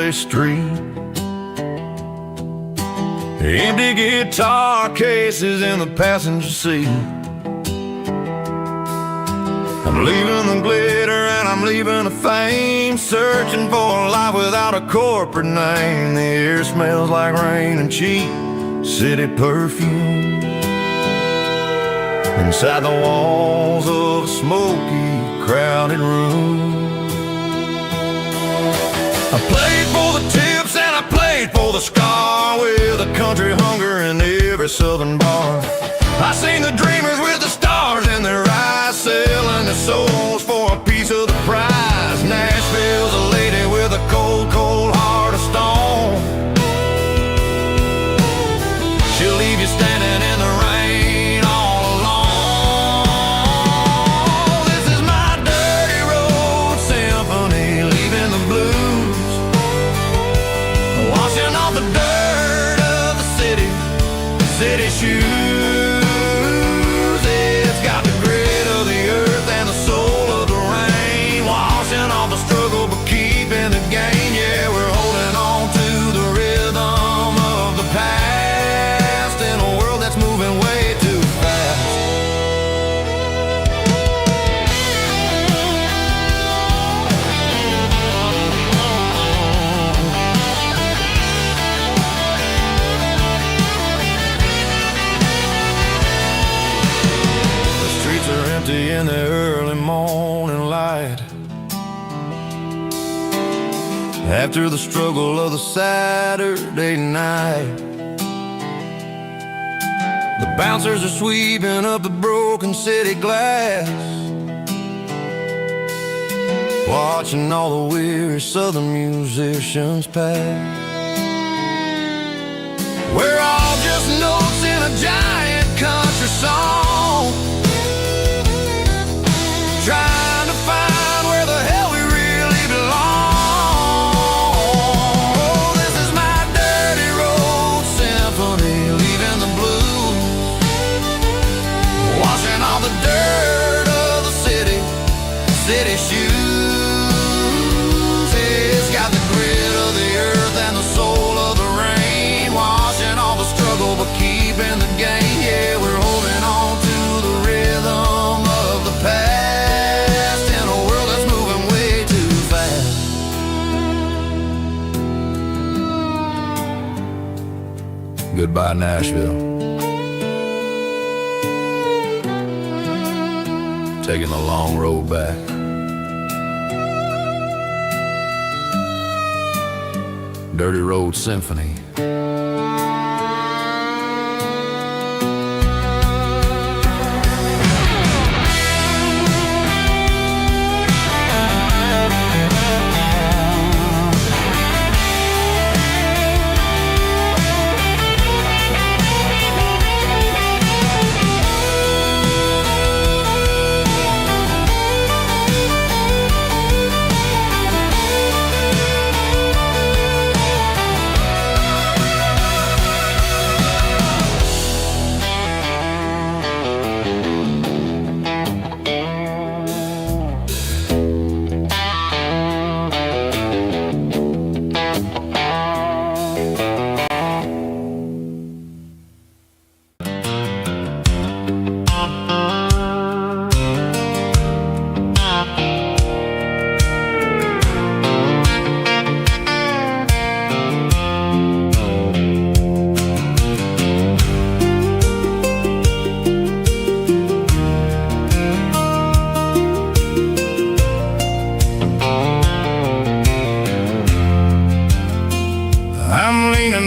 busy street. Empty guitar cases in the passenger seat. I'm leaving the glitter and I'm leaving the fame, searching for a life without a corporate name. The air smells like rain and cheap city perfume. Inside the walls of a smoky, crowded room. I played for the tips and I played for the scar, with a country hunger in every southern bar. I seen the dreamers with the stars in their eyes, selling their souls for a piece of the prize. Nashville's a lady with a cold, cold heart of stone. She'll leave you standing in the rain all alone. This is my dirty road symphony, leaving the blues, washing off the dirt of the city shoes. It's got the grit of the earth and the soul of the rain, washing off the struggle but keeping the gain. Yeah, we're holding on to the rhythm of the past in a world that's moving way too fast. The streets are empty in the early morning light, after the struggle of the Saturday night. The bouncers are sweeping up the broken city glass, watching all the weary southern musicians pass. We're all just notes in a giant country song, trying to find where the hell we really belong. Oh, this is my dirty road symphony, leaving the blues, washing all the dirt of the city shoes. It's got the grit of the earth and the soul of the rain, washing all the struggle but keeping the gain. Yeah, we're holding on to the rhythm of the past in a world that's moving way too fast. Goodbye, Nashville. Taking the long road back. Dirty Road Symphony.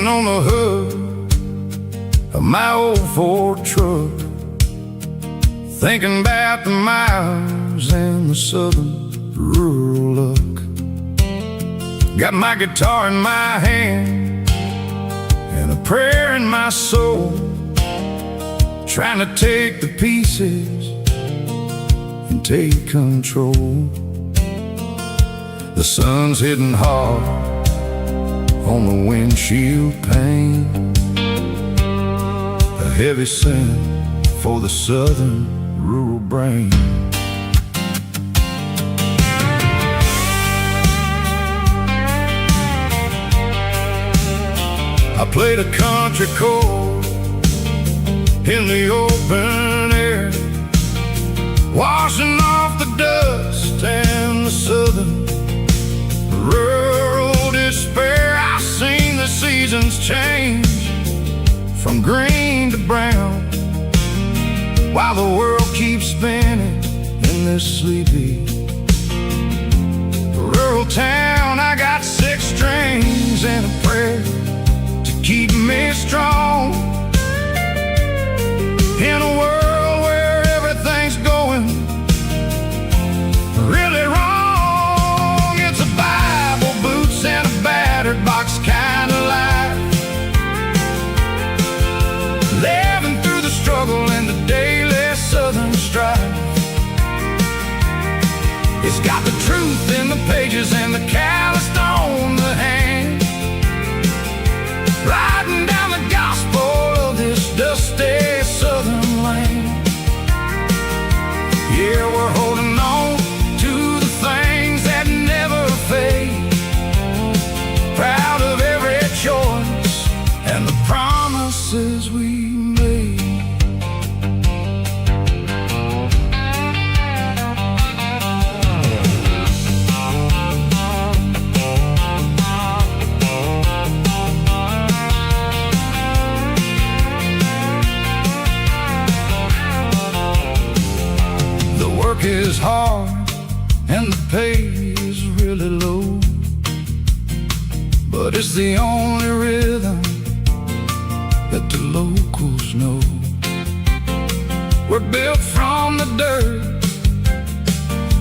On the hood of my old Ford truck, thinking about the miles and the southern rural look. Got my guitar in my hand and a prayer in my soul, trying to take the pieces and take control. The sun's hitting hard on the windshield pane, a heavy scent for the southern rural brain. I played a country chord in the open air, washing off the dust and the southern rural despair. I've seen the seasons change from green to brown, while the world keeps spinning in this sleepy rural town. I got 6 strings and a prayer to keep me strong in a world where everything's going really wrong. It's a Bible, boots, and a battered box kind of life, living through the struggle and the daily southern strife. It's got the truth in the pages and the calloused on the hand, riding down the gospel of this dusty southern land. Yeah, we're holding on to the things that never fade, proud of every choice and the promises we made. Work is hard and the pay is really low, but it's the only rhythm that the locals know. We're built from the dirt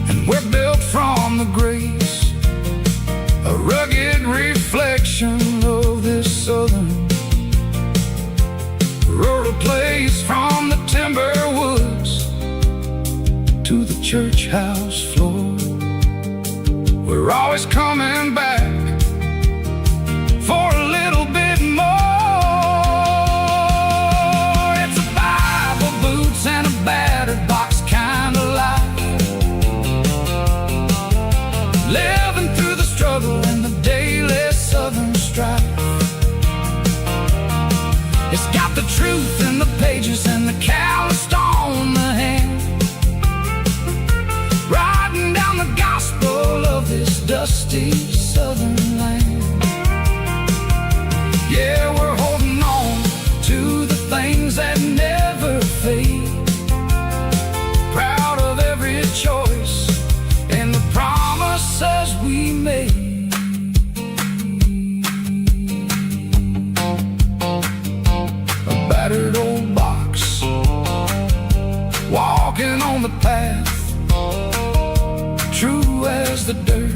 and we're built from the grace, a rugged reflection of this southern rural place. From the timber woods to the church house floor, we're always coming back for a little bit more. It's a Bible, boots, and a battered box kind of life, living through the struggle and the daily southern strife. It's got the truth in the pages and the calloused on the hand, riding down the gospel of this dusty southern land. Yeah, we're holding on to the things that never fade, proud of every choice and the promises we made. A battered old box, walking on the path, true as the dirt.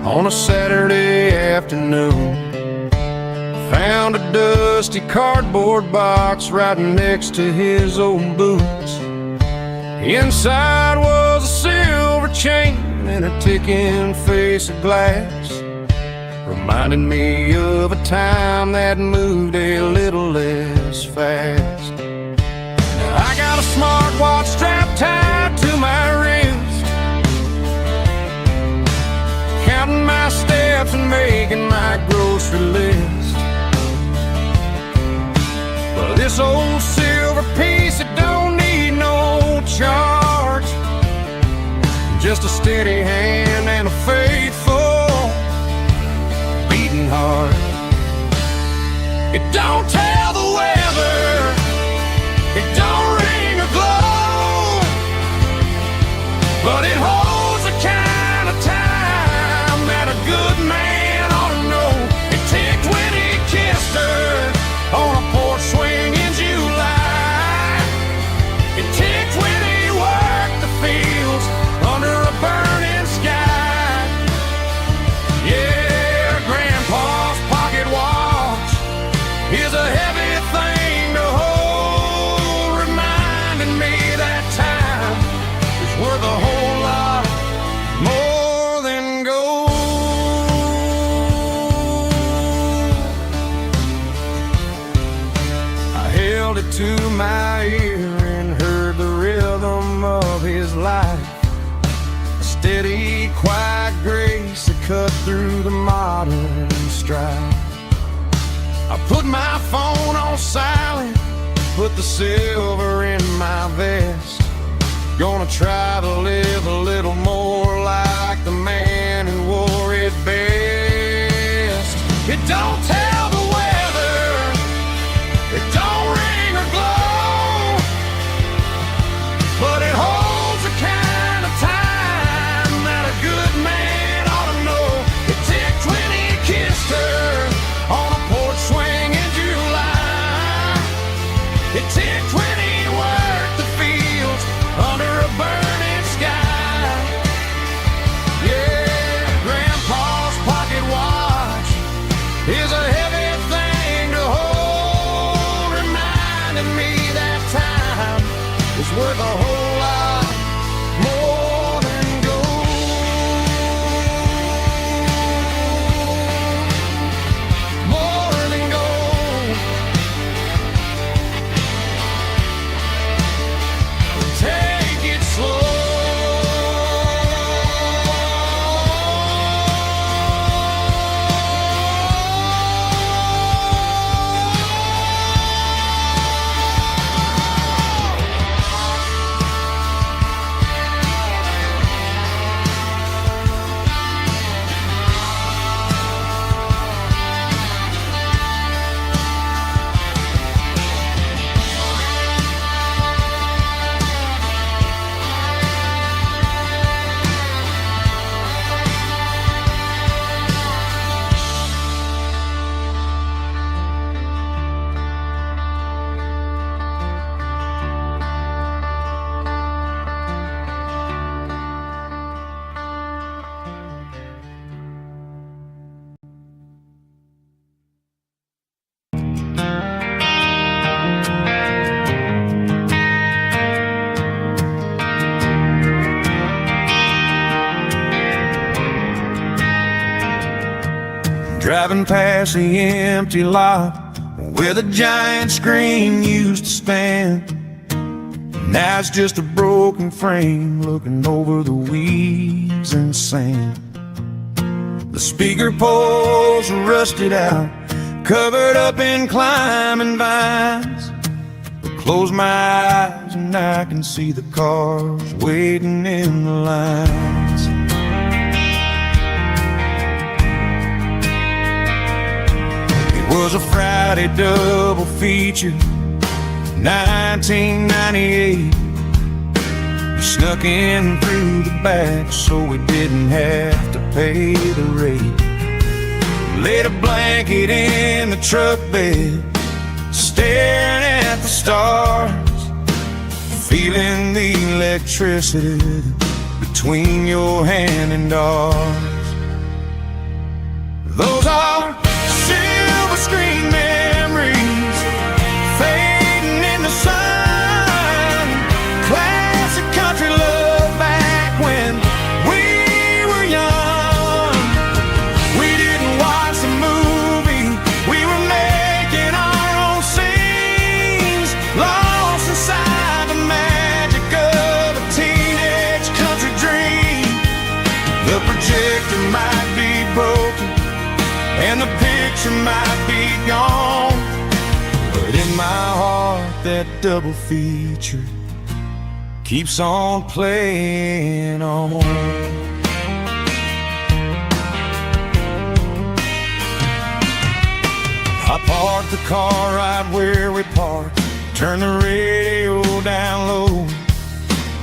On a Saturday afternoon, found a dusty cardboard box right next to his old boots. Inside was a silver chain and a ticking face of glass, reminding me of a time that moved a little less fast. Now I got a smartwatch strapped tied to my wrist, counting my steps and making my grocery list. But this old silver piece, it don't need no charge, just a steady hand and a faithful beating heart. It don't tell the weather, it don't ring or glow, but it holds the kind of time that a good man ought to know. It ticked when he kissed her on a porch my ear and heard the rhythm of his life. A steady, quiet grace that cut through the modern strife. I put my phone on silent, put the silver in my vest. Gonna try to live a little more like the man who wore it best. It don't tell the weather, it don't ring or glow, but it holds the kind of time that a good man ought to know. It ticked when he kissed her on a porch swing in July. It ticked when he worked the fields under a burning sky. Yeah, Grandpa's pocket watch is a heavy thing to hold, reminding me that time is worth a whole lot more than gold. More than gold. Take it slow. Driving past the empty lot where the giant screen used to stand. Now it's just a broken frame looking over the weeds and sand. The speaker poles are rusted out, covered up in climbing vines. I close my eyes and I can see the cars waiting in the lines. Was a Friday double feature, 1998. We snuck in through the back so we didn't have to pay the rate. Laid a blanket in the truck bed, staring at the stars, feeling the electricity between your hand and ours. Those are silver screen memories fading in the sun. Classic country love back when we were young. We didn't watch the movie, we were making our own scenes, lost inside the magic of a teenage country dream. The projector might be broken and the picture might be gone, but in my heart that double feature keeps on playing on. I parked the car right where we parked, turned the radio down low,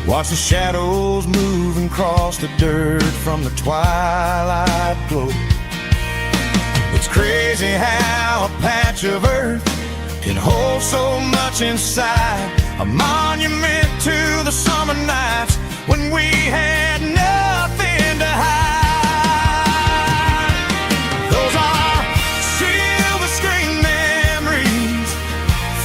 watched the shadows move and cross the dirt from the twilight glow. It's crazy how a patch of earth can hold so much inside, a monument to the summer nights when we had nothing to hide. Those are silver screen memories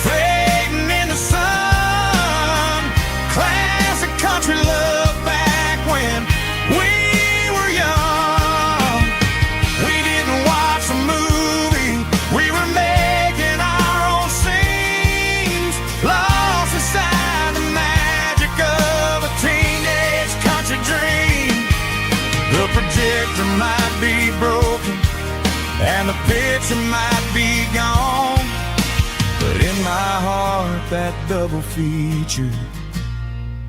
fading in the sun. Classic country love back when we were young. We didn't watch the movie, we were making our own scenes, lost the picture might be gone, but in my heart that double feature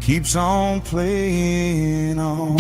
keeps on playing on.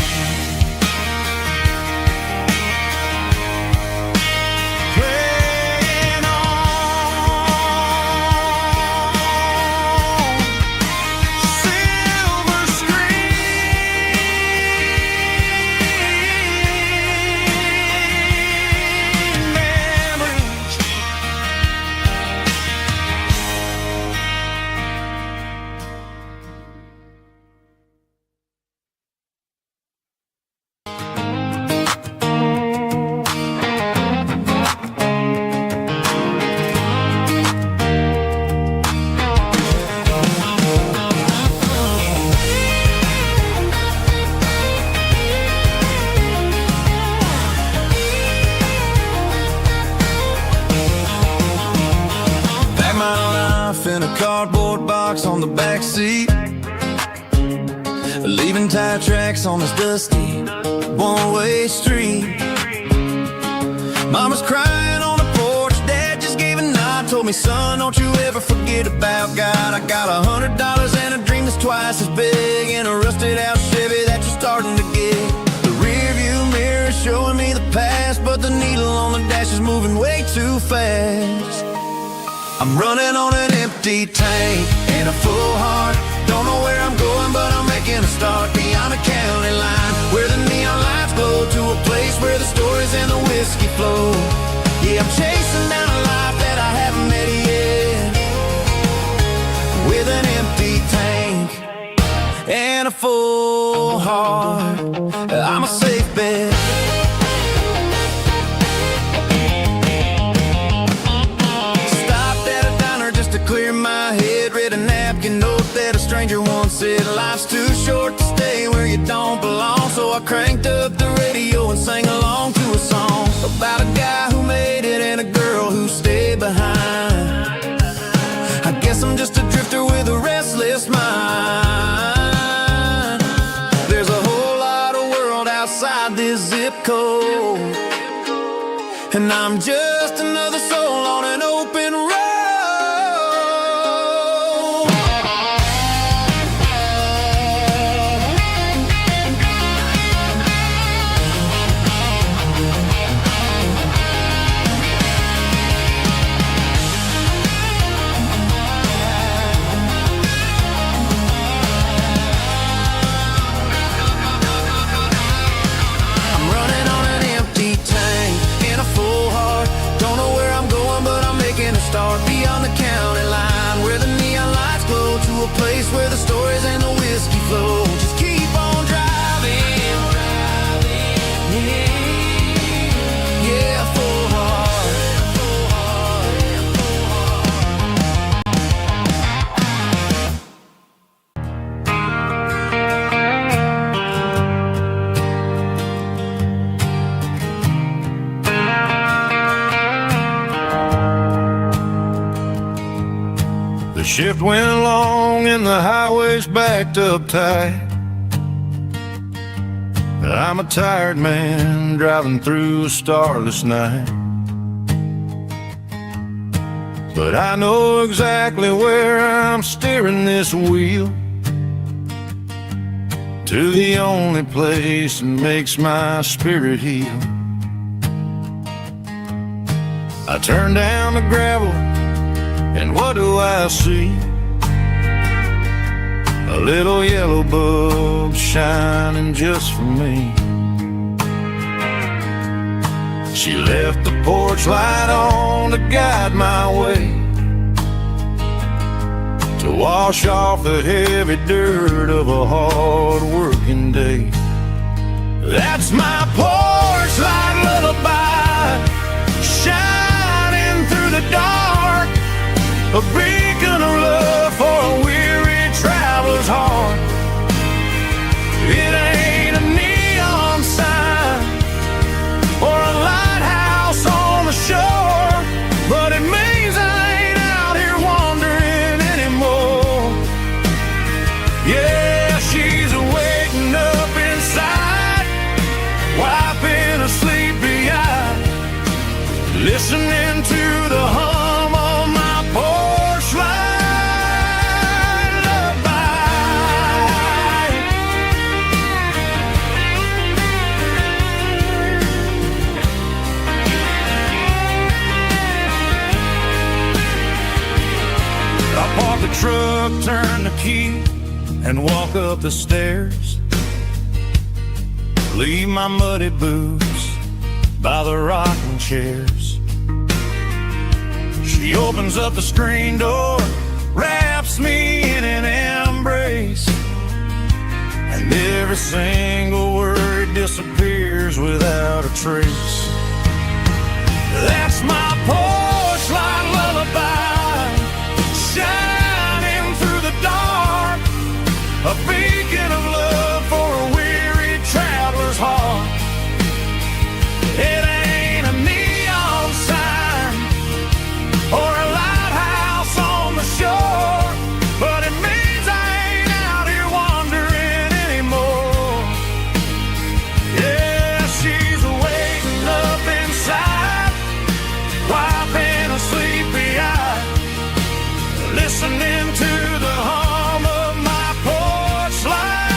In a cardboard box on the back seat, leaving tire tracks on this dusty one-way street. Mama's crying on the porch, Dad just gave a nod, told me, son, don't you ever forget about God. I got $100 and a dream that's twice as big, and a rusted out Chevy that you're starting to get. The rear view mirror is showing me the past, but the needle on the dash is moving way too fast. I'm running on an empty tank and a full heart. Don't know where I'm going, but I'm making a start beyond the county line, where the neon lights glow, to a place where the stories and the whiskey flow. Yeah, I'm chasing down a life that I haven't met yet, with an empty tank and a full heart. I'm a safe bet. Clear my head, read a napkin note that a stranger once said, life's too short to stay where you don't belong. So I cranked up the radio and sang along to a song about a guy who made it and a girl who stayed behind. I guess I'm just a drifter with a restless mind. There's a whole lot of world outside this zip code, and I'm just another soul on an open road. Start beyond the county line, where the neon lights glow, to a place where the stories and the whiskey flow. Just keep on driving, yeah, full heart. The shift went long and the highway's backed up tight. I'm a tired man driving through a starless night, but I know exactly where I'm steering this wheel, to the only place that makes my spirit heal. I turn down the gravel, and what do I see? A little yellow bulb shining just for me. She left the porch light on to guide my way, to wash off the heavy dirt of a hard-working day. That's my porch light lullaby, shining through the dark, a beacon of love for a weary traveler's heart. It ain't a neon sign or a lighthouse on the shore, but it means I ain't out here wandering anymore. Yeah, she's waking up inside, wiping a sleepy eye, the key and walk up the stairs. Leave my muddy boots by the rocking chairs. She opens up the screen door, wraps me in an embrace, and every single word disappears without a trace. That's my porch light lullaby, shining through the dark, a beacon of love for a weary traveler's heart. It ain't a neon sign or a lighthouse on the shore, but it means I ain't out here wandering anymore. Yeah, she's waking up inside, wiping a sleepy eye, listening to the hum of my porch light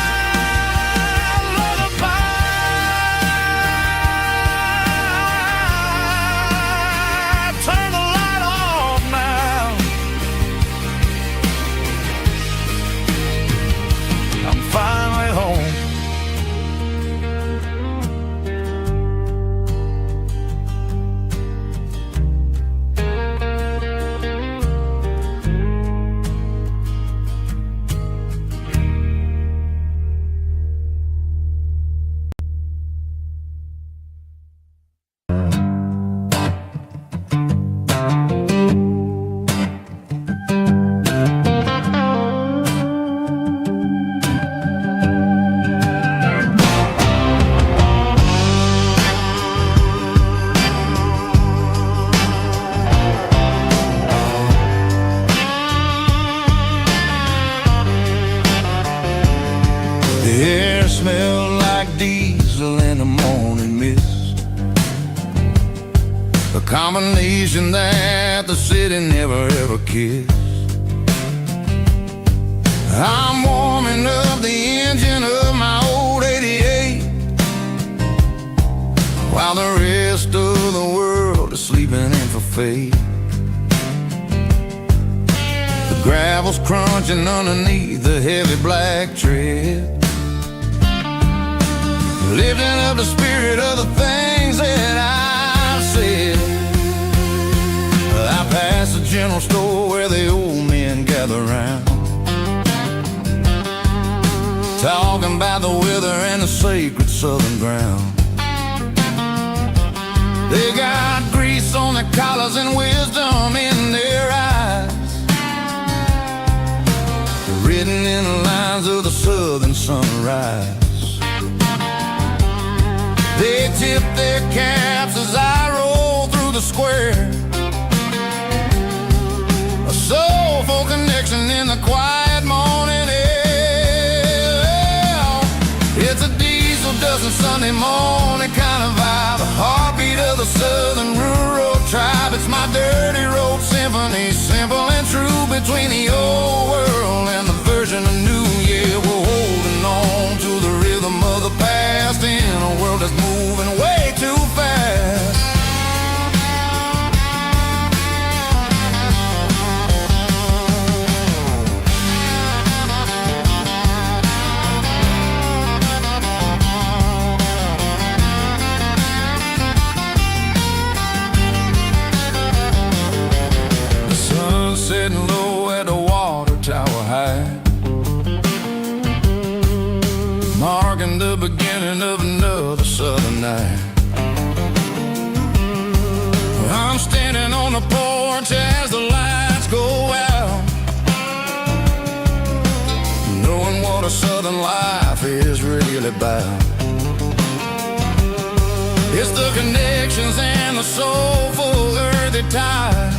lullaby. Turn the light off now. I'm finally home. The air smelled like diesel in the morning mist, a combination that the city never ever kissed. I'm warming up the engine of my old 88, while the rest of the world is sleeping in for fate. The gravel's crunching underneath the heavy black tread, lifting up the spirit of the things that I've said. I pass the general store where the old men gather round, talking about the weather and the sacred southern ground. They got grease on their collars and wisdom in their eyes, written in the lines of the southern sunrise. They tip their caps as I roll through the square, a soulful connection in the quiet morning air. It's a diesel dozen Sunday morning kind of vibe, a heartbeat of the southern rural tribe. It's my dirty road symphony, simple and true, between the old world and the version of new. Yeah, we're holding on to the rhythm of the past in a world that's moving way too fast. The sun's setting low at the water tower high, marking the beginning of another southern night. I'm standing on the porch as the lights go out, knowing what a southern life is really about. It's the connections and the soulful earthy tide,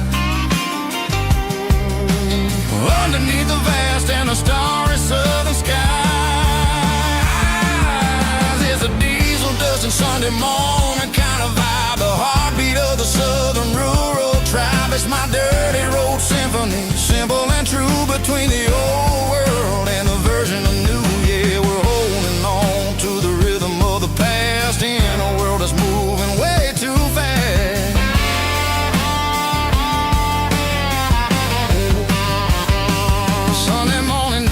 underneath the vast and the starry southern skies. It's a diesel dusting Sunday morning kind of vibe, the heartbeat of the southern rural tribe. It's my dirty road symphony, simple and true, between the old world and the version of new. Yeah, we're holding on to the rhythm of the past in a world that's moving way too fast. Sunday morning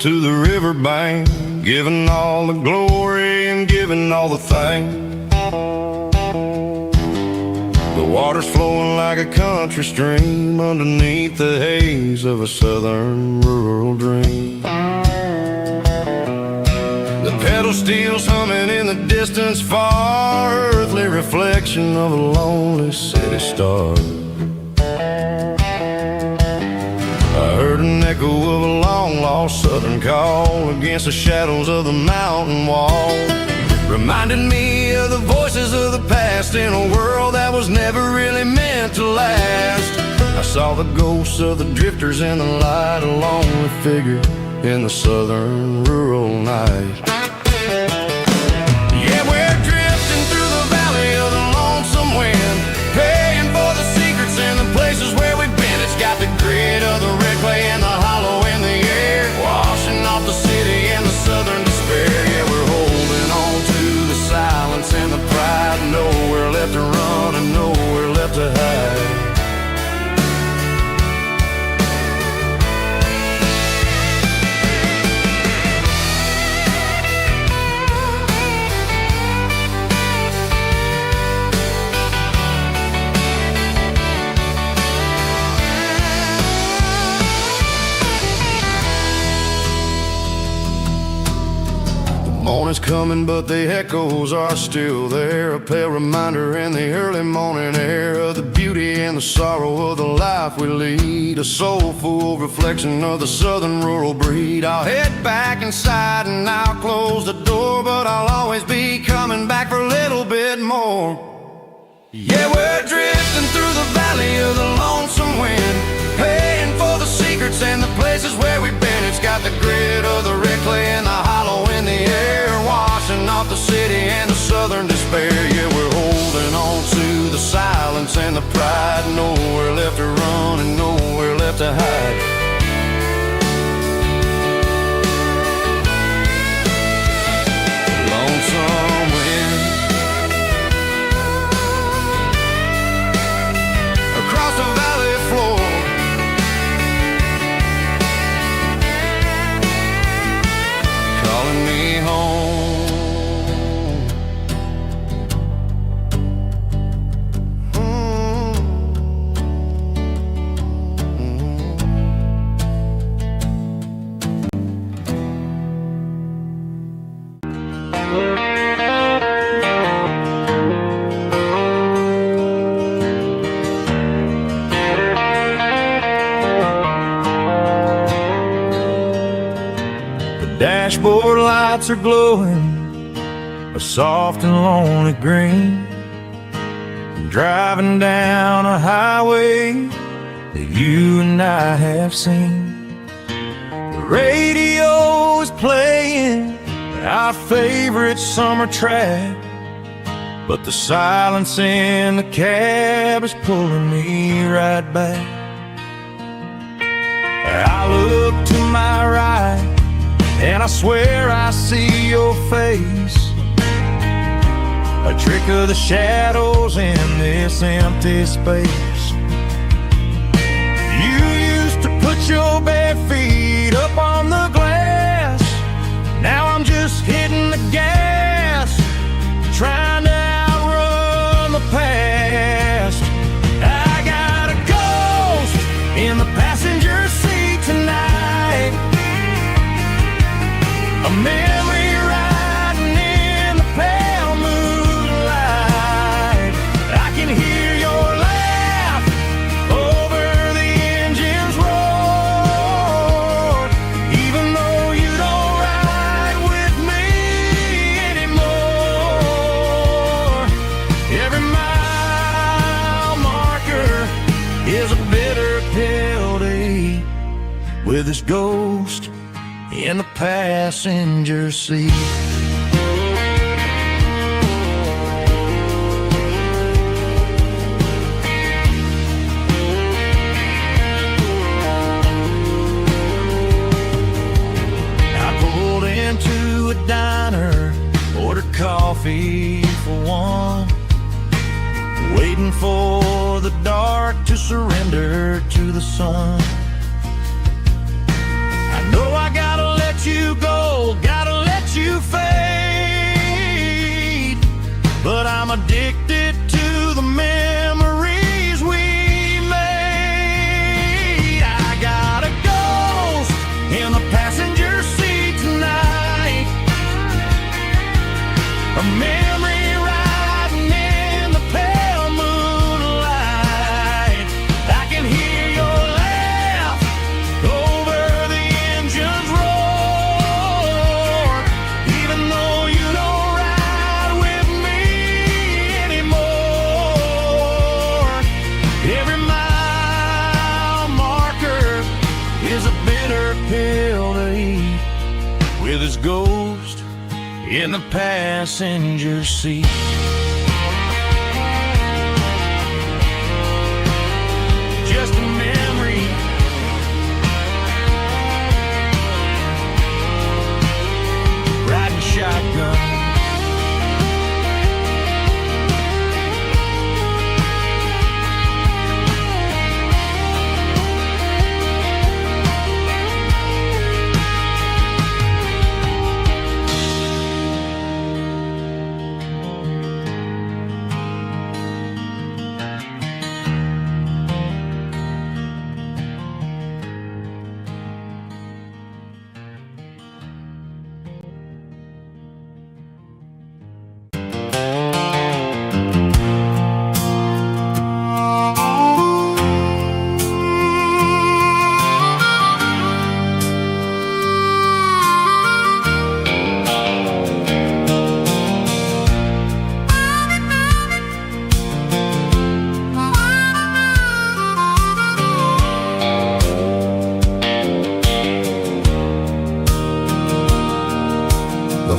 to the riverbank, giving all the glory and giving all the thanks. The water's flowing like a country stream underneath the haze of a southern rural dream. The pedal steel's humming in the distance far, earthly reflection of a lonely city star. I heard an echo of a long-lost southern call against the shadows of the mountain wall. Reminded me of the voices of the past in a world that was never really meant to last. I saw the ghosts of the drifters in the light, a lonely figure in the southern rural night. Yeah, we're drifting through the valley of the lonesome wind, paying for the secrets and the places where we've been. It's got the grit of the red clay and the hollow in the air, washing off the city and the southern despair. Yeah, we're holding on to the silence and the pride, nowhere left to run and nowhere left to hide. Morning's coming, but the echoes are still there, a pale reminder in the early morning air of the beauty and the sorrow of the life we lead, a soulful reflection of the southern rural breed. I'll head back inside and I'll close the door, but I'll always be coming back for a little bit more. Yeah, we're drifting through the valley of the lonesome wind, paying for the secrets and the places where we've been. It's got the grit of the red clay and the hollow in the air, washing off the city and the southern despair. Yeah, we're holding on to the silence and the pride, nowhere left to run and nowhere left to hide. Lonesome wind across the valley floor, calling me home. Dashboard lights are glowing a soft and lonely green, driving down a highway that you and I have seen. The radio is playing our favorite summer track, but the silence in the cab is pulling me right back. I look to my right and I swear I see your face, a trick of the shadows in this empty space. You used to put your bare feet up on the glass, now I'm just hitting the gas, trying to outrun the past. I got a ghost in the passenger seat tonight, a memory riding in the pale moonlight. I can hear your laugh over the engine's roar, even though you don't ride with me anymore. Every mile marker is a bitter pill to eat, with this ghost in the passenger seat. I pulled into a diner, ordered coffee for one, waiting for the dark to surrender to the sun. I know I gotta let with his ghost in the passenger seat. Just a memory, riding shotgun.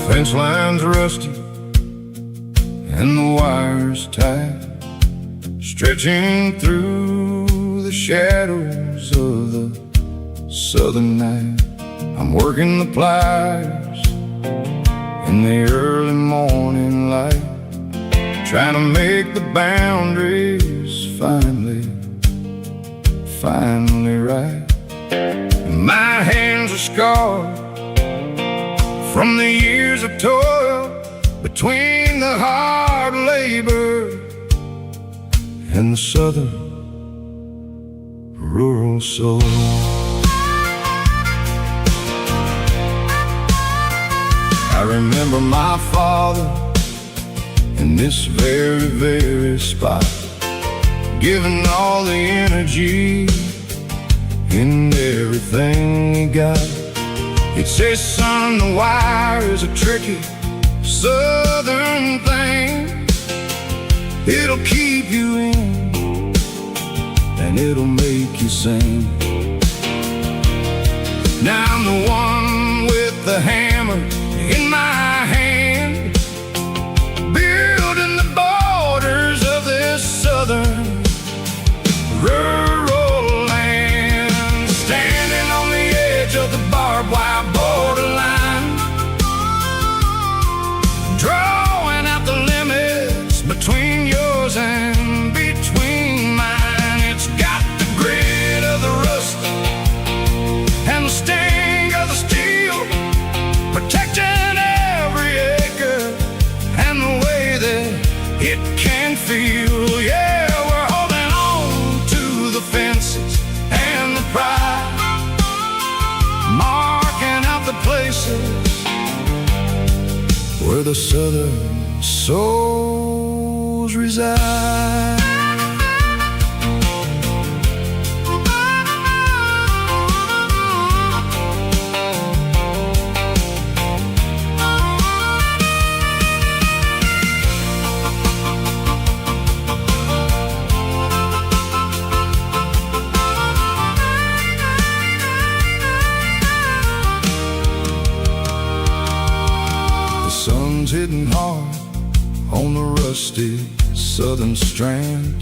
Fence line's rusty and the wires tight, stretching through the shadows of the southern night. I'm working the pliers in the early morning light, trying to make the boundaries finally right. My hands are scarred from the years of toil, between the hard labor and the southern rural soul. I remember my father in this very spot, giving all the energy in everything he got. He'd say, son, the wire is a tricky southern thing. It'll keep you in and it'll make you sing. Now I'm the one with the hammer in my hand, building the borders of this southern rural land, standing on the edge of the barbed wire borderline, drawing out the limits between yours and between mine. It's got the grit of the rust and the sting of the steel, protecting every acre and the way that it can feel. Yeah, we're holding on to the fences and the pride, marking out the places where the southern souls reside. Sun's hitting hard on the rusty southern strand,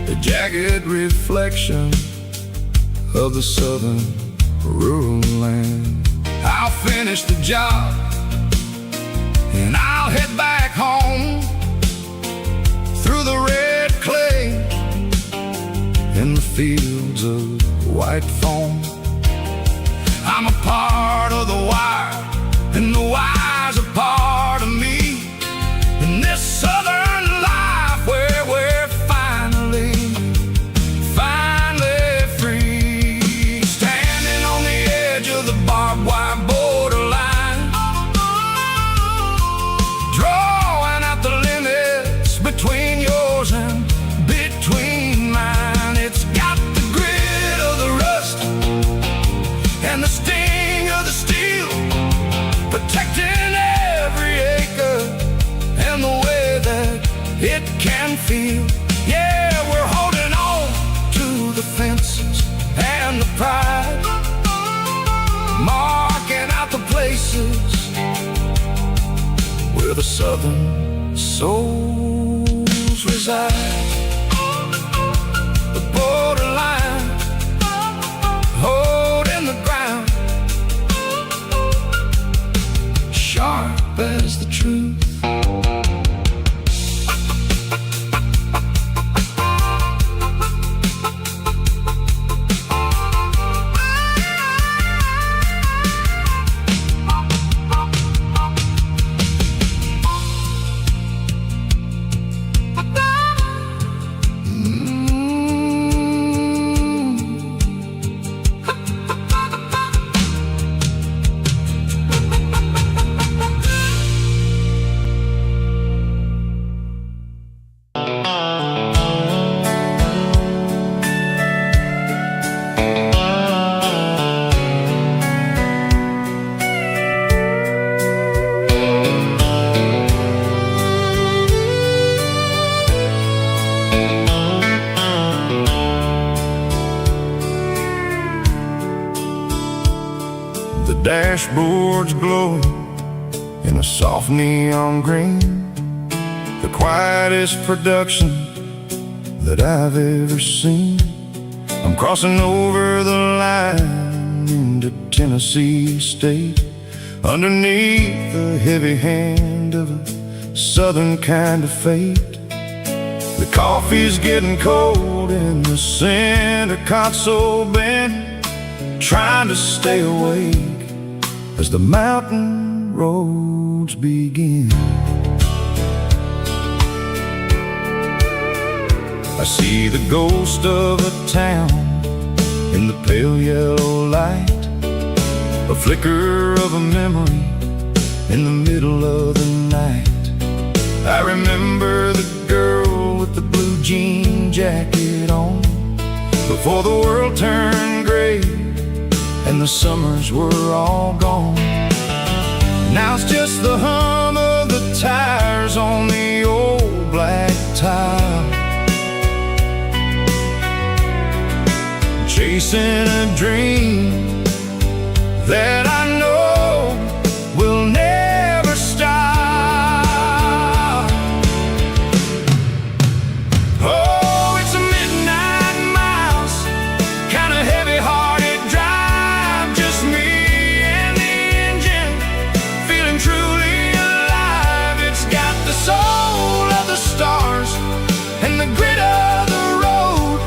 the jagged reflection of the southern rural land. I'll finish the job and I'll head back home through the red clay in the fields of white foam. I'm a part of the wire and the wire's a part of me in this southern life where we're finally free, standing on the edge of the barbed wire borderline, drawing out the limits between yours and between mine. It's got the grit of the rust and the sting of the steel, protecting every acre and the way that it can feel. Yeah, we're holding on to the fences and the pride, marking out the places where the southern souls reside. The borderline, holding the ground, sharp as the truth. Dashboard's glowing in a soft neon green, the quietest production that I've ever seen. I'm crossing over the line into Tennessee State, underneath the heavy hand of a southern kind of fate. The coffee's getting cold in the center console bin, trying to stay awake as the mountain roads begin. I see the ghost of a town in the pale yellow light, a flicker of a memory in the middle of the night. I remember the girl with the blue jean jacket on, before the world turned gray and the summers were all gone. Now it's just the hum of the tires on the old black tile, chasing a dream that I know will never stop. Oh, it's a midnight miles, kinda heavy-hearted drive, just me and the engine, feeling truly alive. It's got the soul of the stars and the grit of the road,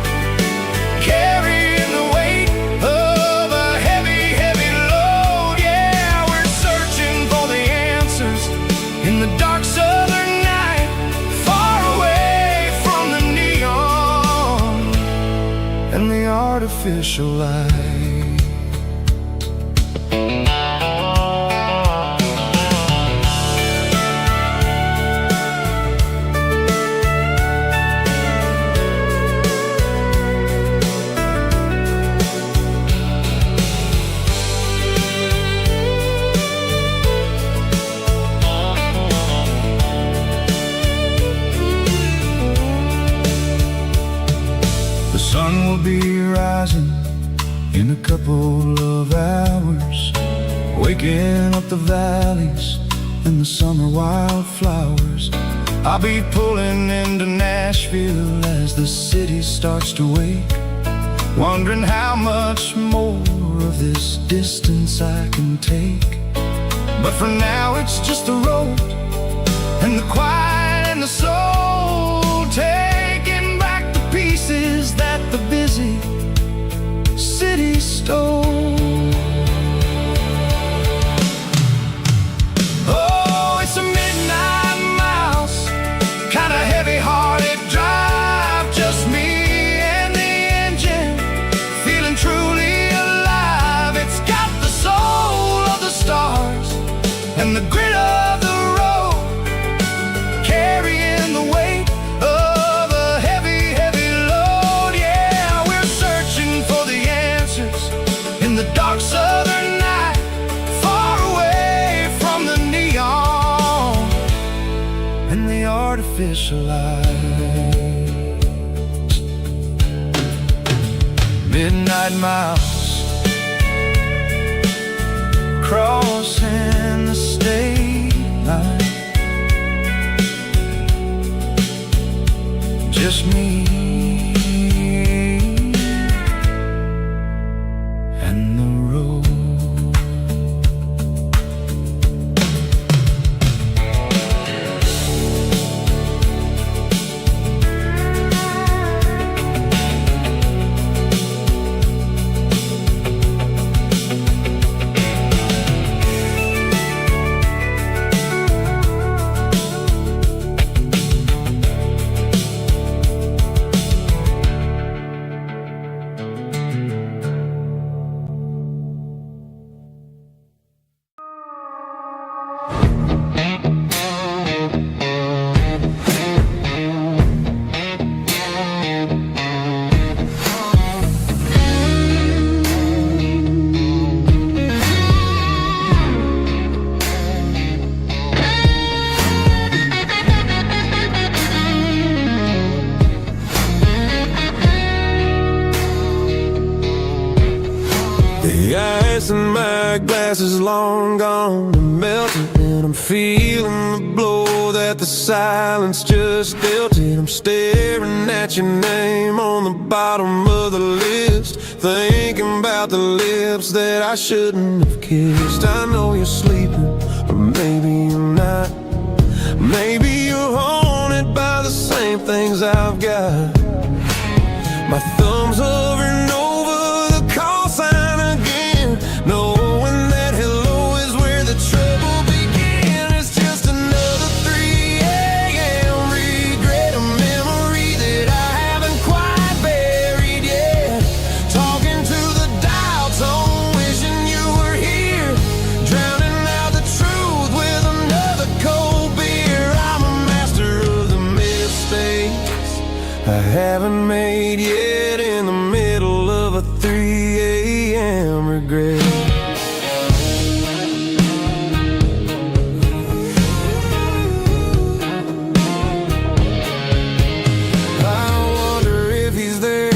carrying the weight of a heavy, heavy load. Yeah, we're searching for the answers in the dark southern night, far away from the neon and the artificial light. The sun will be rising in a couple of hours, waking up the valleys and the summer wildflowers. I'll be pulling into Nashville as the city starts to wake, wondering how much more of this distance I can take. But for now it's just the road and the quiet and the soul, taking back the pieces that the busy city stole. Oh, it's a midnight miles, kinda heavy-hearted drive, just me and the engine, feeling truly alive. It's got the soul of the stars and the grit of the road, carrying the weight of a heavy, heavy load. Yeah, we're searching for the answers in the dark southern night, far away from the neon and the artificial lights. Midnight miles, crossing the state line, just me and the road. And my glass is long gone and melted, and I'm feeling the blow that the silence just dealt it. I'm staring at your name on the bottom of the list, thinking about the lips that I shouldn't have kissed. I know you're sleeping, or maybe you're not. Maybe you're haunted by the same things I've got. My thumb's hovering over the call sign again, knowing that hello is where the trouble began. It's just another 3 a.m. regret, a memory that I haven't quite buried yet. Talking to the dial tone, wishing you were here, drowning out the truth with another cold beer. I'm a master of the mistakes I haven't made yet, in the middle of a 3 a.m. regret. I wonder if he's there,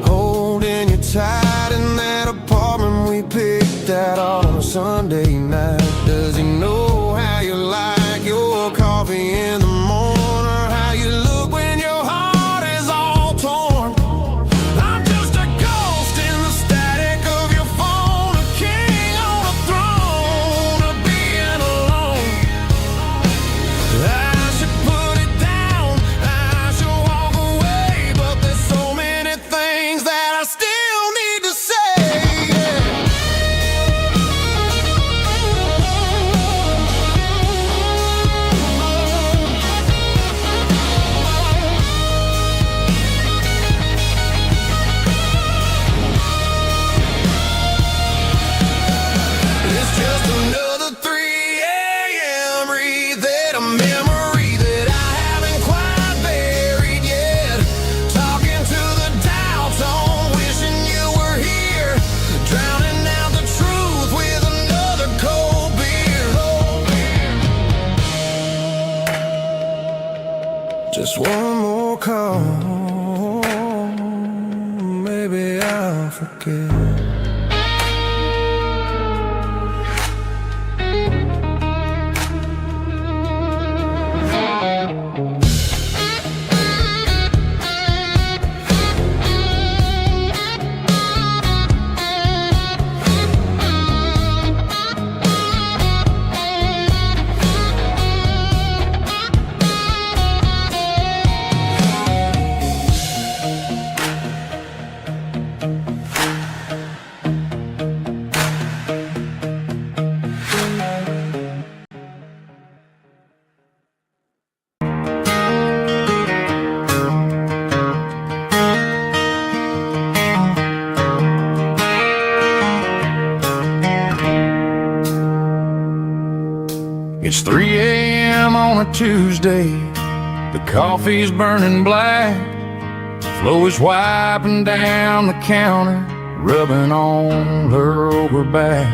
holding you tight in that apartment we picked out on a Sunday night. Does he know how you like your coffee in the morning, or how you look when your heart is all torn? I'm just a ghost in the static of your phone, a king on a throne of being alone. I should put it down, I should walk away, but there's so many things that I still need to say. It's just another 3 a.m. read, a memory that I haven't quite buried yet. Talking to the dial tone, wishing you were here, drowning out the truth with another cold beer. Just one more call, maybe I'll forget. It's 3 a.m. on a Tuesday, the coffee's burning black, Flo is wiping down the counter, rubbing on her over back.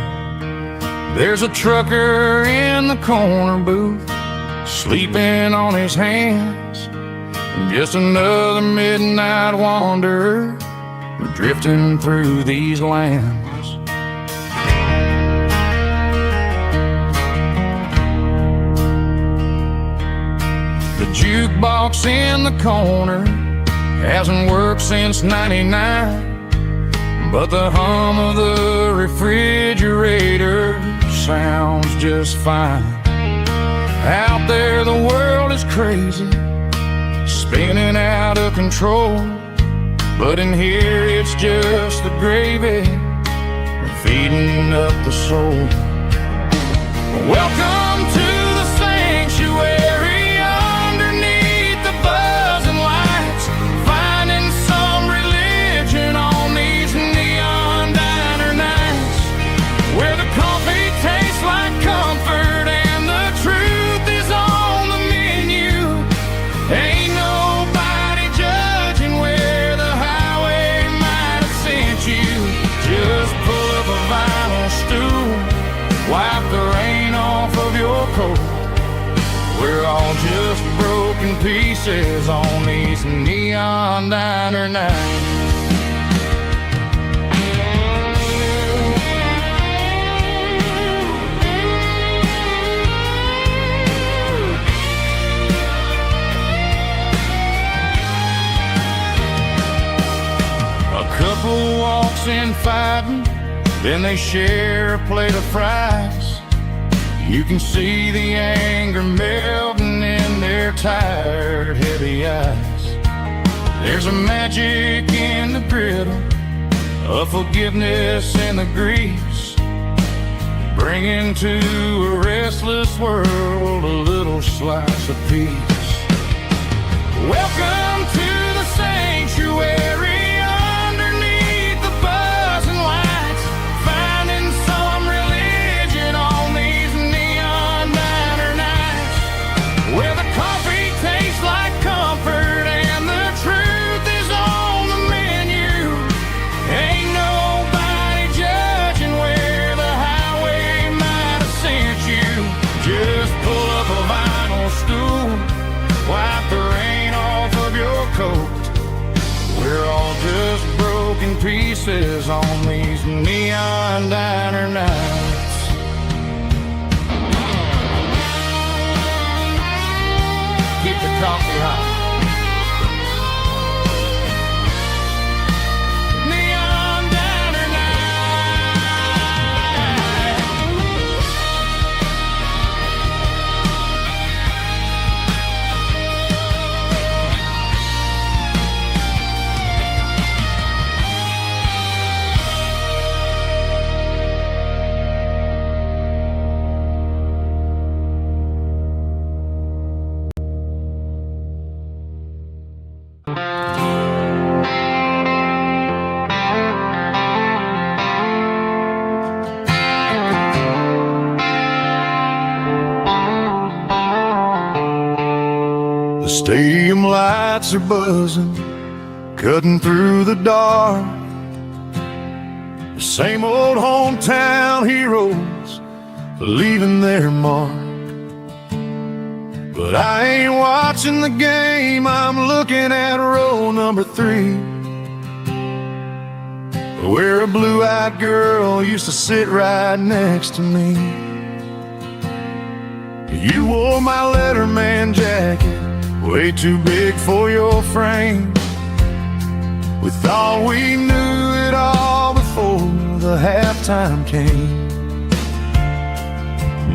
There's a trucker in the corner booth, sleeping on his hands, just another midnight wanderer, drifting through these lands. The jukebox in the corner hasn't worked since '99, but the hum of the refrigerator sounds just fine. Out there the world is crazy, spinning out of control, but in here it's just the gravy feeding up the soul. Welcome to the sanctuary underneath the buzzing lights, finding some religion on these neon diner nights, where the coffee tastes like comfort and the truth is on the menu. Ain't nobody judging where the highway might have sent you. Just pull up a vinyl stool, wipe the rain off of your coat. We're all just broken pieces on these neon diner nights. A couple walks in fighting, then they share a plate of fries. You can see the anger melting in their tired, heavy eyes. There's a magic in the griddle, a forgiveness in the grease, bringing to a restless world a little slice of peace. Welcome to the sanctuary. We're all just broken pieces on these neon diner nights. Keep the coffee hot. The stadium lights are buzzing, cutting through the dark. The same old hometown heroes leaving their mark. But I ain't watching the game, I'm looking at row number 3, where a blue-eyed girl used to sit right next to me. You wore my Letterman jacket, way too big for your frame. We thought we knew it all before the halftime came.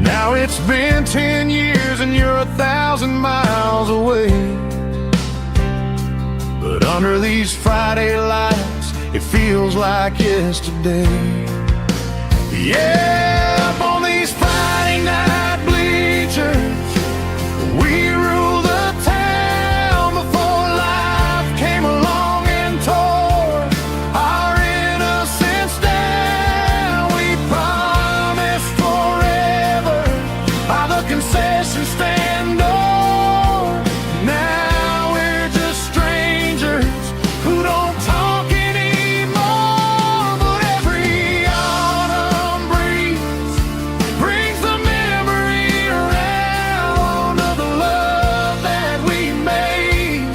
Now it's been 10 years and you're 1,000 miles away. But under these Friday lights, it feels like yesterday. Yeah, up on these Friday night bleachers, we rule the town before life came along and tore our innocence down. We promised forever by the concession stand door. Now we're just strangers who don't talk anymore. But every autumn breeze brings the memory around of the love that we made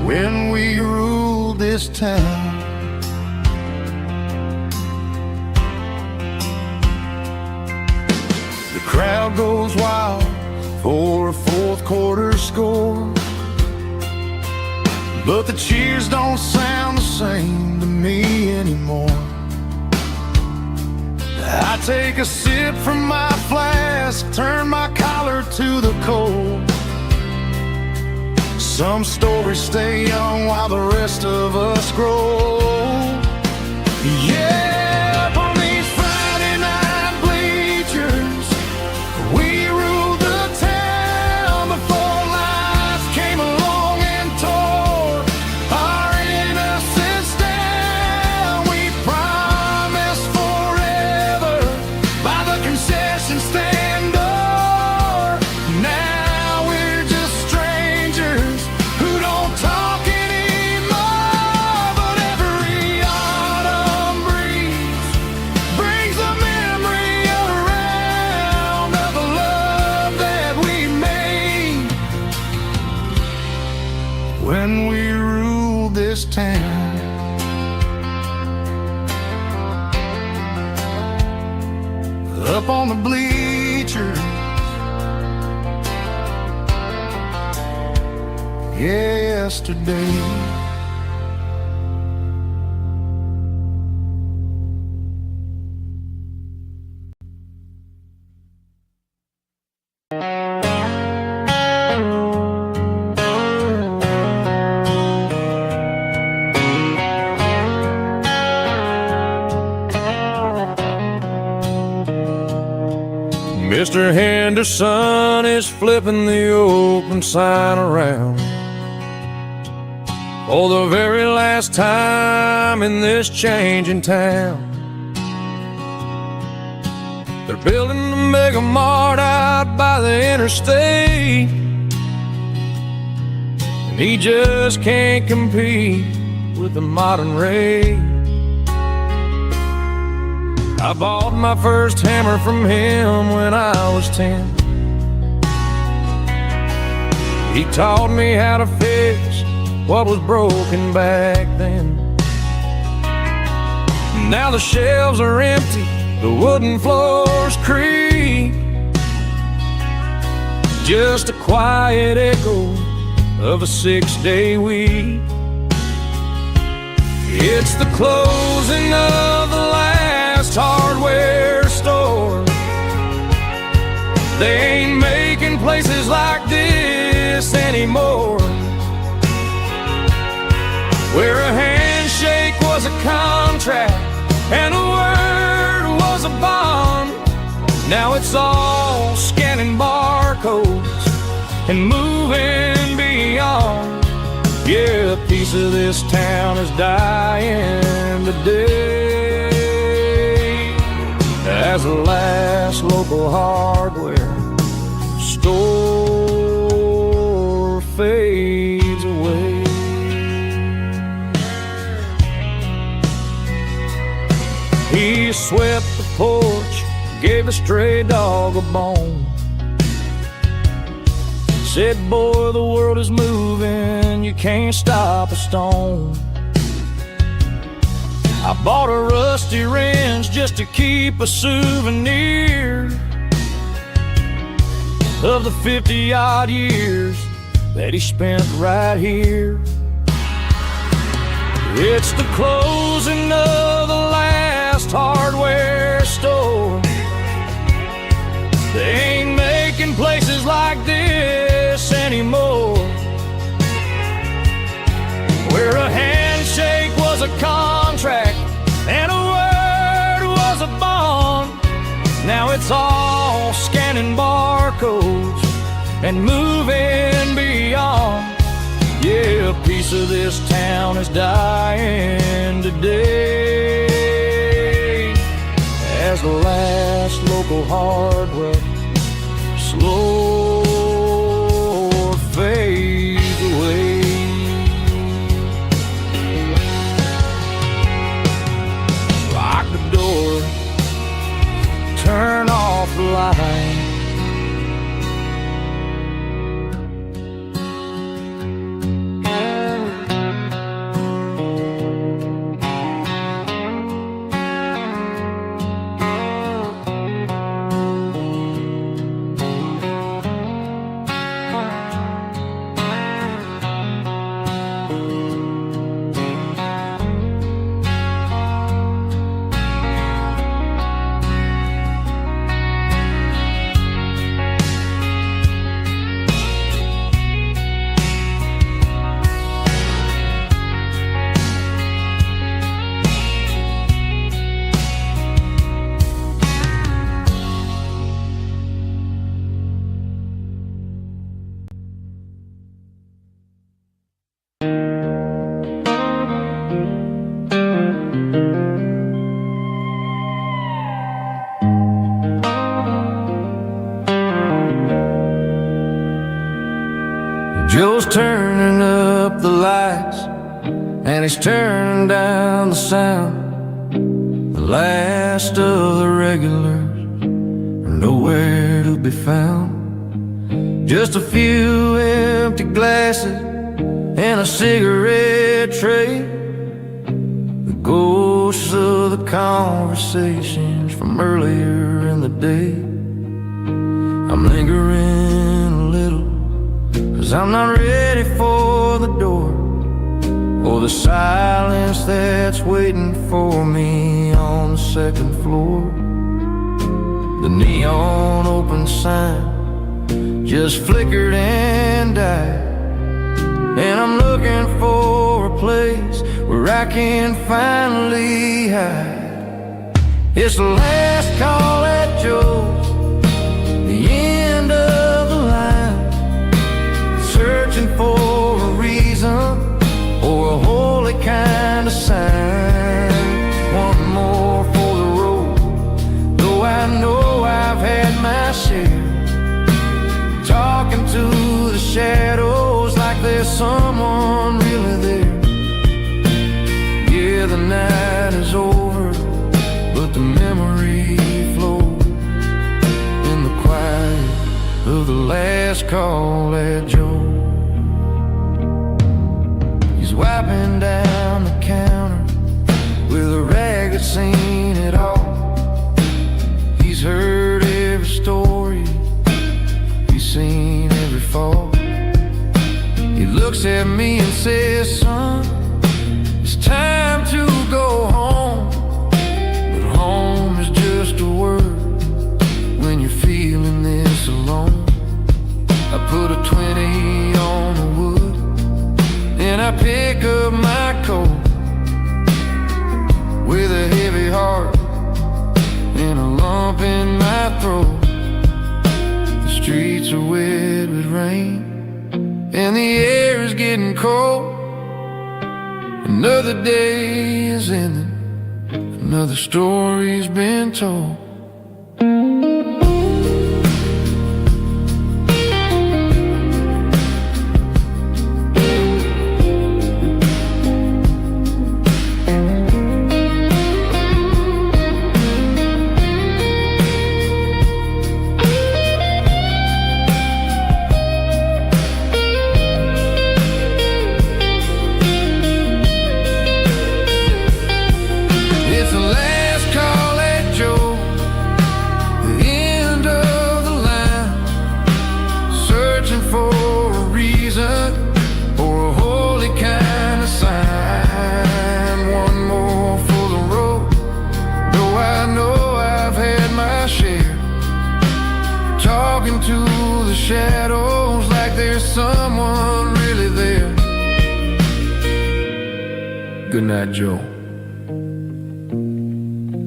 when we ruled this town. The crowd goes wild for a fourth quarter score. But the cheers don't sound the same to me anymore. I take a sip from my flask, turn my collar to the cold. Some stories stay young while the rest of us grow. Yeah, up on these Friday night bleachers, we ruled the town before life came along and tore our innocence down. We promised forever by the concession stand door. Now we're just strangers who don't talk anymore. But every autumn breeze brings a memory around of the love that we made when we ruled this town. Up on the bleachers, yesterday. Mr. Henderson is flipping the open sign around for the very last time in this changing town. They're building the mega mart out by the interstate, and he just can't compete with the modern rate. I bought my first hammer from him when I was 10. He taught me how to fix what was broken back then. Now the shelves are empty, the wooden floors creak, just a quiet echo of a 6-day week. It's the closing of the last hardware store. They ain't making places like this anymore, where a handshake was a contract and a word was a bond. Now it's all scanning barcodes and moving beyond. Yeah, a piece of this town is dying today as the last local hardware store fades away. He swept the porch, gave a stray dog a bone, said, boy, the world is moving, you can't stop a stone. I bought a rusty wrench just to keep a souvenir of the 50-odd years that he spent right here. It's the closing of the last hardware store. They ain't making places like this anymore, where a handshake was a contract and a word was a bond. Now it's all scanning barcodes and moving beyond. Yeah, a piece of this town is dying today as the last local hardware slow fades away. Lock the door, turn off the light. and he's turning down the sound. The last of the regulars are nowhere to be found. Just a few empty glasses and a cigarette tray, the ghosts of the conversations from earlier in the day. I'm lingering a little, 'cause I'm not ready for the door, or the silence that's waiting for me on the second floor. The neon open sign just flickered and died, and I'm looking for a place where I can finally hide. It's the last call at Joe's, the end of the line, searching for a reason or a holy kind of sign. One more for the road, though I know I've had my share. Talking to the shadows like there's someone really there. Yeah, the night is over, but the memory flows in the quiet of the last call at Joe. He's wiping down the counter with a rag that's seen it all. He's heard every story, seen every fall. He looks at me and says, son, it's time to go home. But home is just a word when you're feeling this alone. I put a 20 on the wood and I pick up my coat with a heavy heart and a lump in my throat. Streets are wet with rain and the air is getting cold. Another day is ending, another story's been told. Shadows like there's someone really there. Good night, Joe.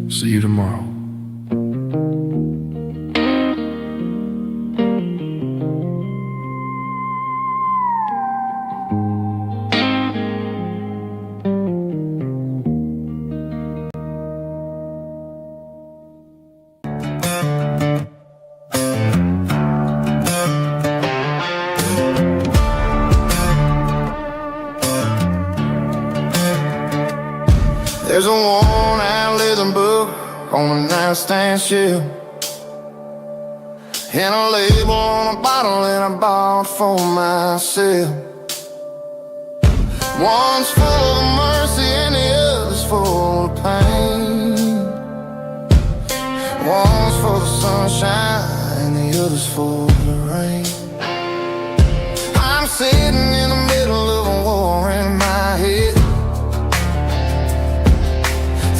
See you tomorrow. There's a worn-out leather book on the nightstand shelf, and a label on a bottle that I bought for myself. One's full of mercy and the other's full of pain. One's for the sunshine and the other's for the rain. I'm sitting in the middle of a war in my head,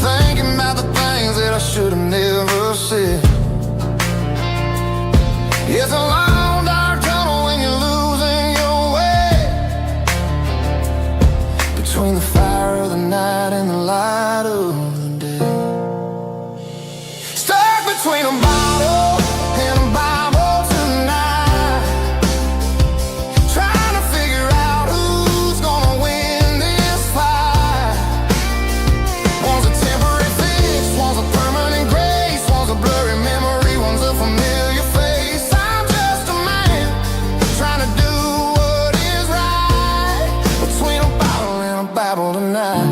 thinking about the things that I should have never said. It's a long dark tunnel when you're losing your way, between the fire of the night and the light of the day. Stuck between a bottle and a Bible tonight, trying to figure out who's gonna win this fight. One's a temporary fix, one's a permanent grace, one's a blurry memory, one's a familiar face. I'm just a man trying to do what is right, between a bottle and a Bible Bible tonight.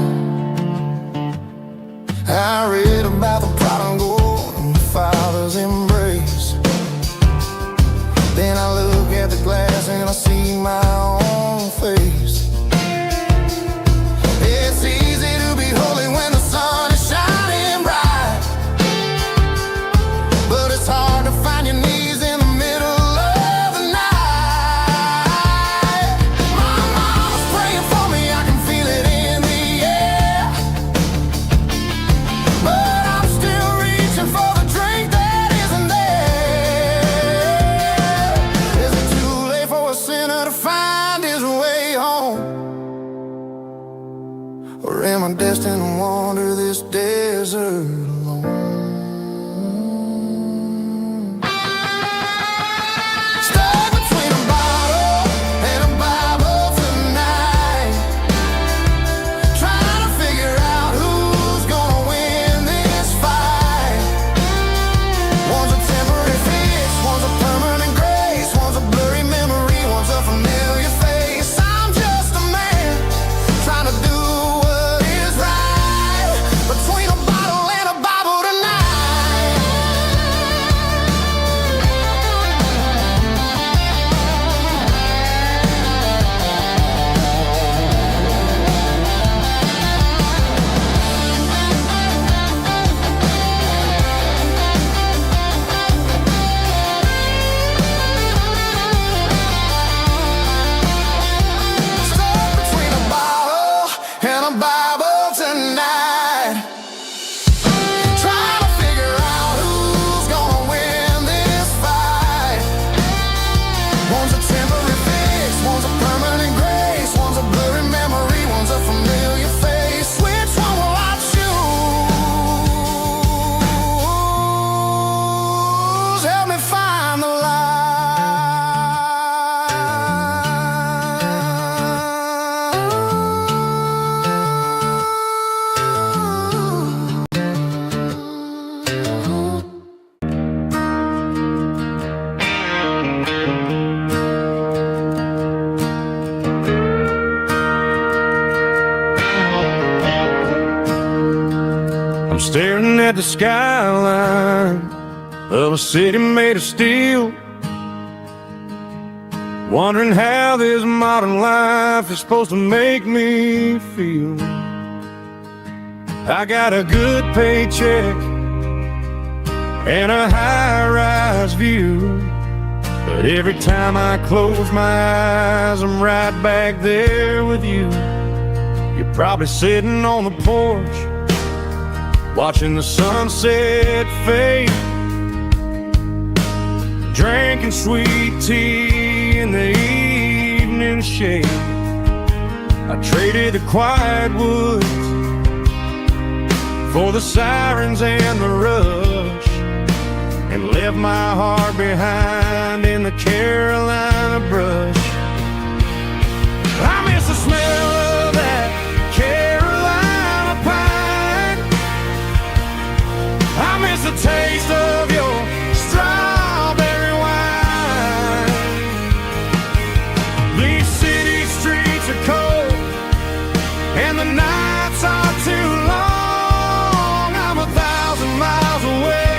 I read about the prodigal and the Father's embrace. Then I look at the glass and I see my own face. It's easy to be holy when the sun is shining bright, but it's hard to find your knees in the middle of the night. My mama's praying for me, I can feel it in the air, but I'm still reaching for the drink that isn't there. Is it too late for a sinner to find his way home? Or am I destined to wander this desert alone? Stuck between a bottle and a Bible tonight, trying to figure out who's gonna win this fight. One's a temporary fix, one's a permanent grace, one's a blurry memory, one's a familiar face. I'm just a man trying to do what is right, between a bottle and a Bible tonight. Stuck between a bottle and a Bible tonight, trying to figure out who's gonna win this fight. One's a temporary fix, one's a permanent grace, one's a blurry memory, one's a familiar face. Which one will I choose? Help me find the light. I'm staring at the skyline of a city made of steel, wondering how this modern life is supposed to make me feel. I got a good paycheck and a high-rise view, but every time I close my eyes, I'm right back there with you. You're probably sitting on the porch, watching the sunset fade, drinking sweet tea in the evening shade. I traded the quiet woods for the sirens and the rush, and left my heart behind in the Carolina brush. I miss the smell of that Carolina pine. I miss the taste of your strawberry wine. These city streets are cold and the nights are too long. I'm 1,000 miles away,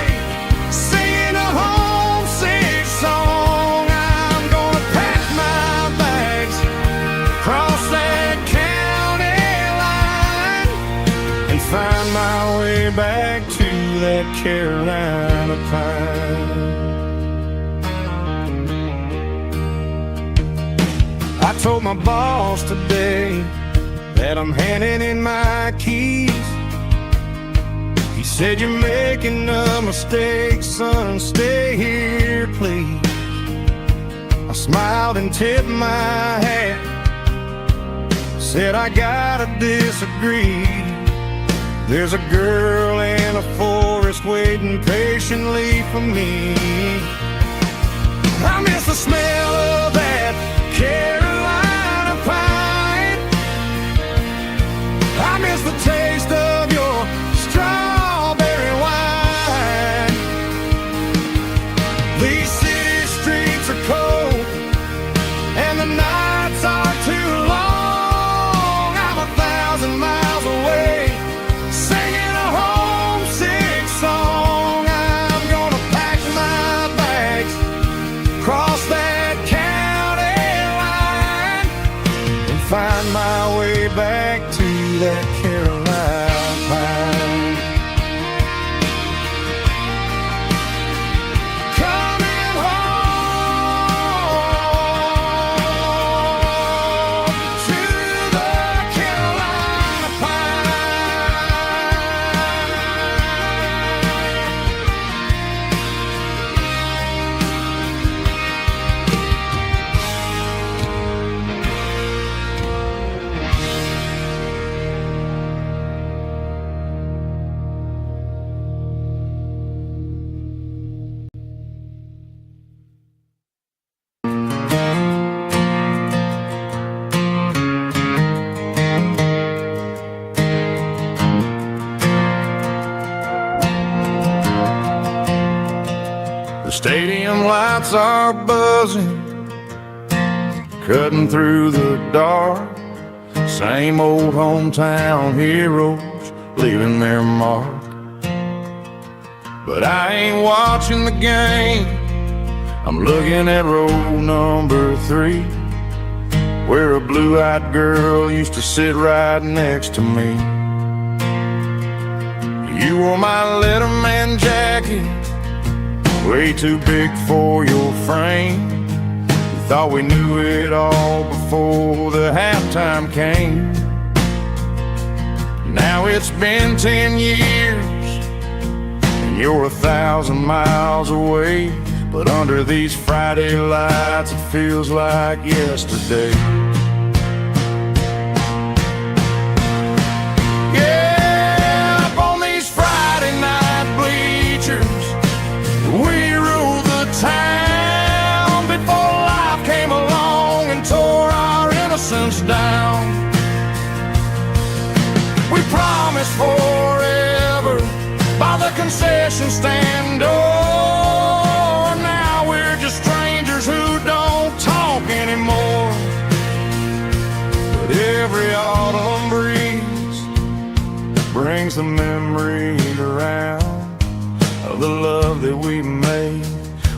singing a homesick song. I'm gonna pack my bags, cross that county line, and find my way back to that Carolina pine. I told my boss today that I'm handing in my keys. He said, "You're making a mistake, son, stay here, please." I smiled and tipped my hat, said, "I gotta disagree. There's a girl in a forest waiting patiently for me." I miss the smell of that Carolina pine. I miss the taste of your strawberry wine. These city streets are cold and the nights are too long. I'm 1,000 that Carolina pine. Coming home to the Carolina The stadium lights are buzzing, cutting through the dark. Same old hometown heroes leaving their mark. But I ain't watching the game, I'm looking at row number 3, where a blue-eyed girl used to sit right next to me. You wore my Letterman jacket, way too big for your frame. We thought we knew it all before the halftime came. Now it's been 10 years and you're 1,000 miles away, but under these Friday lights it feels like yesterday. Yeah, up on these Friday night bleachers, we ruled the town before life came along and tore our innocence down. We promised forever by the concession stand door. Now we're just strangers who don't talk anymore. But every autumn breeze brings the memory around of the love that we made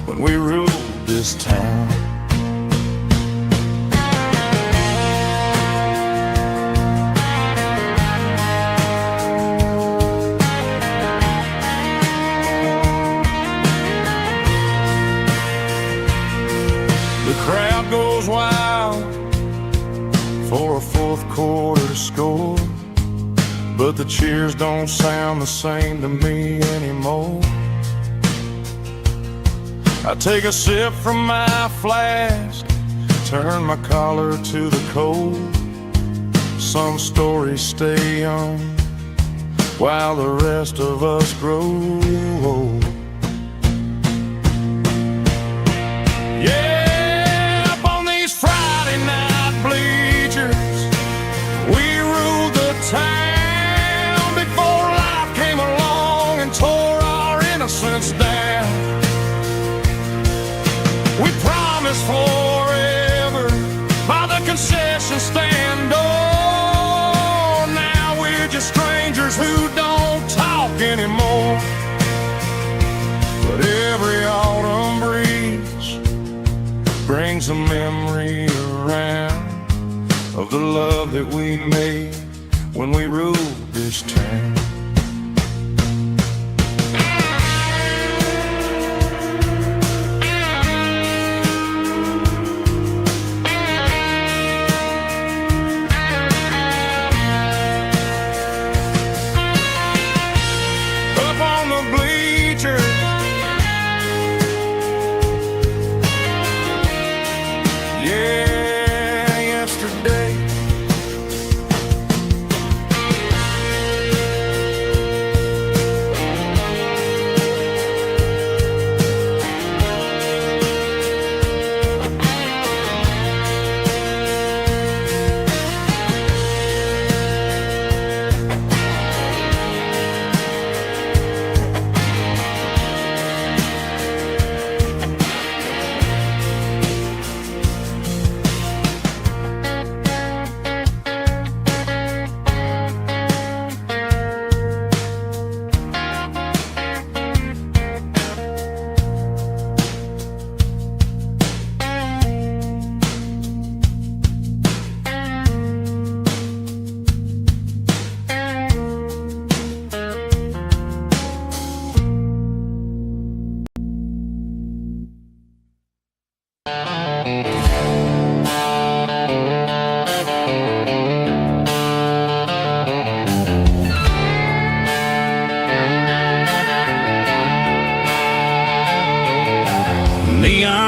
when we ruled this town. The crowd goes wild for a fourth quarter score, but the cheers don't sound the same to me anymore. I take a sip from my flask, turn my collar to the cold. Some stories stay young while the rest of us grow old. Yeah, up on these Friday night bleachers, we ruled the town before life came along and tore our innocence down. We promised forever by the concession stand door. Now we're just strangers who don't talk anymore. But every autumn breeze brings a memory around of the love that we made when we ruled this town.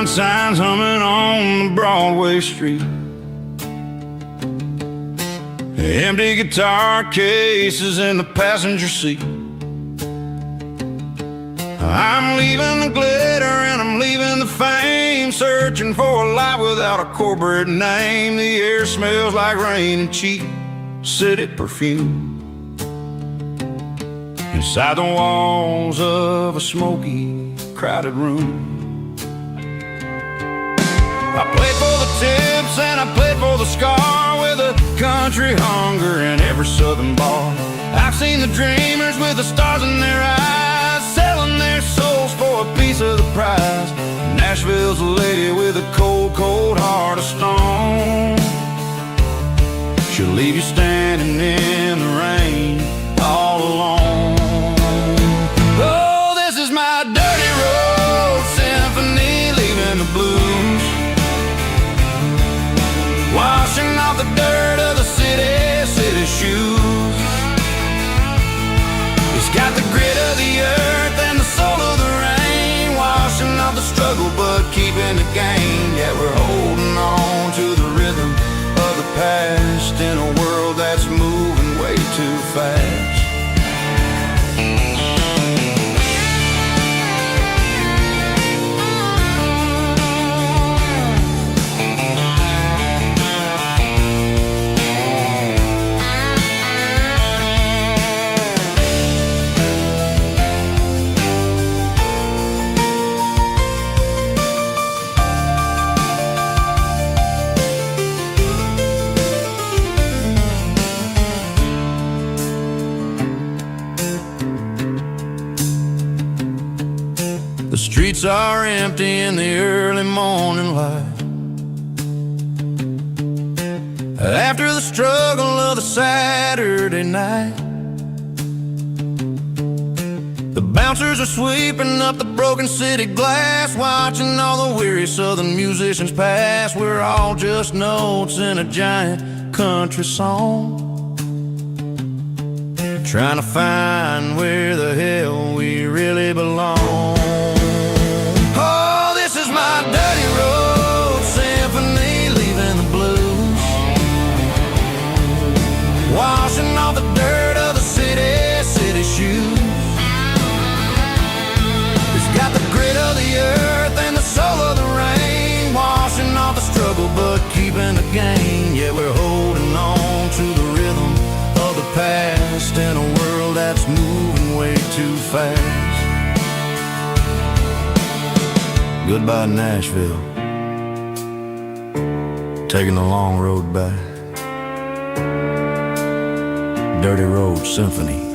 neon signs humming on the Broadway street. Empty guitar cases in the passenger seat. I'm leaving the glitter and I'm leaving the fame, searching for a life without a corporate name. The air smells like rain and cheap city perfume. Inside the walls of a smoky, crowded room. I played for the tips and I played for the scar, with a country hunger in every southern bar. I've seen the dreamers with the stars in their eyes, selling their souls for a piece of the prize. Nashville's a lady with a cold, cold heart of stone. She'll leave you standing in the rain all alone. Oh, this is my dirty road symphony, leaving the blues, washing off the dirt of the city shoes. It's got the grit of the earth and the soul of the rain, washing off the struggle but keeping the gain. Yeah, we're holding on to the rhythm of the past in a world that's moving way too fast. The streets are empty in the early morning light, after the struggle of the Saturday night. The bouncers are sweeping up the broken city glass, watching all the weary southern musicians pass. We're all just notes in a giant country song, trying to find where the hell we really belong. Oh, this is my dirty road symphony, leaving the blues, washing off the dirt of the city shoes. It's got the grit of the earth and the soul of the rain, washing off the struggle but keeping the gain. Yeah, we're holding on to the rhythm of the past in a world that's moving way too fast. Goodbye Nashville, taking the long road back. Dirty Road Symphony.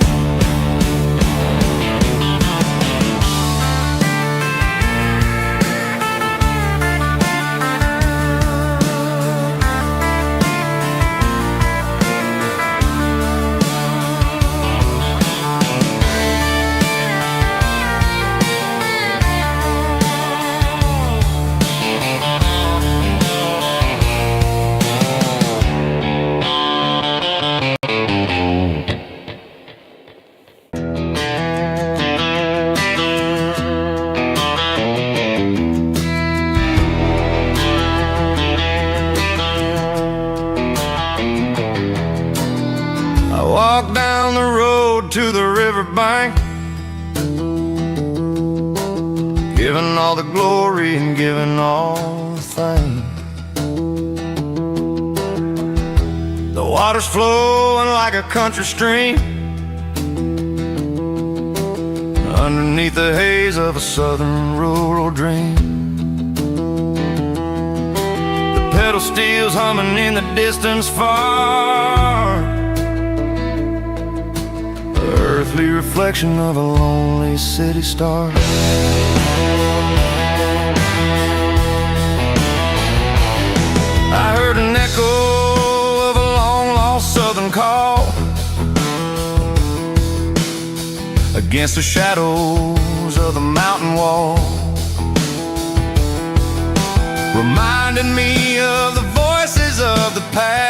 Walk down the road to the riverbank, giving all the glory and giving all the thanks. The water's flowing like a country stream, underneath the haze of a southern rural dream. The pedal steel's humming in the distance far, earthly reflection of a lonely city star. I heard an echo of a long-lost southern call against the shadows of the mountain wall, reminding me of the voices of the past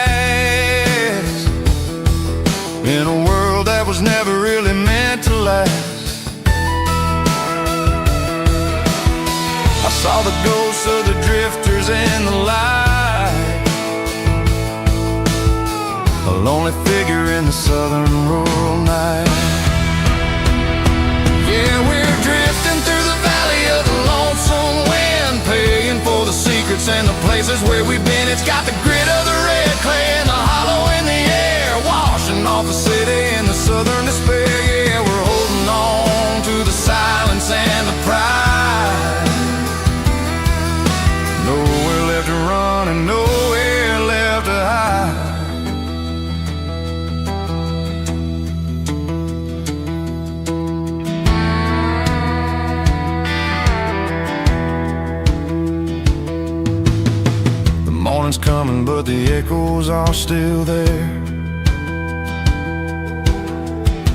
in a world that was never really meant to last. I saw the ghosts of the drifters in the light, a lonely figure in the southern rural night. Yeah, we're drifting through the valley of the lonesome wind, paying for the secrets and the places where we've been. It's got the grit of the red clay and the hollow in the air, washing off the city and the southern despair. Yeah, we're holding on to the silence and the pride. Nowhere left to run and nowhere left to hide. The morning's coming, but the echoes are still there.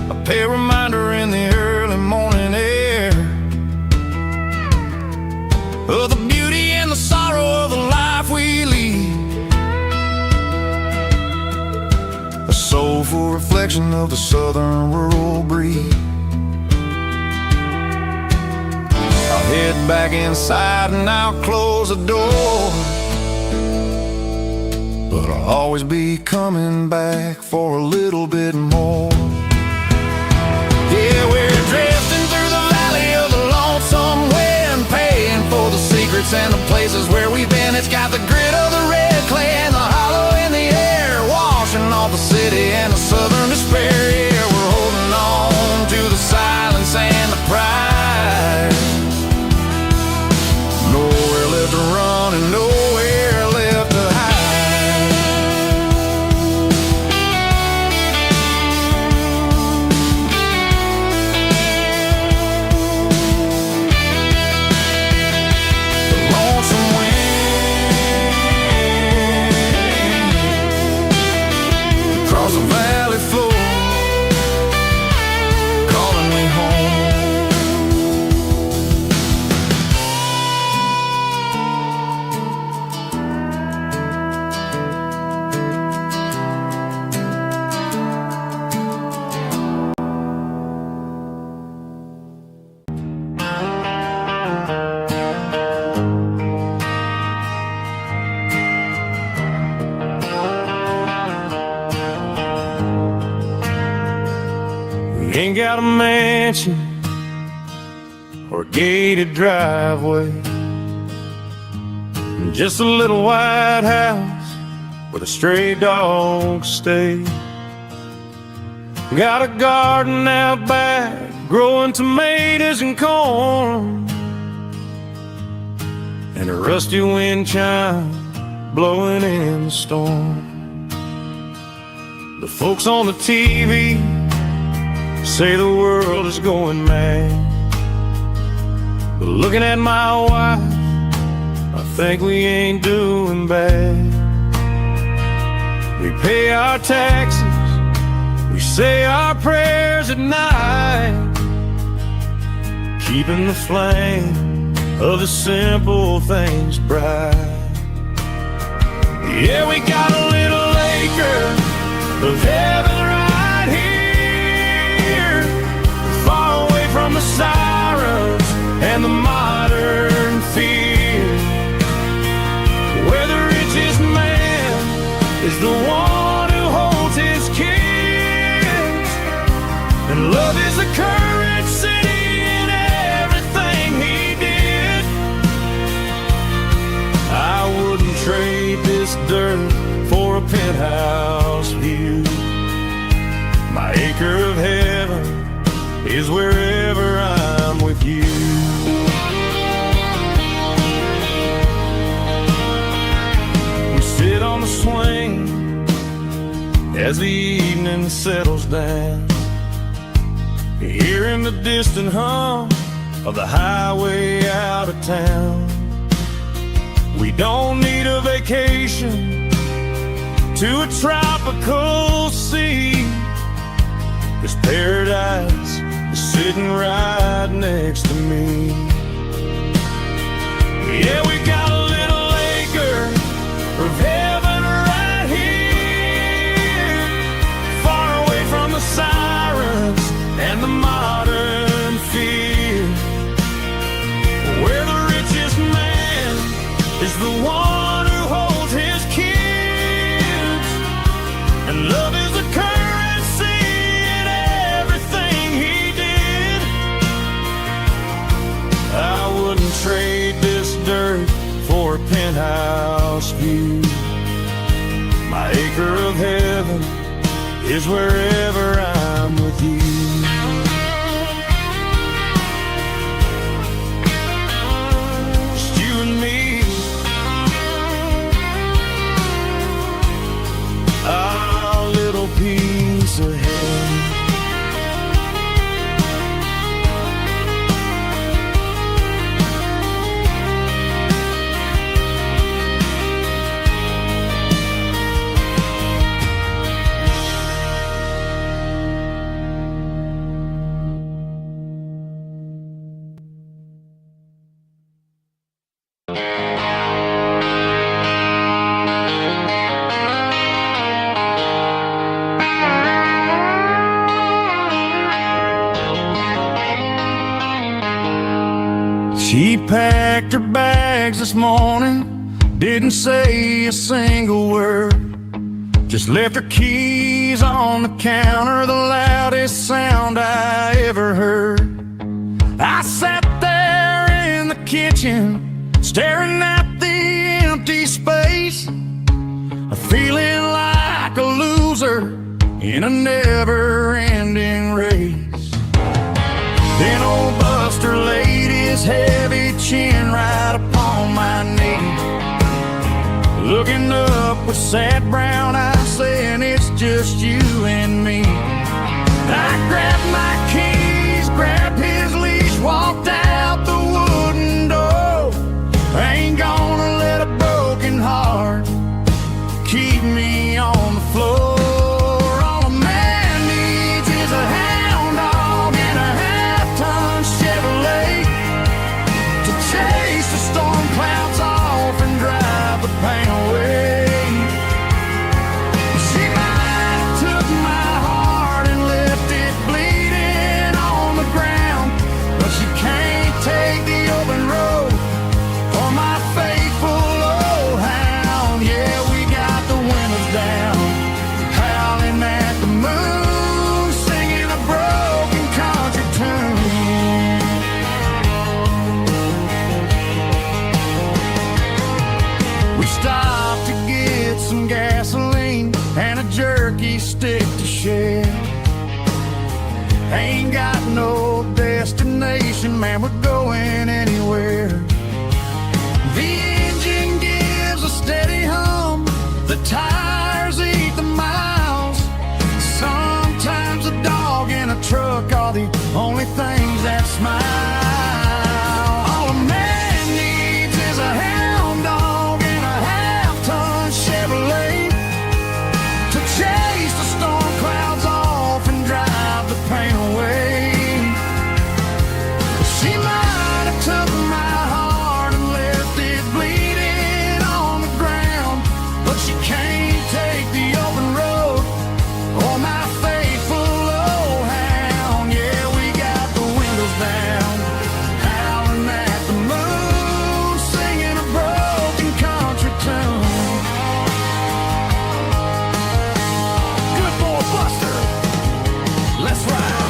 A pale reminder in the early morning air of the beauty and the sorrow of the life we lead, a soulful reflection of the southern rural breed. I'll head back inside and I'll close the door, but I'll always be coming back for a little bit more. Yeah, we're drifting through the valley of the lonesome wind, paying for the secrets and the places where we've been. It's got the grit of the red clay and the hollow in the air, washing off the city and the southern despair. Yeah, we're holding on to the silence and the pride. Nowhere left to run and nowhere left to hide. The valley floor, calling me home. Ain't got a mansion or a gated driveway, just a little white house where the stray dogs stay. Got a garden out back, growing tomatoes and corn, and a rusty wind chime blowing in the storm. The folks on the TV say the world is going mad, but looking at my wife, I think we ain't doing bad. We pay our taxes, we say our prayers at night, keeping the flame of the simple things bright. Yeah, we got a little acre of heaven right here, far away from the sirens and the modern fear, where the richest man is the one who holds his kids, and love is the courage city in everything he did. I wouldn't trade this dirt for a penthouse view. My acre of heaven is wherever I'm with you. We sit on the swing as the evening settles down, hearing the distant hum of the highway out of town. We don't need a vacation to a tropical sea, 'cause paradise is sitting right next to me. Yeah, we got a little acre of heaven right here, far away from the sirens and the modern fear, where the richest man is wherever I'm with you. Just you and me, our little piece of heaven. She packed her bags this morning, didn't say a single word, just left her keys on the counter, the loudest sound I ever heard. I sat there in the kitchen, staring at the empty space, feeling like a loser in a never-ending race. Then old Buster laid his heavy chin right upon my knee, looking up with sad brown eyes, saying it's just you and me. I grabbed my keys, grabbed his leash, walked out the wooden door. I ain't gonna let a broken heart keep me on the floor. All a man needs is a hound dog and a half-ton Chevrolet to chase the storm clouds off and drive the pain away. She might have took my heart and left it bleeding on the ground, but she can't take the open road for my faithful old hound. Yeah, we got the windows down, howling at the moon, singing a broken country tune. We stopped to get some gasoline and a jerky stick to share. Ain't got no destination, man, we're going anywhere. The engine gives a steady hum, the tires eat the miles. Sometimes a dog and a truck are the only things that smile. All a man needs is a hound dog and a half-ton Chevrolet to chase the storm clouds off and drive the pain away. She might have took my heart and left it bleeding on the ground, but she can't take the open road or my faithful old hound. Yeah, we got the windows down, howling at the moon, singing a broken country tune. Good boy Buster, let's ride.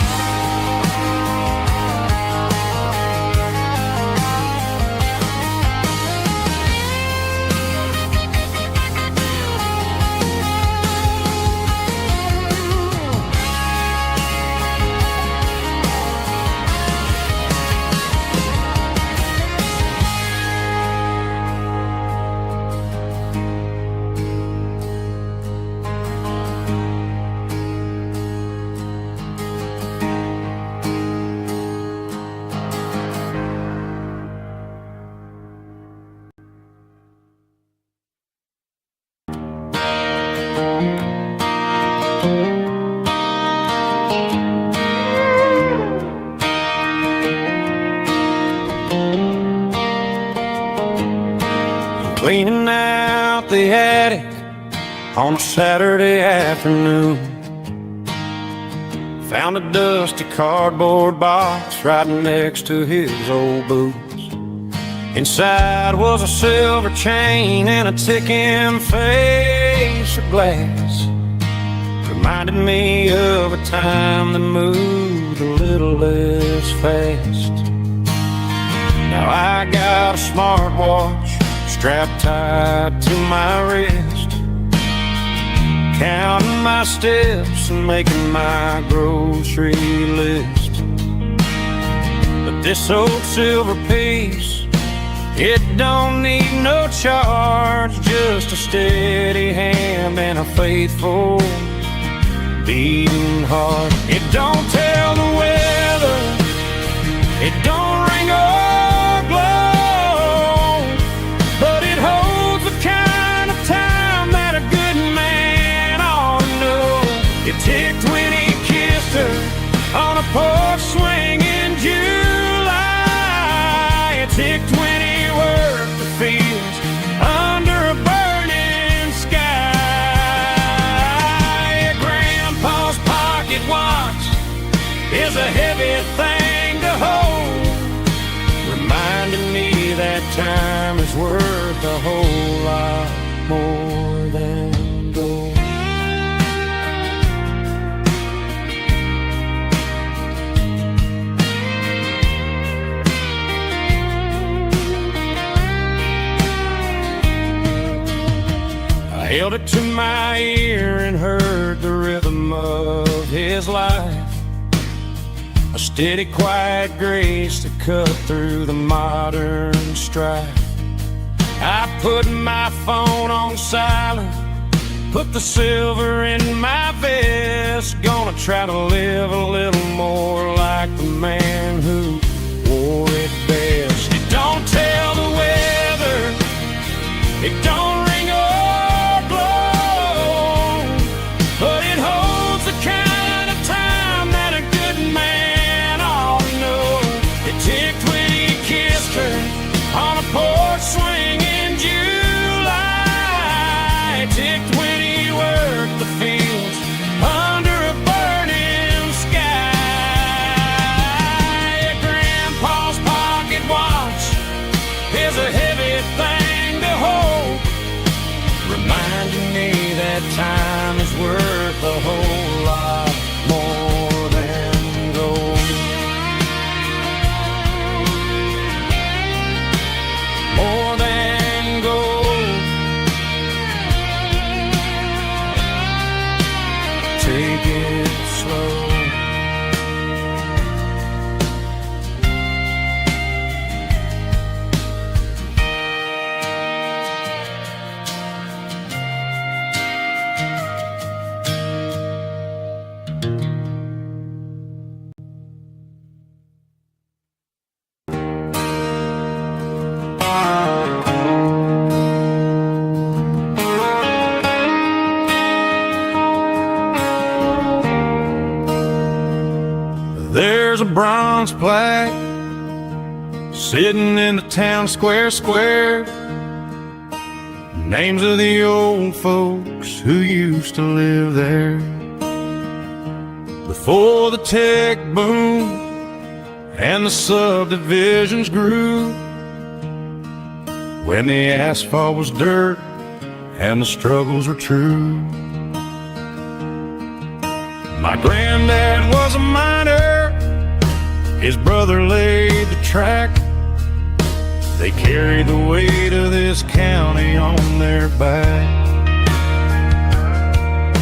Cleaning out the attic on a Saturday afternoon, found a dusty cardboard box right next to his old boots. Inside was a silver chain and a ticking face of glass. Reminded me of a time that moved a little less fast. Now I got a smartwatch strapped tight to my wrist, counting my steps and making my grocery list. But this old silver piece, it don't need no charge, just a steady hand and a faithful beating heart. It don't tell the weather, it don't ring or glow, but it holds the kind of time that a good man ought to know. It ticked when he kissed her on a porch swing in July. It ticked when he worked the fields under a burning sky. Grandpa's pocket watch is a heavy thing to hold, reminding me that time is worth a whole lot more than gold. I held it to my ear and heard the rhythm of his life, a steady, quiet grace that cut through the modern strife. I put my phone on silent, put the silver in my vest, gonna try to live a little more like the man who wore it best. It don't tell the weather, it don't ring or blow, but it holds the kind of time that a good man ought to know. It ticked when he kissed her on a porch swing in July. It ticked when he worked the fields under a burning sky. Grandpa's pocket watch is a heavy thing to hold, reminding me that time is worth a whole lot more than gold. More than gold. Take it slow. There's a bronze plaque sitting in the town square. Names of the old folks who used to live there before the tech boom and the subdivisions grew, when the asphalt was dirt and the struggles were true. My granddad was a miner, his brother laid the track. They carried the weight of this county on their back.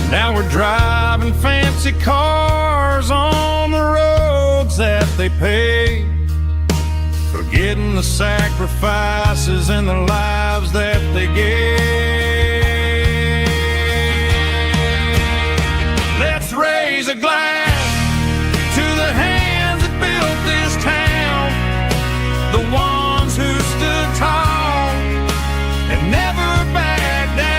Now we're driving fancy cars on the roads that they paved, forgetting the sacrifices and the lives that they gave. Let's raise a glass to the hands that built this town, the ones who stood tall and never backed down.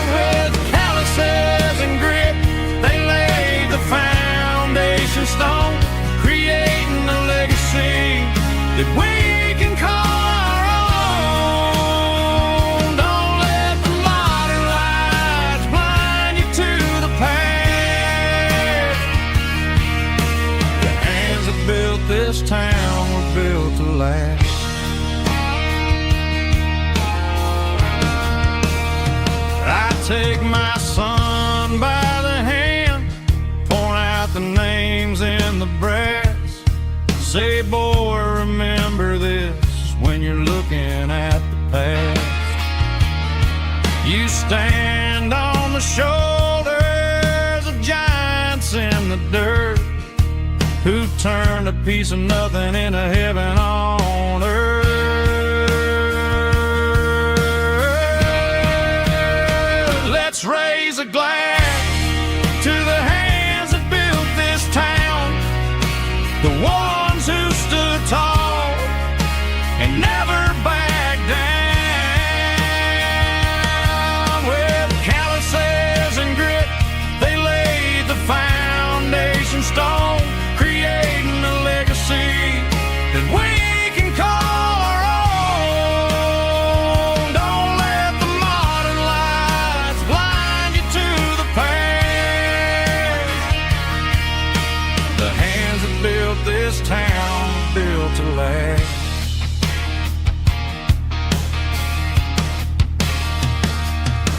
With calluses and grit, they laid the foundation stone, creating a legacy that we can call our own. Don't let the modern lights blind you to the past. The hands that built this town were built to last. I take my son by the hand, point out the names in the brass, say, boy, remember this when you're looking at the past. You stand on the shoulders of giants in the dirt, who turned a piece of nothing into heaven on earth. Let's raise a glass to the hands that built this town, the ones who stood tall and never backed down. With calluses and grit, they laid the foundation stone, creating a legacy that we can call our own. Don't let the modern lights blind you to the past. The hands that built this town built to last.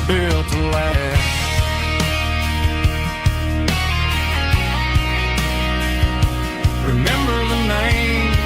Built to last. Remember the names.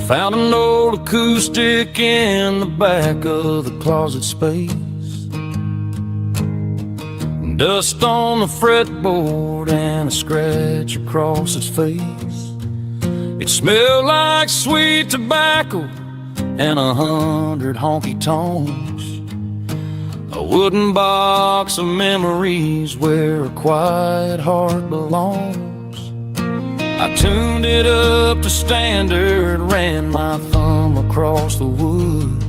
Found an old acoustic in the back of the closet space. Dust on the fretboard and a scratch across its face. It smelled like sweet tobacco and 100 honky tonks. A wooden box of memories where a quiet heart belongs. I tuned it up to standard, ran my thumb across the wood,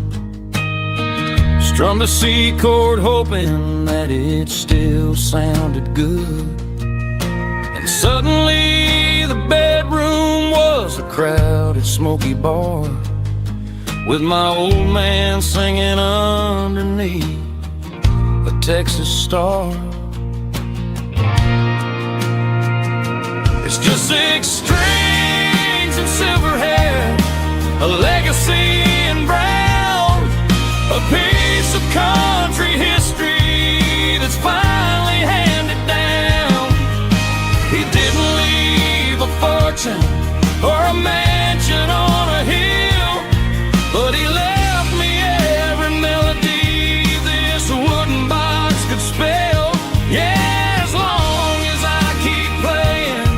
strummed a C chord hoping that it still sounded good. And suddenly the bedroom was a crowded smoky bar, with my old man singing underneath a Texas star. It's just 6 strings and silver hair, a legacy in brown, a piece of country history that's finally handed down. He didn't leave a fortune or a mansion on a hill, but he left me every melody this wooden box could spell. Yeah, as long as I keep playing,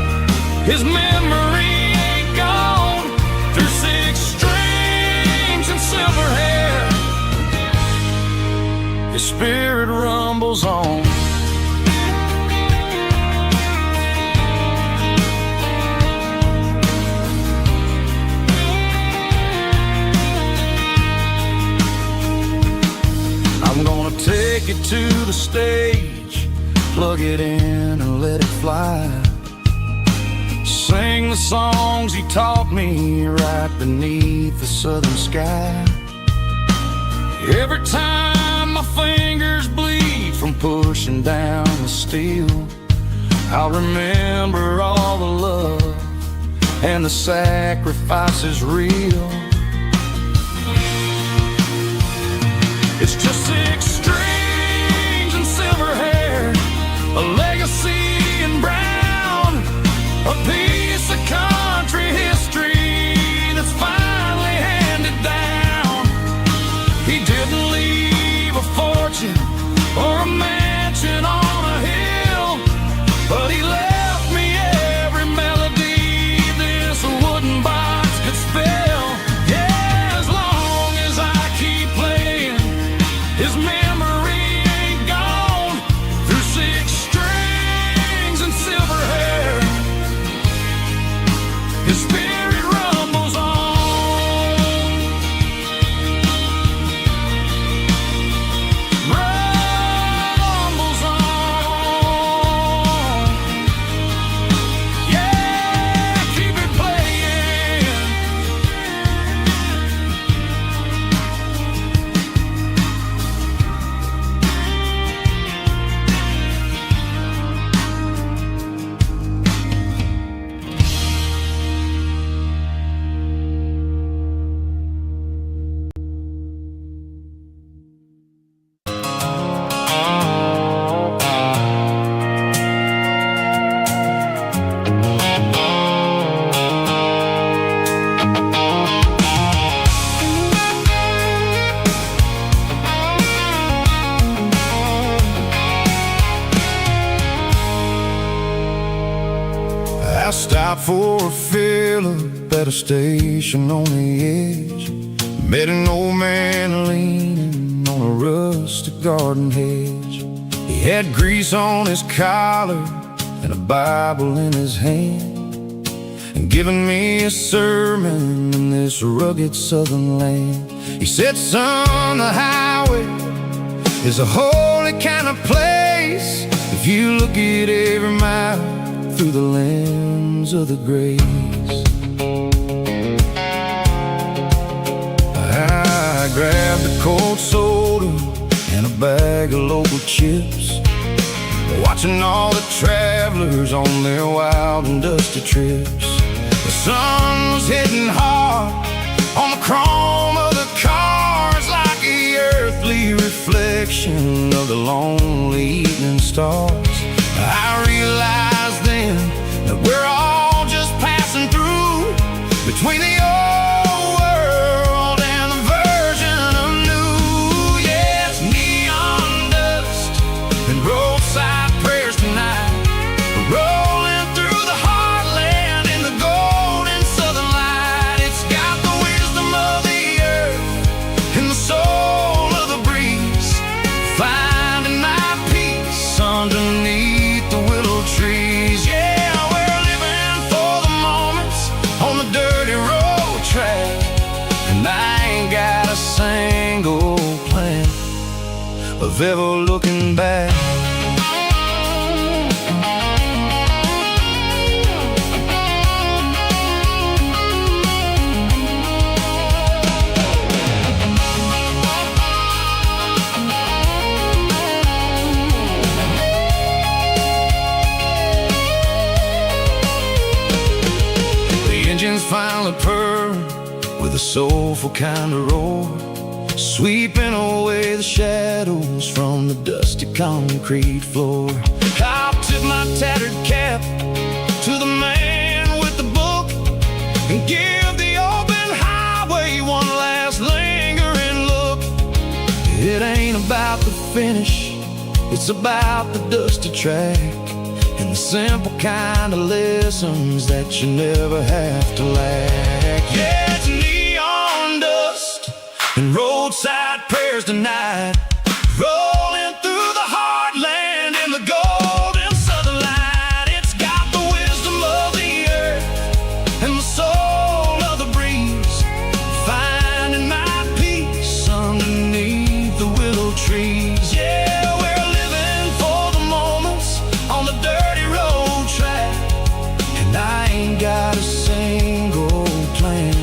his memory ain't gone. Through 6 strings and silver hair, his spirit rumbles on. I'm gonna take it to the stage, plug it in and let it fly. Sing the songs he taught me right beneath the southern sky. Every time my fingers bleed from pushing down the steel, I'll remember all the love and the sacrifices real. It's just 6 strings and silver hair, a legacy in brown, a piece of country history that's finally handed down. He didn't leave a fortune or a mansion on a hill, but he left me every melody this Stopped for a fill-up at a station on the edge. Met an old man leaning on a rustic garden hedge. He had grease on his collar and a Bible in his hand, and giving me a sermon in this rugged southern land. He said, son, the highway is a holy kind of place if you look at every mile through the lens of the grace. I grabbed a cold soda and a bag of local chips, watching all the travelers on their wild and dusty trips. The sun was hitting hard on the chrome of the cars, like the earthly reflection of the lonely evening stars. I realized then that we're all just passing through between the old world and the version of new. Yeah, it's neon dust and roadside prayers tonight, rolling through the heartland in the golden southern light. It's got the wisdom of the earth and the soul of the breeze, finding my peace underneath the willow trees. Yeah, we're living for the moments on the dirty road track, and I ain't got a single plan of ever looking back. Finally purr with a soulful kind of roar, sweeping away the shadows from the dusty concrete floor. I'll tip my tattered cap to the man with the book and give the open highway one last lingering look. It ain't about the finish, it's about the dusty track and the simple kind of lessons that you never have to lack. Yeah, it's neon dust and roadside prayers tonight, rolling through the heartland in the golden southern light. It's got the wisdom of the earth and the soul of the breeze, finding my peace underneath the willow trees. Yeah, we're living for the moments on the dirty road track, and I ain't got a single plan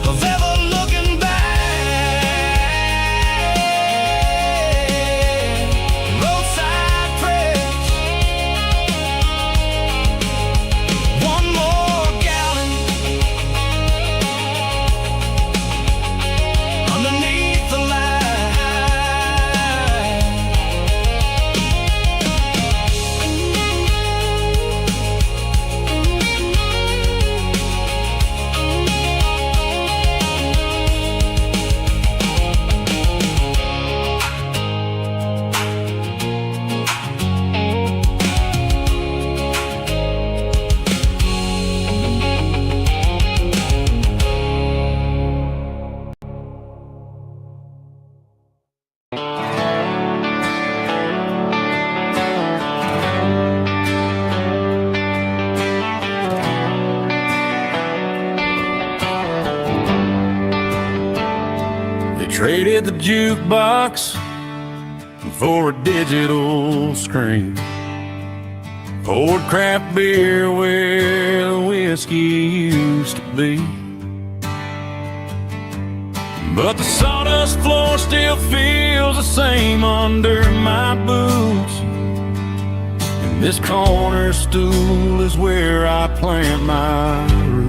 of ever looking back. Roadside prayers, one more gallon underneath the light. Traded the jukebox for a digital screen, poured craft beer where the whiskey used to be. But the sawdust floor still feels the same under my boots, and this corner stool is where I plant my roots.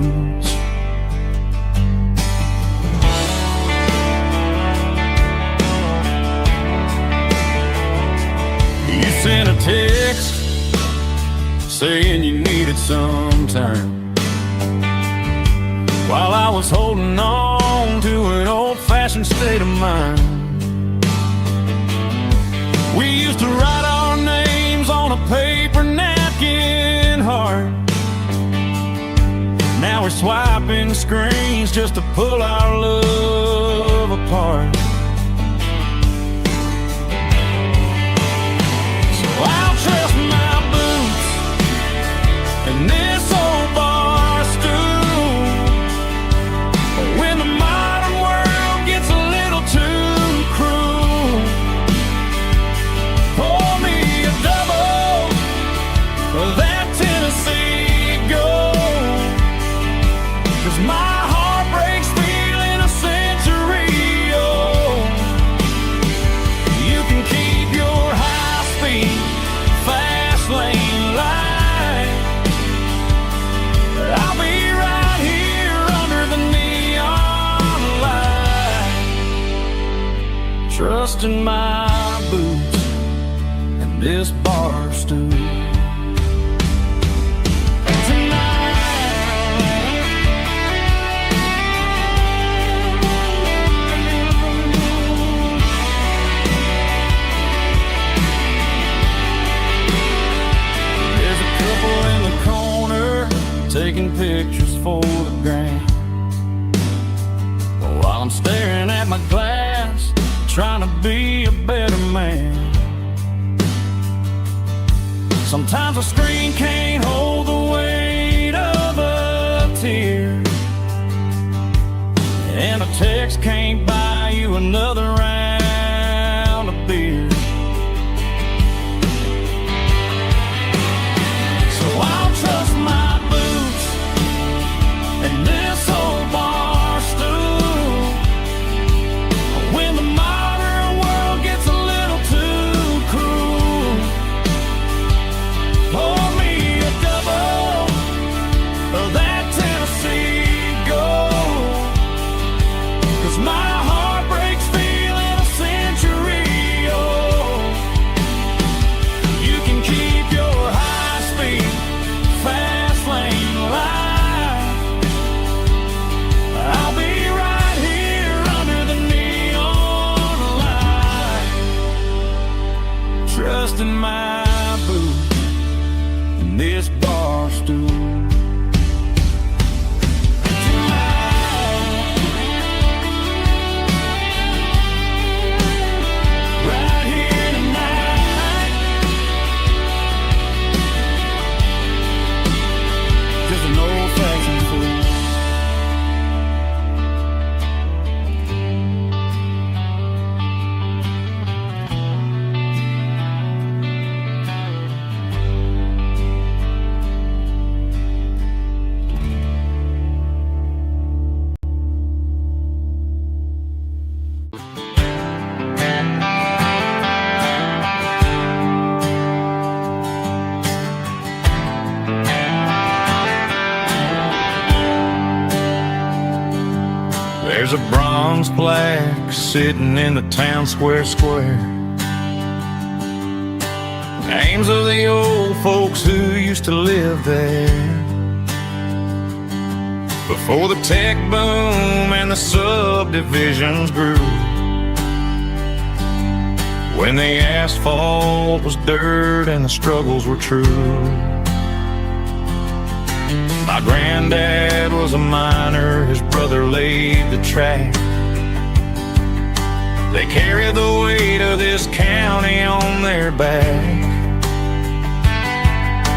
Sent a text saying you needed some time, while I was holding on to an old-fashioned state of mind. We used to write our names on a paper napkin heart swiping screens just to pull our love apart. So I'll trust my boots and this old bar stool. But when the modern world gets a little too cruel, pour me a double of that Tennessee Gold. 'Cause my heart breaks feeling a century old. You can keep your high-speed, fast lane light. I'll be right here under the neon light, trusting my boots and this bar stool. Taking pictures for the gram, while I'm staring at my glass, trying to be a better man. Sometimes a screen can't hold the weight of a tear, and a text can't buy you another round of beer. So I'll trust my and this old bar stool. When the modern world gets a little too cruel, pour me a double of that Tennessee Gold. 'Cause my heart breaks feeling a century old. You can keep your high-speed, fast lane light. I'll be right here under the neon light, trusting my boots and this bar stool. Right here tonight, just an old-fashioned fool. There's a bronze plaque sitting in the town square. Names of the old folks who used to live there before the tech boom and the subdivisions grew. When the asphalt was dirt and the struggles were true. My granddad was a miner, his brother laid the track. They carried the weight of this county on their back.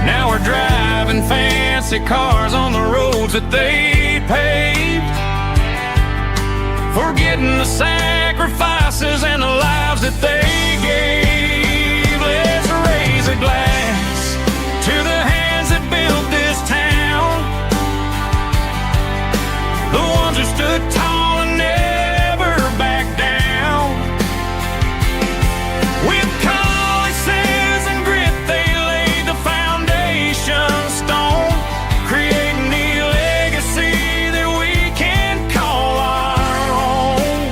Now we're driving fancy cars on the roads that they paved, forgetting the sacrifices and the lives that they gave. Let's raise a glass to the hands that built this town, the ones who stood tall and never backed down. With calluses and grit, they laid the foundation stone, creating a legacy that we can call our own.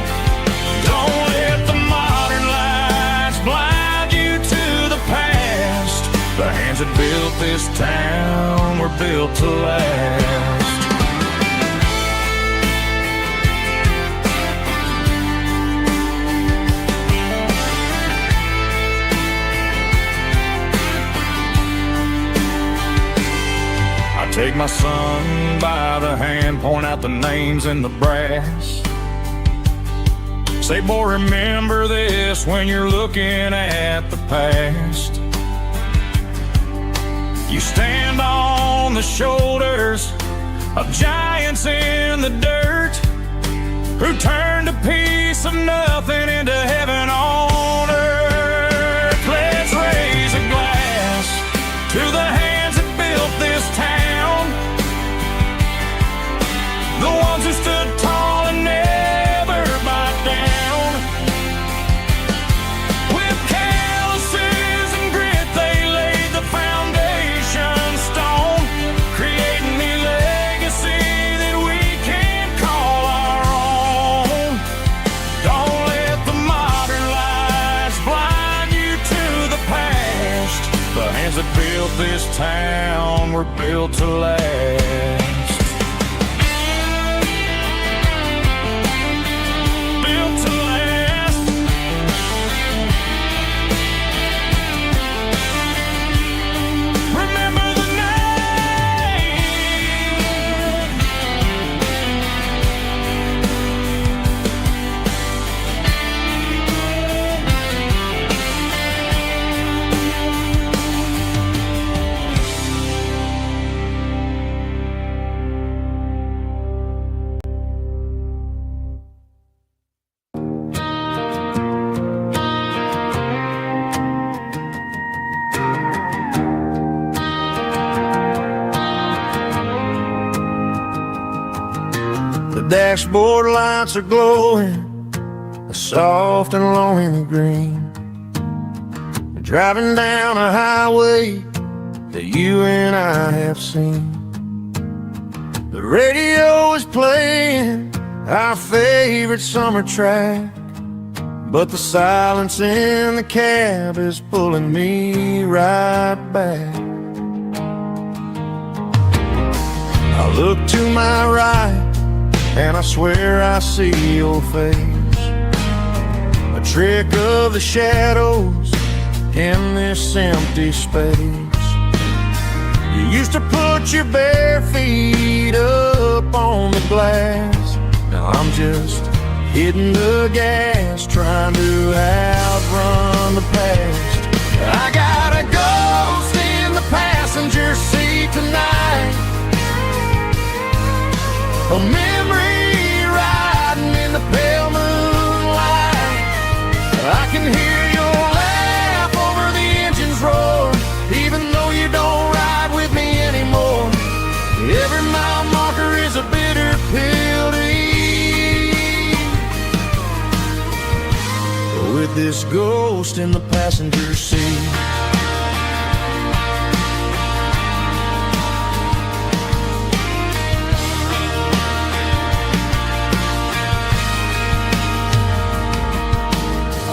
Don't let the modern lights blind you to the past. The hands that built this town were built to last. Take take my son by the hand, point out the names in the brass. Say, boy, remember this when you're looking at the past. You stand on the shoulders of giants in the dirt who turned a piece of nothing into heaven on earth. Let's raise a glass to the hands that built this town, the ones who stood tall and never bowed down. With calluses and grit they laid the foundation stone, creating a legacy that we can call our own. Don't let the modern lies blind you to the past. The hands that built this town were built to last. Built to last. Remember the name. The dashboard lights are glowing a soft and lonely green. We're driving down a highway that you and I have seen. The radio is playing our favorite summer track, but the silence in the cab is pulling me right back. I look to my right and I swear I see your face, a trick of the shadows in this empty space. You used to put your bare feet up on the glass. Now I'm just hitting the gas, trying to outrun the past. I got a ghost in the passenger seat tonight, a memory riding in the pale moonlight. I can hear your laugh over the engine's roar, even though you don't ride with me anymore. Every mile marker is a bitter pill to eat, with this ghost in the passenger seat.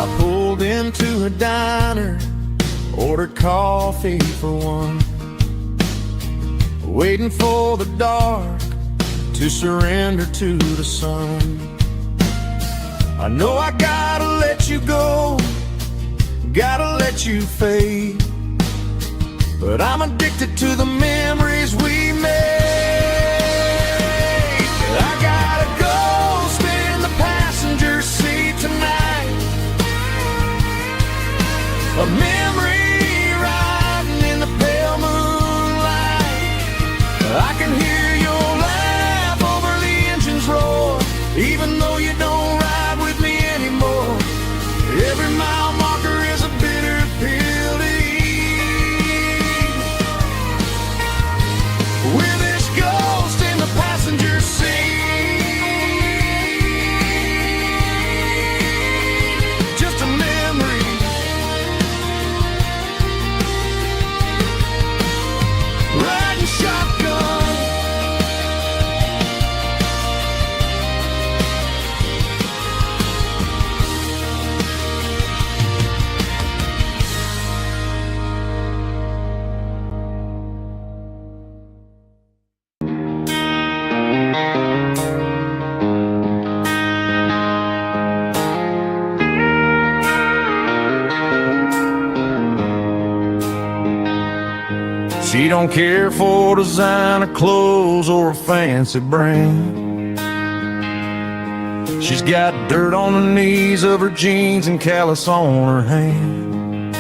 I pulled into a diner, ordered coffee for one, waiting for the dark to surrender to the sun. I know I gotta let you go, gotta let you fade, but I'm addicted to the memories we made. I got a ghost in the passenger seat tonight, a memory riding in the pale moonlight. I can hear your laugh over the engine's roar, even though you don't ride with me anymore. Every mile marker is a bitter pill to eat, She don't care for designer clothes or a fancy brand. She's got dirt on the knees of her jeans and callus on her hand.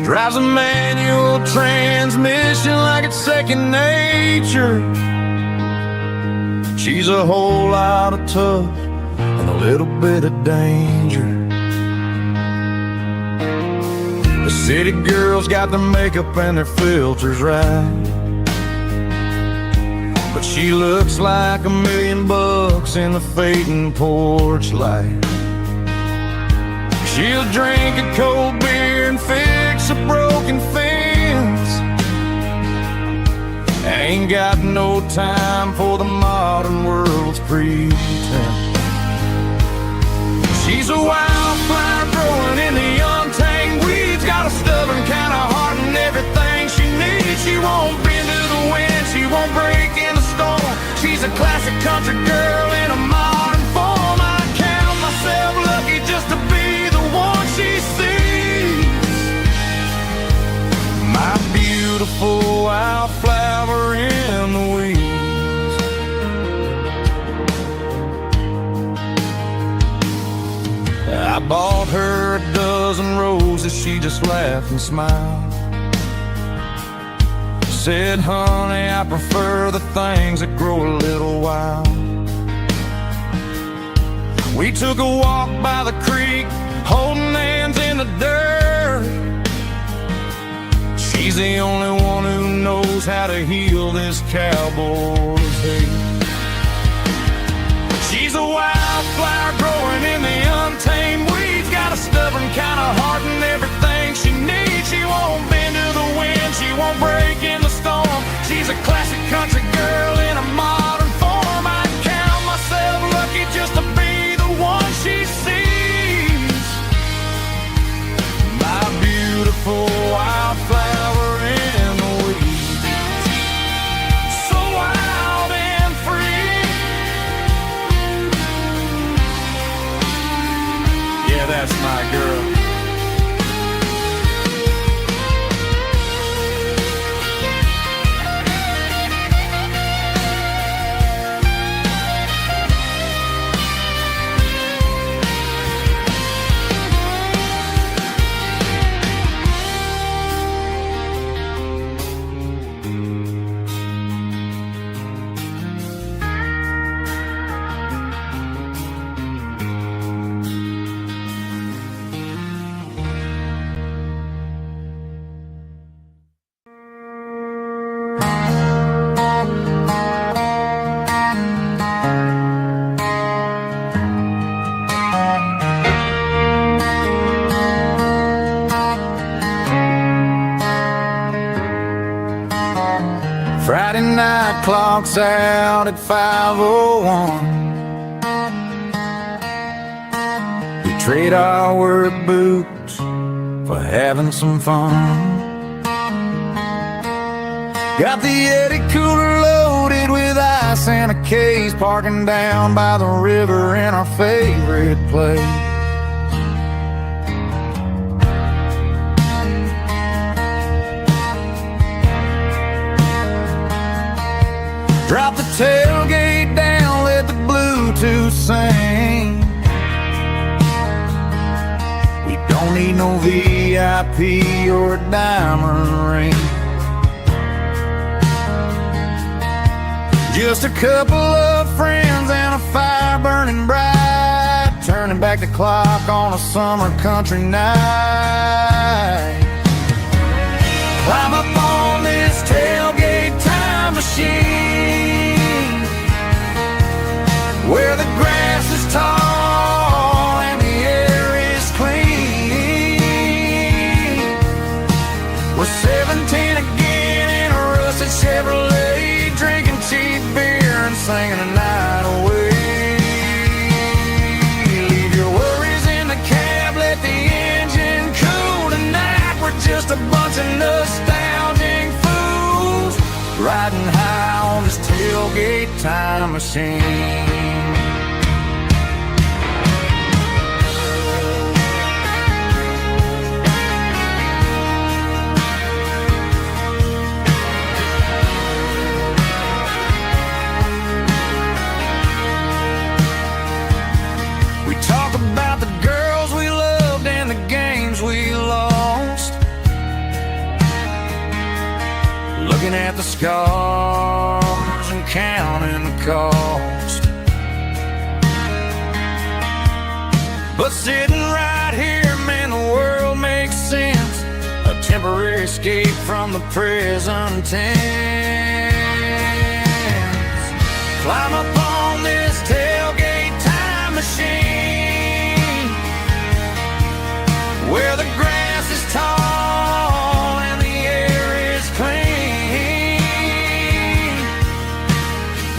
Drives a manual transmission like it's second nature. She's a whole lot of tough and a little bit of danger. The city girls got their makeup and their filters right, but she looks like $1 million in the fading porch light. She'll drink a cold beer and fix a broken fence. Ain't got no time for the modern world's pretense. She's a wildflower growing in the untamed weeds. Got a stubborn kind of heart and everything she needs. She won't bend to the wind, she won't break in the storm. She's a classic country girl in a modern form. I count myself lucky just to be the one she sees. My beautiful wildflower in the weeds. I bought her a dozen roses, she just laughed and smiled. Said, honey, I prefer the things that grow a little wild. We took a walk by the creek, holding hands in the dirt. She's the only one who knows how to heal this cowboy's hate. She's a wildflower growing in the untamed weeds. Got a stubborn kind of heart and everything she needs. She won't bend to the wind, she won't break in the storm. She's a classic country girl in a modern form. I count myself lucky just to be the one she sees. My beautiful wildflower in the weeds. So wild and free. Yeah, that's my girl. Friday night clock's out at 5:01. We trade our work boots for having some fun. Got the Yeti cooler loaded with ice and a case, parking down by the river in our favorite place. Drop the tailgate down, let the Bluetooth sing. We don't need no VIP or a diamond ring. Just a couple of friends and a fire burning bright, turning back the clock on a summer country night. Climb up on this tailgate time machine, where the grass is tall and the air is clean. We're 17 again in a rusted Chevrolet, drinking cheap beer and singing the night away. Leave your worries in the cab, let the engine cool tonight. We're just a bunch of nostalgic fools riding high on this tailgate time machine. scars and counting the cost. But sitting right here, man, the world makes sense. A temporary escape from the present tense. Climb up on this tailgate time machine, where the grass is tall and the air is clean.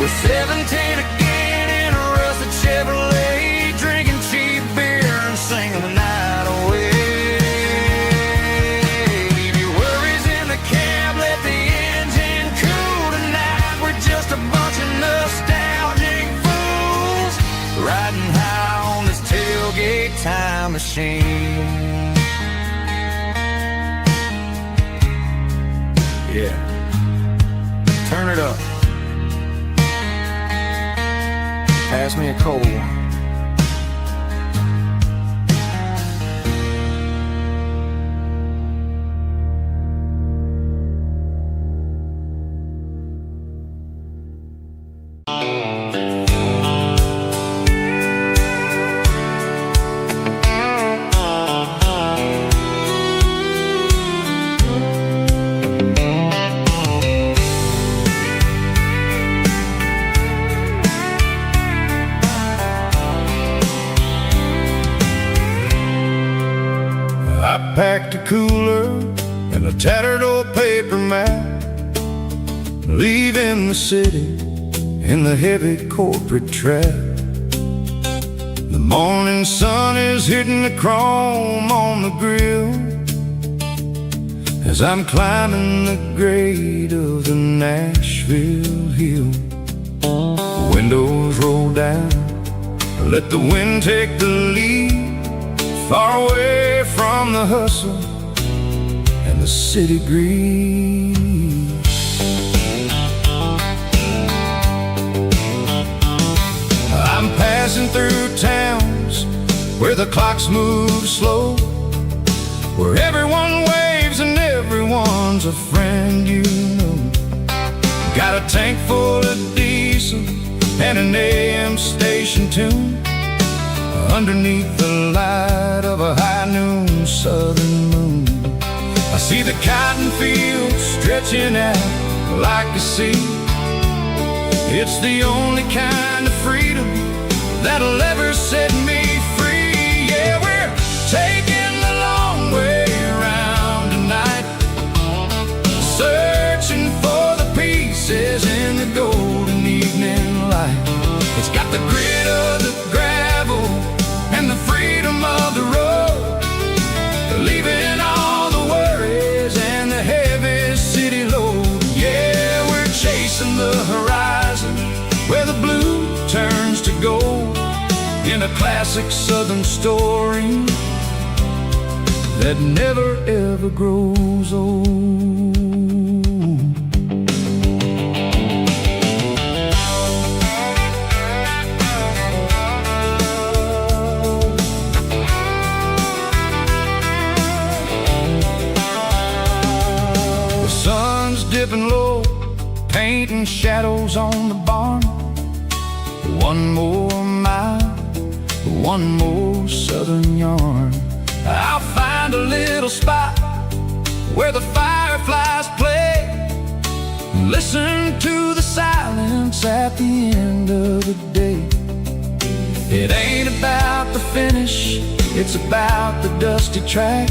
We're 17 again in a rusted Chevrolet, drinking cheap beer and singing the night away. Leave your worries in the cab, let the engine cool tonight. We're just a bunch of nostalgic fools riding high on this tailgate time machine. Yeah, turn it up. Pass me a cold one. Packed a cooler and a tattered old paper map, leaving the city in the heavy corporate trap. The morning sun is hitting the chrome on the grill as I'm climbing the grade of the Nashville hill. Windows roll down, let the wind take the lead, far away from the hustle and the city greed. I'm passing through towns where the clocks move slow, where everyone waves and everyone's a friend you know. Got a tank full of diesel and an AM station tune underneath the light of a high noon southern moon. I see the cotton fields stretching out like a sea. It's the only kind of freedom that'll ever set me free. Yeah, we're taking the long way around tonight, searching for the pieces in the golden evening light. It's got the grit of the gravel and the freedom of the road, leaving all the worries and the heavy city load. Yeah, we're chasing the horizon where the blue turns to gold, in a classic southern story that never ever grows old. Dipping low, painting shadows on the barn. One more mile, one more southern yarn. I'll find a little spot where the fireflies play, listen to the silence at the end of the day. It ain't about the finish, it's about the dusty track.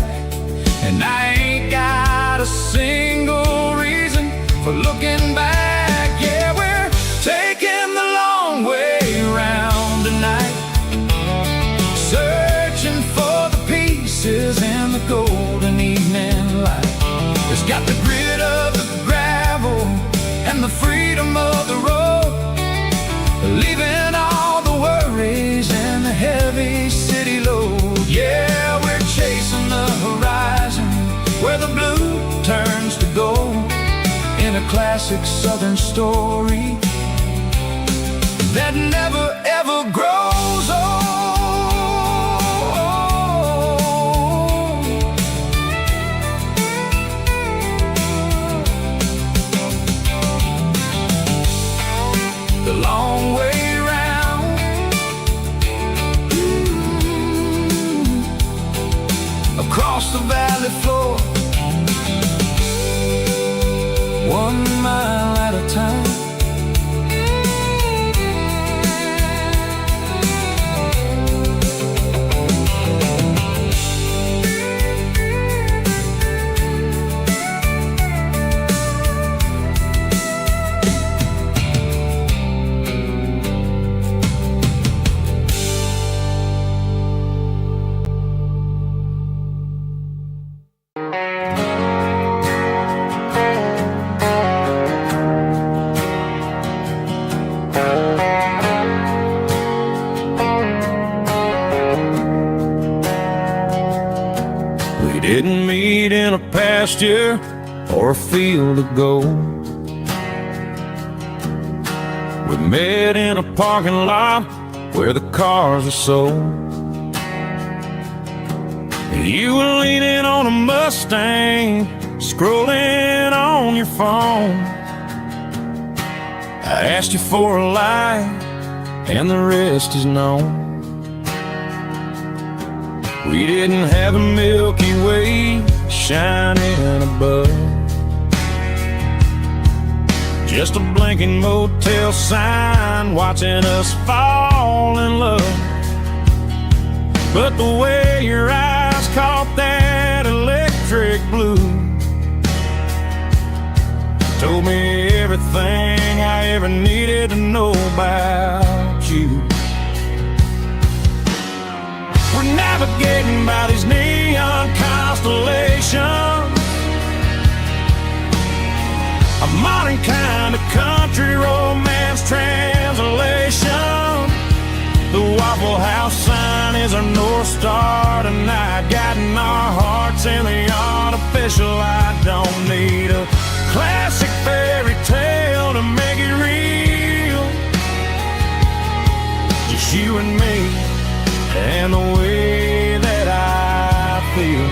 And I ain't got a single reason for looking back. Yeah, we're taking the long way around tonight, searching for the pieces in the golden evening light. It's got the grit of the gravel and the freedom of the road, leaving all the worries and the heavy city load. Yeah, we're chasing the horizon where the blue turns to gold, in a classic southern story that never ever grows old. didn't meet in a pasture or a field of gold. We met in a parking lot where the cars are sold. You were leaning on a Mustang, scrolling on your phone. I asked you for a light, and the rest is known. We didn't have a Milky Way shining above, just a blinking motel sign watching us fall in love. But the way your eyes caught that electric blue told me everything I ever needed to know about you. We're navigating by these neon constellations, a modern kind of country romance translation. The Waffle House sign is our North Star tonight, guiding our hearts in the artificial. I don't need a classic fairy tale to make it real, just you and me and the way that I feel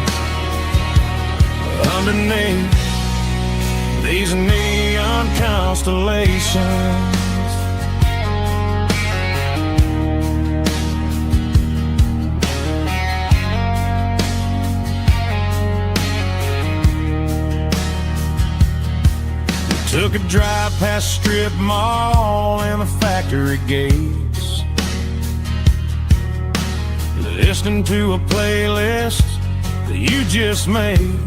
underneath these neon constellations. We took a drive past strip mall and the factory gates, listening to a playlist that you just made.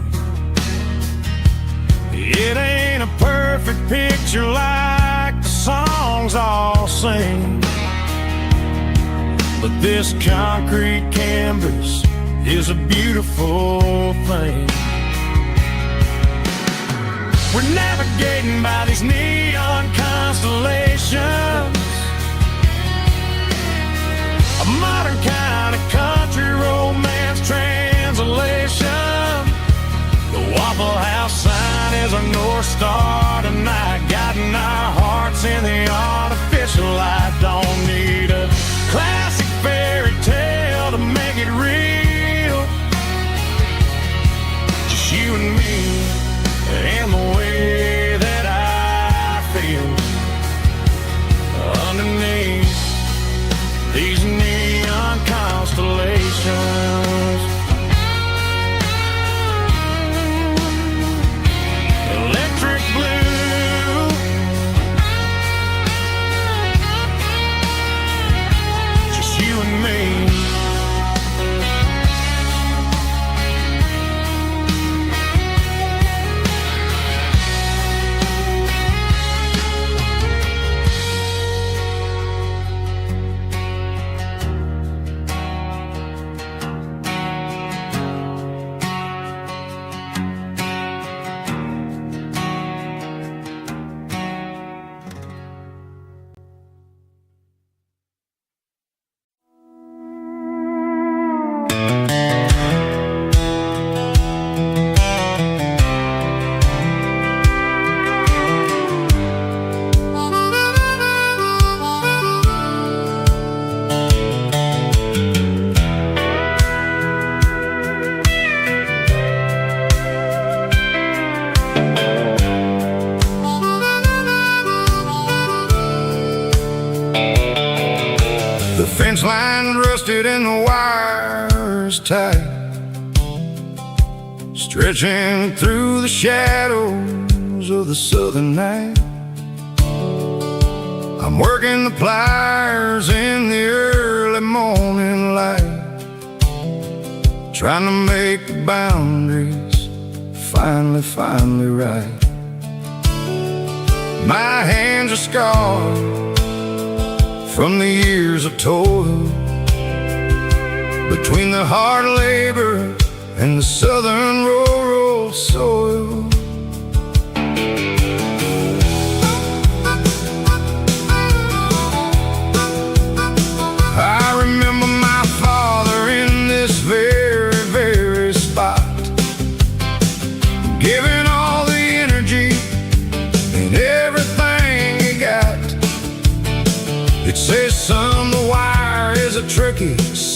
It ain't a perfect picture like the songs all sing, but this concrete canvas is a beautiful thing. We're navigating by these neon constellations, a modern kind of country romance translation. The Waffle House sign is our North Star tonight, guiding our hearts in the artificial. I don't need a classic fairy tale to make it real, just you and me and the way that I feel underneath these neon constellations. Electric blue, just you and me. The fence line rusted and the wires tight, stretching through the shadows of the southern night. I'm working the pliers in the early morning light, trying to make the boundaries finally right. My hands are scarred from the years of toil, between the hard labor and the southern rural soil. I remember my father in this very spot,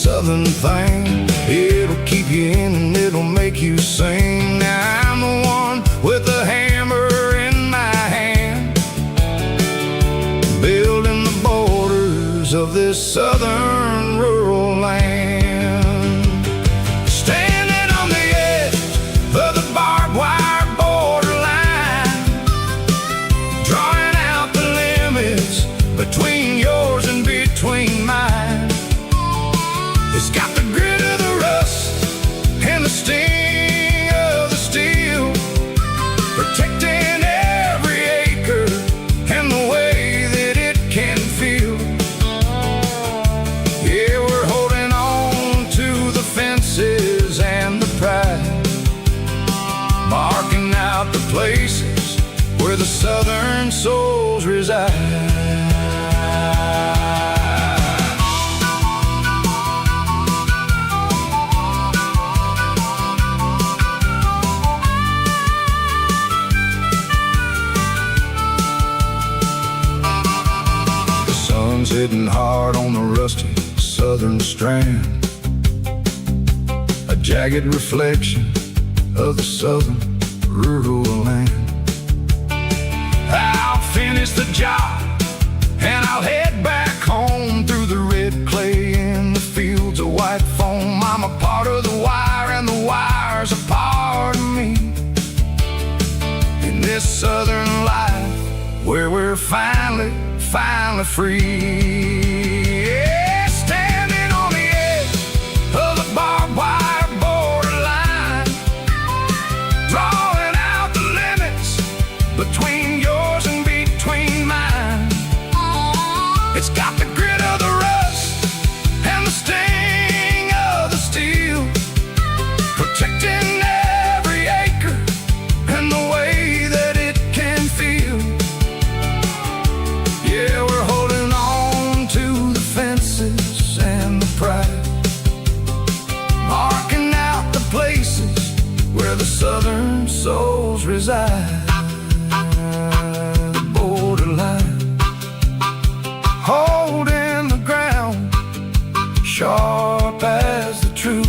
southern thing. It'll keep you in and it'll make you sing. Now I'm the one with the hammer in my hand, building the borders of this southern rural land. Standing on the edge of the barbed wire borderline, drawing out the limits between yours and between mine. It's got the grit of the rust and the sting of the steel, protecting every acre and the way that it can feel. Yeah, we're holding on to the fences and the pride, marking out the places where the southern souls reside. Hitting hard on the rusty southern strand, a jagged reflection of the southern rural land. I'll finish the job and I'll head back home through the red clay in the fields of white foam. I'm a part of the wire and the wire's a part of me, in this southern life where we're finally free. Yeah, standing on the edge of the barbed wire borderline, drawing out the limits between yours and between mine. It's got the grit of the rust and the sting of the steel, protecting every acre and the way that it can feel. Yeah, we're holding on to the fences and the pride, marking out the places where the southern souls reside. The borderline, holding the ground, sharp as the truth.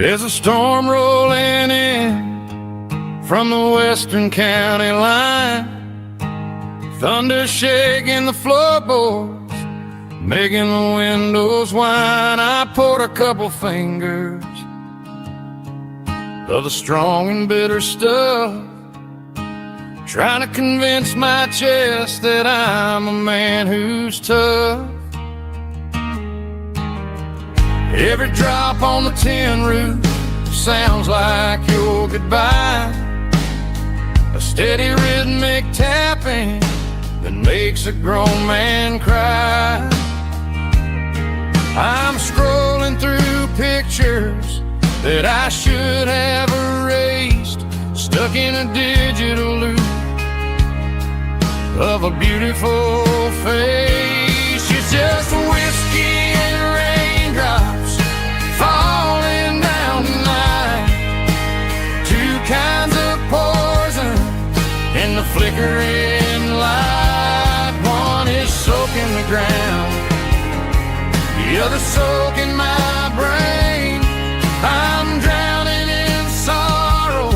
There's a storm rolling in from the western county line, thunder shaking the floorboards, making the windows whine. I poured a couple fingers of the strong and bitter stuff, trying to convince my chest that I'm a man who's tough. Every drop on the tin roof sounds like your goodbye, a steady rhythmic tapping that makes a grown man cry. I'm scrolling through pictures that I should have erased, stuck in a digital loop of a beautiful face. It's just whiskey and raindrops falling down tonight, two kinds of poison in the flickering light. One is soaking the ground, the other soaking my brain. I'm drowning in sorrow,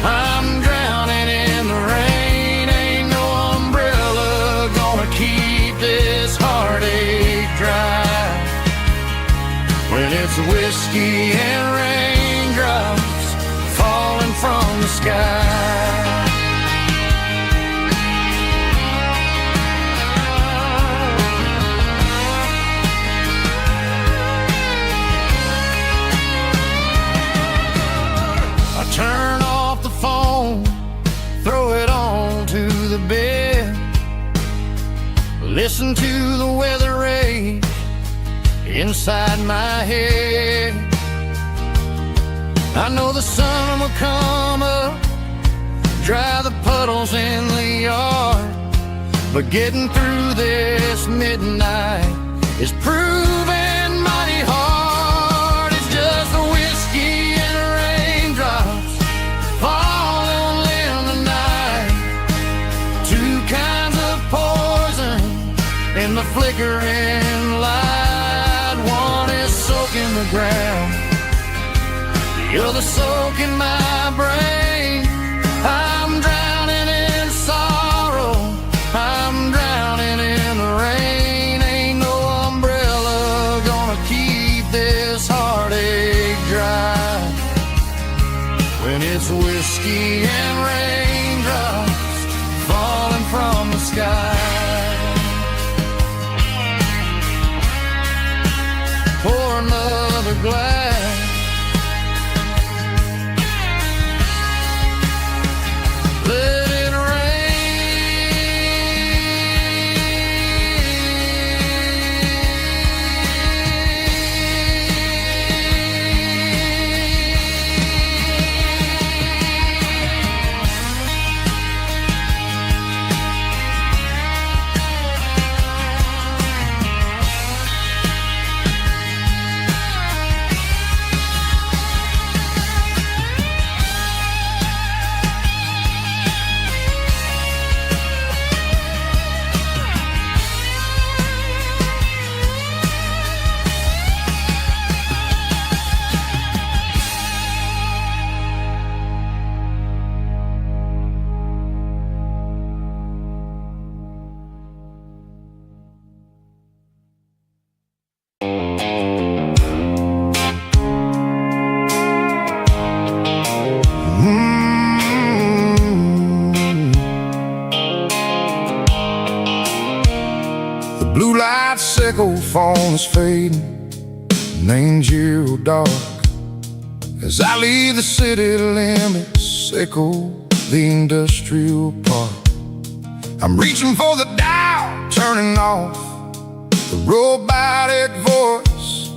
I'm drowning in the rain. Ain't no umbrella gonna keep this heartache dry when it's whiskey and raindrops falling from the sky. Turn off the phone, bed, listen to the weather rage inside my head. I know the sun will come up, dry the puddles in the yard, but getting through this midnight is proving mighty hard. It's just the whiskey and raindrops falling in the night, two kinds of poison in the flickering light. One is soaking the ground, the other soaking my brain. I'm drowning in sorrow, I'm drowning in the rain. Ain't no umbrella gonna keep this heartache dry when it's whiskey and raindrops falling from the sky. Pour another glass, let it blue light sickle phone is fading, and ain't zero dark. As I leave the city limits, sickle the industrial park. I'm reaching for the dial, turning off the robotic voice,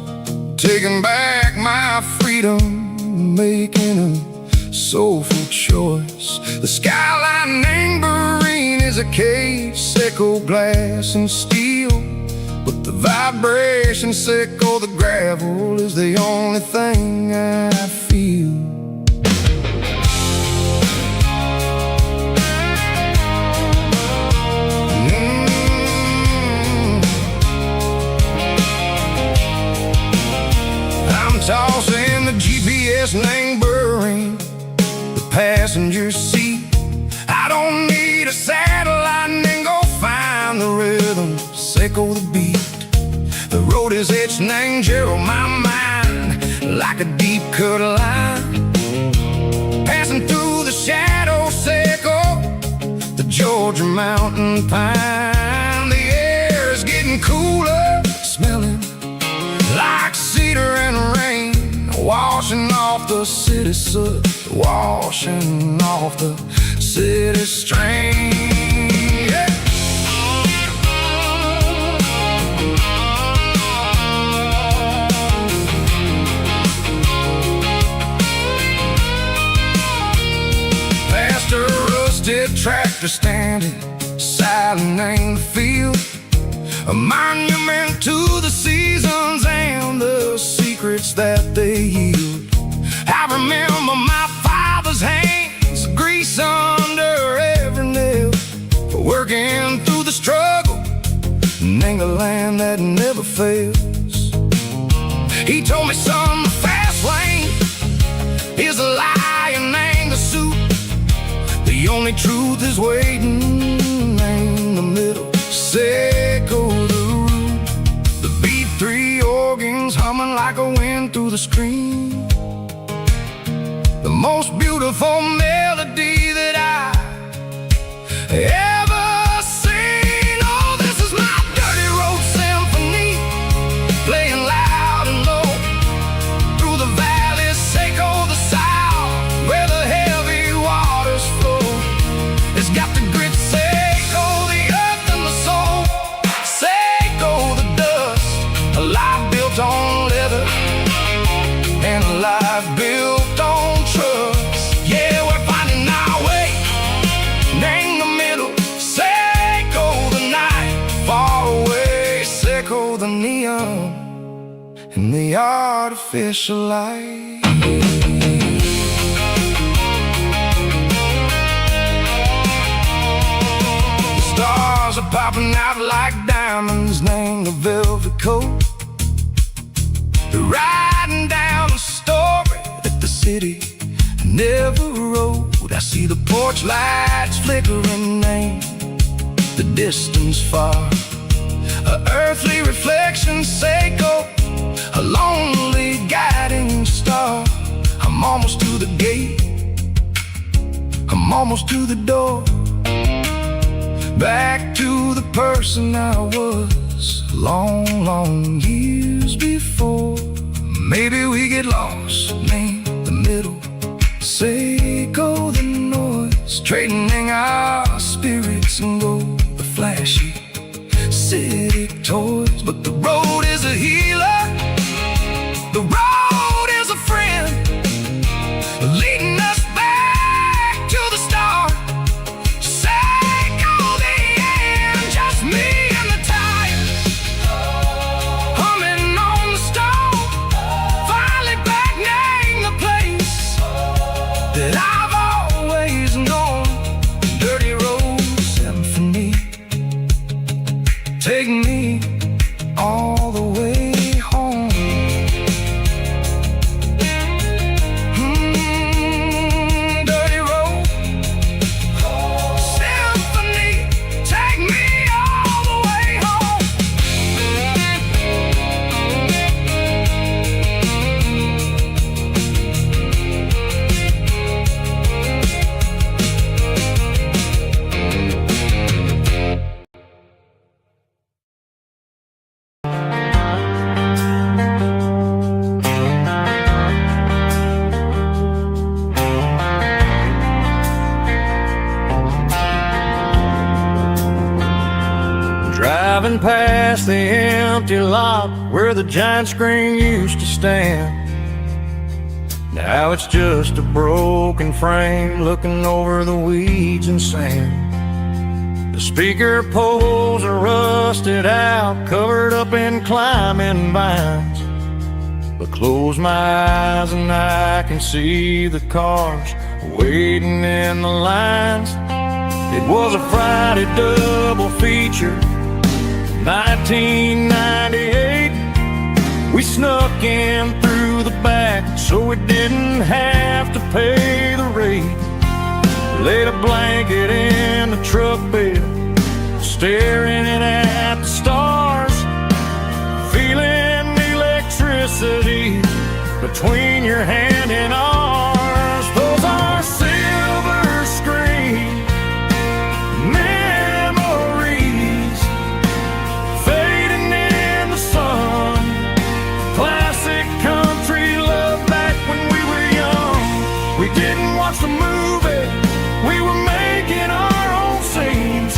taking back my freedom, making a soulful choice. The skyline neighboring is a cave, sickle glass and steel, but the vibration sickle, the gravel is the only thing I feel. I'm tossing the GPS neighboring the passenger seat. I don't need a satellite and go find the rhythm, sickle the beat. The road is etched and angel on my mind like a deep cut line, passing through the shadow sickle, the Georgia mountain pine. The air is getting cooler, smelling like cedar and rain, washing off the city soot, washing off the city strain. Yeah. Past a rusted tractor standing silent in the field, a monument to the seasons and the secrets that they yield. I remember my father's hands, grease under every nail, for working through the struggle in the land that never fails. He told me, son, the fast lane is a lie and ain't the suit. The only truth is waiting in the middle, sickle the root. The B3 organs humming like a wind through the screen, the most beautiful melody that I ever seen. Oh, this is my dirty road symphony, playing loud and low through the valleys, sickle the south, where the heavy waters flow. It's got the grit set artificial light. The stars are popping out like diamonds named a velvet coat. They're riding down the story that the city never wrote. I see the porch lights flickering in the distance far. A earthly reflection, Seiko, a lonely guiding star. I'm almost to the gate, I'm almost to the door. Back to the person I was long, long years before. Maybe we get lost in the middle, Seiko the noise, trading our spirits and go the flashy city toys. But the road is a healer, the road is a friend, leading us back to the start. Seiko the end, just me and the tires, humming on the stove, finally back name the place that I've always known. Dirty road symphony, take me all the way home. Dirty road symphony, take me all the way home. Driving past the empty lot where the giant screen used to stand. Now it's just a broken frame looking over the weeds and sand. The speaker poles are rusted out, covered up in climbing vines. But close my eyes and I can see the cars waiting in the lines. It was a Friday double feature, 1998. We snuck in through the back so we didn't have to pay the rate. Laid a blanket in the truck bed, staring at the stars, feeling the electricity between your hand and ours. Those are silver screen memories, fading in the sun. Classic country love back when we were young. We didn't watch the movie, we were making our own scenes,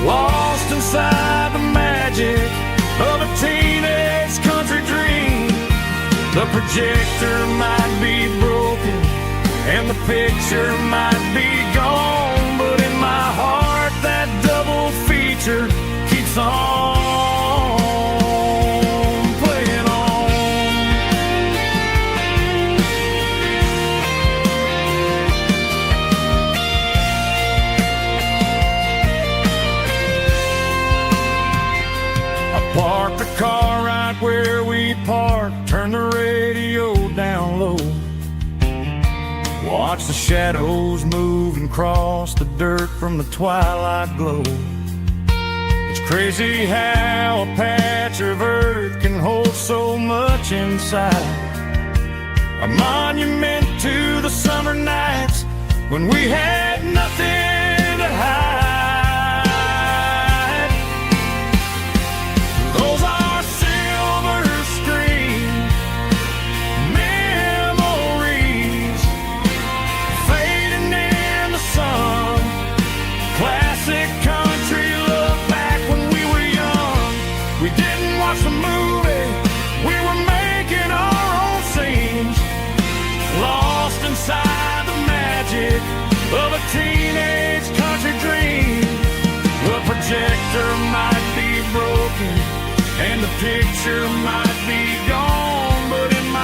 lost inside the magic of a teenage country dream. The projector might be broken and the picture might be gone, but in my heart that double feature keeps on playing on. I parked the car right where we parked, turned the radio down low, watch the shadows move and cross the dirt from the twilight glow. It's crazy how a patch of earth can hold so much inside. A monument to the summer nights when we had nothing to hide. Those are silver screen memories, fading in the sun. Classic country love back when we were young. We didn't watch the movie, we were making our own scenes, lost inside the magic of a teenage country dream. The projector might be broken and the picture might be gone, but in my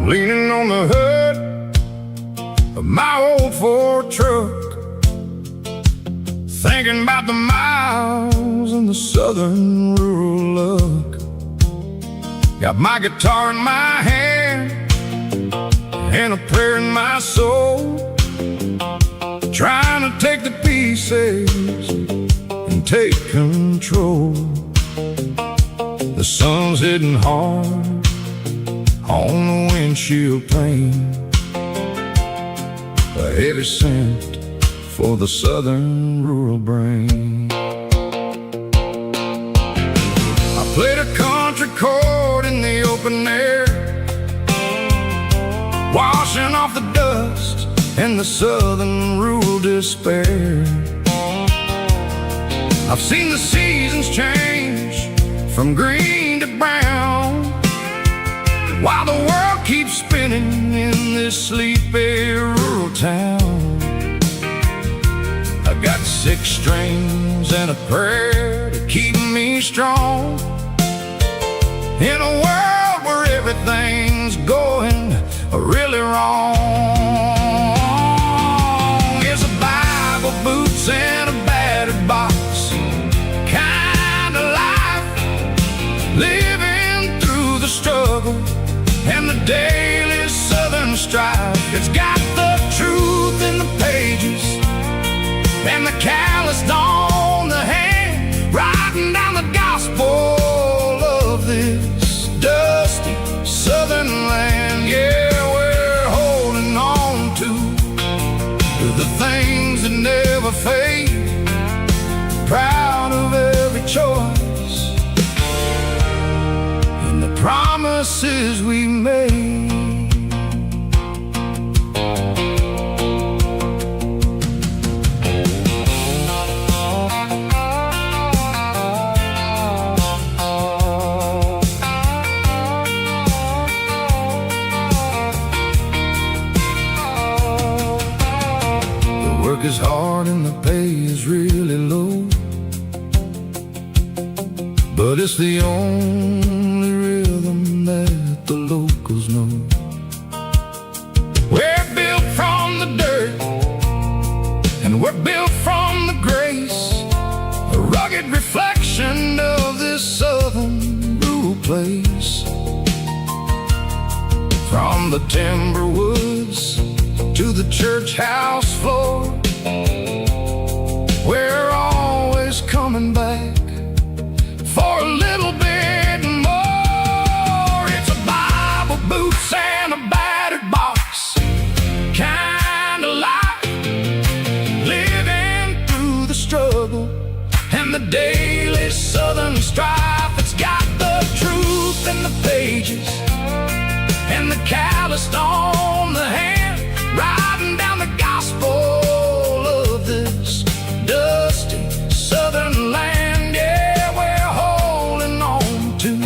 leaning on the hood of my old Ford truck, thinking about the miles and the southern rural look. Got my guitar in my hand and a prayer in my soul, trying to take the pieces and take control. The sun's hitting hard on the windshield pane, a heavy scent for the southern rural brain. I played a country chord in the open air, washing off the dust and the southern rural despair. I've seen the seasons change from green to brown, while the world keeps spinning in this sleepy rural town. I got 6 strings and a prayer to keep me strong, in a world where everything's going really wrong. It's a Bible, boots, and a battered box kind of life, living through the struggle and the daily southern strife. It's got the truth in the pages and the calloused on the hand, writing down the gospel of this dusty southern land. Yeah, we're holding on to the things that never fade, proud of every choice and the promises we made. Is hard and the pay is really low, but it's the only rhythm that the locals know. We're built from the dirt and we're built from the grace, a rugged reflection of this southern rural place. From the timber woods to the church house floor, we're always coming back for a little bit more. It's a Bible, boots, and a battered box kind of life, living through the struggle and the daily southern strife. It's got the truth in the pages and the calloused on the hand, writing down the gospel of this dusty southern land. Yeah, we're holding on to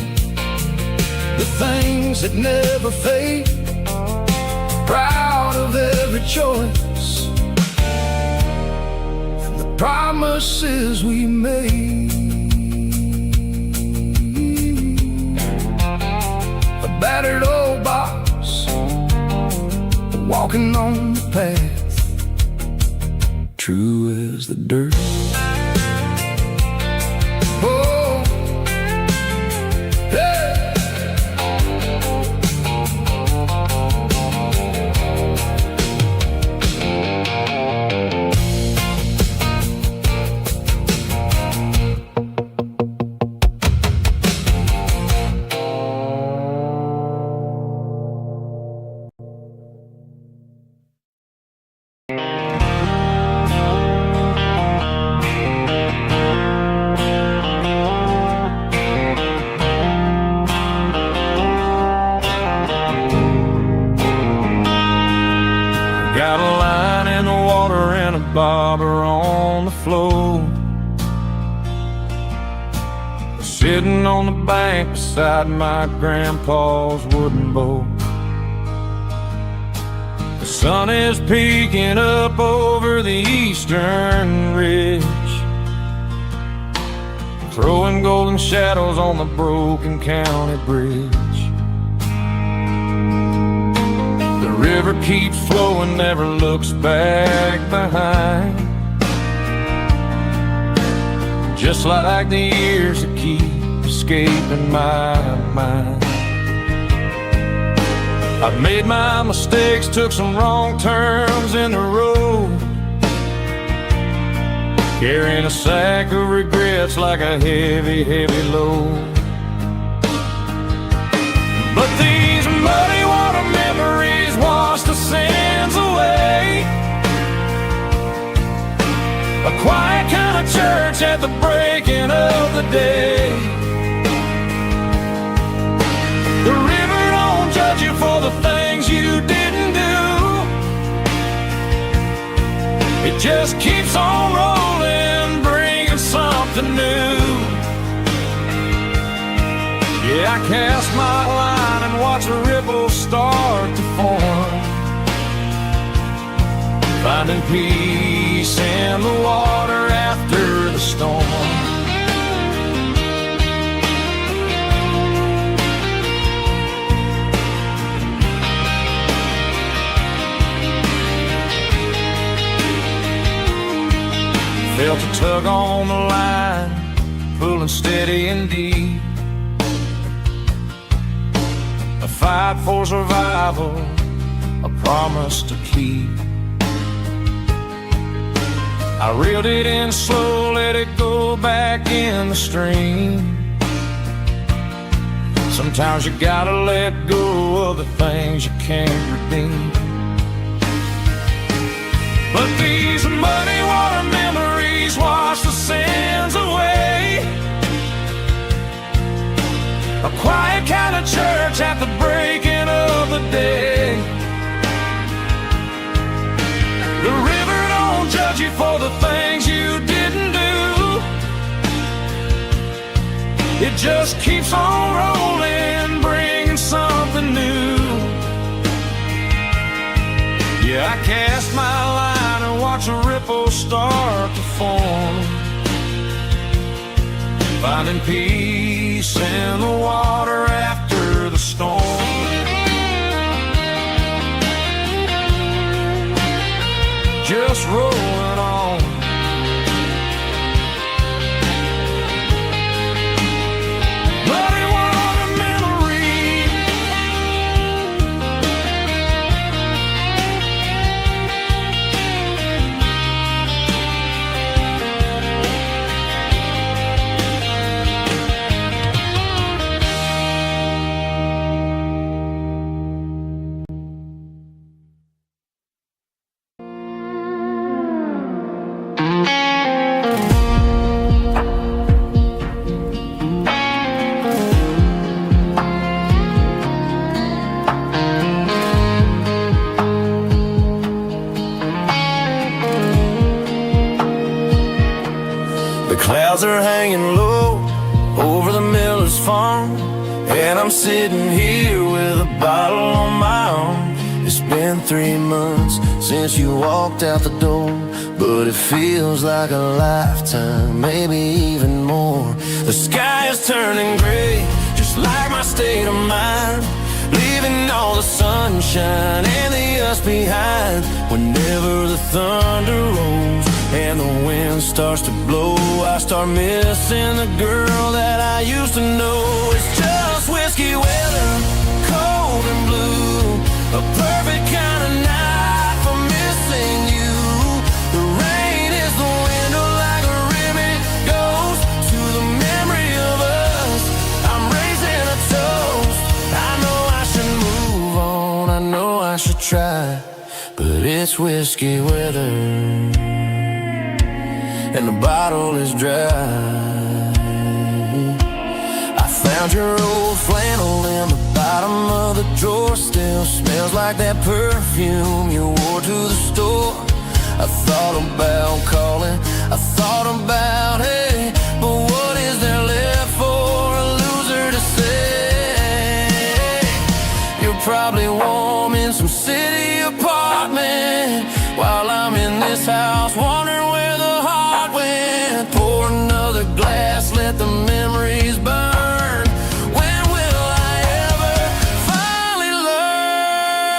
the things that never fade, proud of every choice and the promises we made. A battered old box, walking on the path, true as the dirt. Oh, hey. Bobber on the floor, sitting on the bank beside my grandpa's wooden boat. The sun is peeking up over the eastern ridge, throwing golden shadows on the broken county bridge. keeps flowing, never looks back behind. Just like the years that keep escaping my mind. I've made my mistakes, took some wrong turns in the road, carrying a sack of regrets like a heavy, heavy load. But these muddy water memories wash the sins away. A quiet kind of church at the breaking of the day. The river don't judge you for the things you didn't do. It just keeps on rolling, bringing something new. Yeah, I cast my line and watch the ripples start to form, finding peace in the water after the storm. Felt a tug on the line, pulling steady and deep. A fight for survival, a promise to keep. I reeled it in slow, let it go back in the stream. Sometimes you gotta let go of the things you can't redeem. But these muddy water memories wash the sins away. A quiet kind of church at the breaking of the day. The river don't judge you for the things you didn't do. It just keeps on rolling, bringing something new. Yeah, I cast my line and watch the ripples start to form, finding peace in the water after the storm. Just rolling on. Muddy water memory. Clouds are hanging low over the miller's farm, and I'm sitting here with a bottle on my arm. It's been 3 months since you walked out the door, but it feels like a lifetime, maybe even more. The sky is turning gray, just like my state of mind, leaving all the sunshine and the us behind. Whenever the thunder rolls and the wind starts to blow, I start missing the girl that I used to know. It's just whiskey weather, cold and blue, a perfect kind of night for missing you. The rain is the window like a ribbon goes to the memory of us. I'm raising a toast. I know I should move on, I know I should try, but it's whiskey weather and the bottle is dry. I found your old flannel in the bottom of the drawer. Still smells like that perfume you wore to the store. I thought about calling, I thought about, hey, but what is there left for a loser to say? You're probably warm in some city apartment, while I'm in this house wondering where the heart went. Pour another glass, let the memories burn. When will I ever finally learn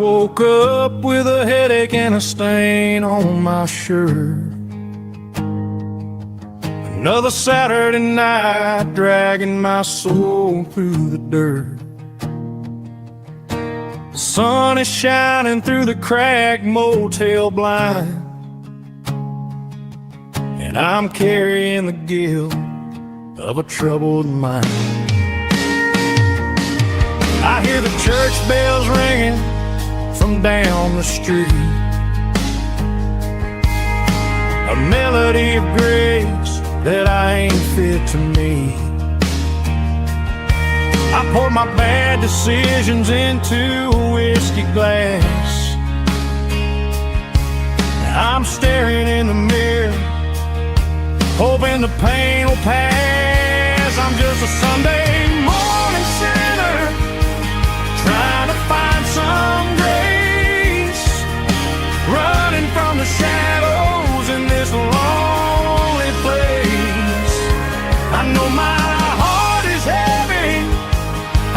woke up with a headache and a stain on my shirt. Another Saturday night dragging my soul through the dirt. The sun is shining through the cracked motel blind, and I'm carrying the guilt of a troubled mind. I hear the church bells ringing from down the street, a melody of grace that I ain't fit to meet. I pour my bad decisions into a whiskey glass. I'm staring in the mirror, hoping the pain will pass. I'm just a Sunday morning sinner, trying to find some grace, running from the shadows in this lonely place. I know my heart is heavy,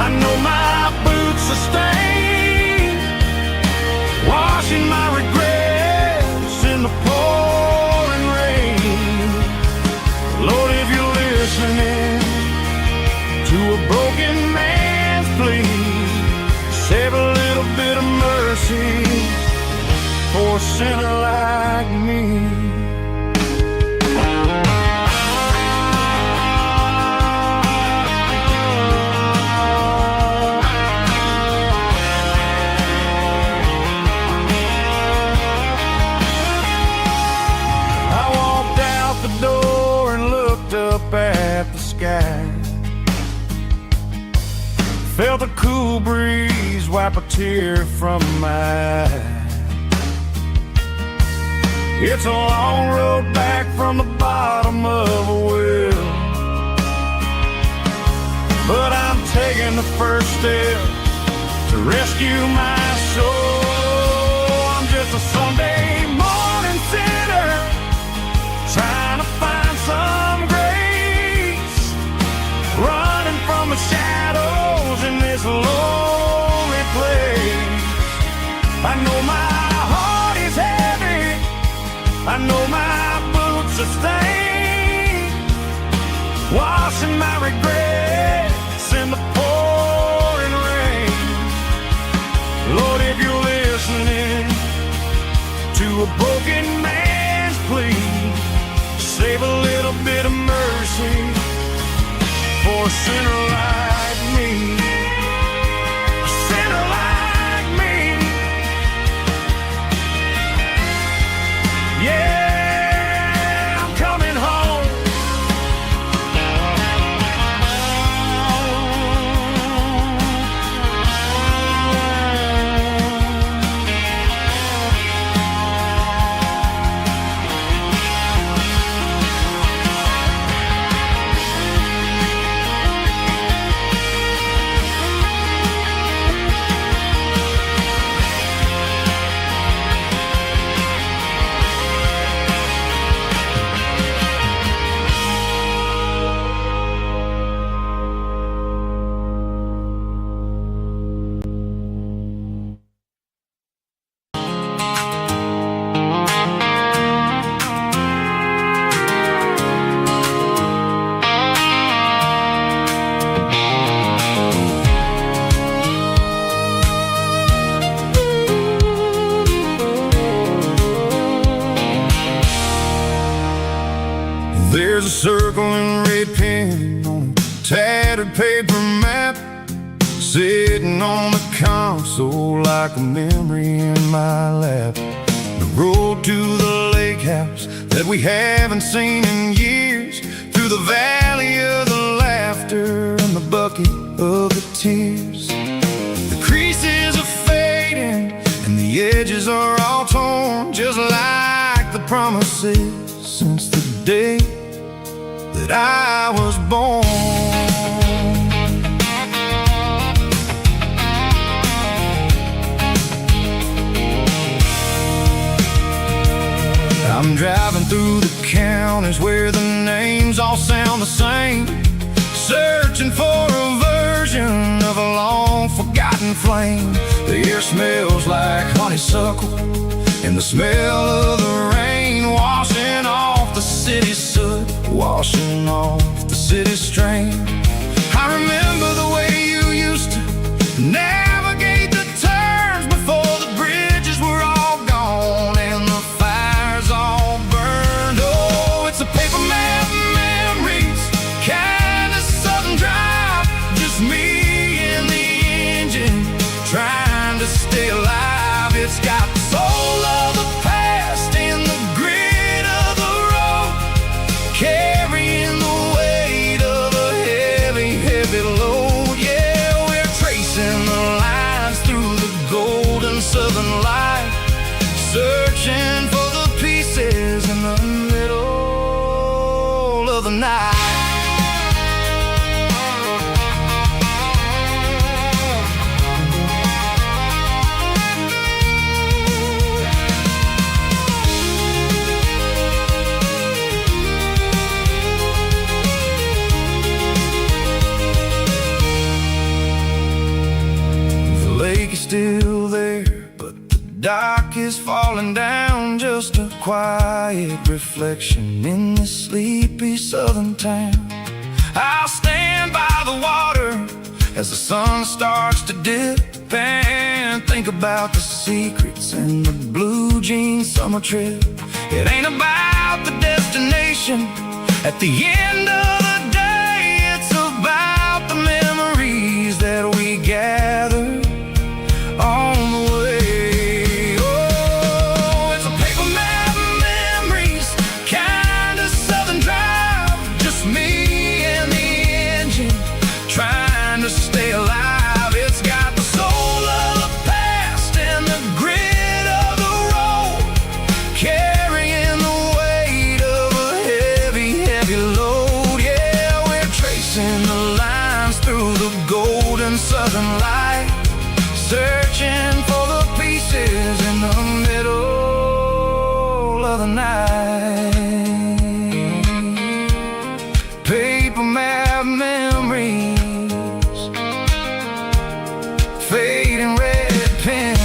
I know my boots are stained, washing my regrets in the pouring rain. Lord, if you're listening to a broken man's plea, save a little bit of mercy for a sinner like me. I walked out the door and looked up at the sky, felt a cool breeze wipe a tear from my eye. It's a long road back from the bottom of a well, but I'm taking the first step to rescue my soul. I'm just a Sunday morning sinner, trying to find some grace, running from the shadows in this lonely place. I know my heart is heavy, I know my boots are stained, washing my regrets in the pouring rain. Lord, if you're listening to a broken man's plea, save a little bit of mercy for a sinner like me. A sinner like me. Yeah, I'm coming home. There's a circle and red pen on a tattered paper map, sitting on the console like a memory in my lap. The road to the lake house that we haven't seen in years, through the valley of the laughter and the bucket of the tears. The creases are fading and the edges are all torn, just like the promises since the day that I was born. I'm driving through the counties where the names all sound the same, searching for a version of a long forgotten forgotten flame. The air smells like honeysuckle, and the smell of the rain washing off the city soot, washing off the city strain. I remember the way you used to navigate the turns before the bridges were all gone and the fires all burned. Oh, it's a paper map memories, kind of southern drive, just me and the engine trying to stay alive. It's got the soul of the past and the grit of the road, carrying the weight of a heavy, heavy load. Yeah, we're tracing the lines through the golden southern light, searching for the pieces in the middle of the night. Still there, but the dock is falling down, just a quiet reflection in this sleepy southern town. I'll stand by the water as the sun starts to dip and think about the secrets in the blue jean summer trip. It ain't about the destination at the end of the day, it's about the memories that we gather on the way. Oh, it's a paper map memories, kind of southern drive, just me and the engine trying to stay alive. It's got the soul of the past and the grit of the road, carrying the weight of a heavy, heavy load. Yeah, we're tracing the lines through the golden southern light, searching for the pieces in the middle of the night. Paper map memories, fading red pen,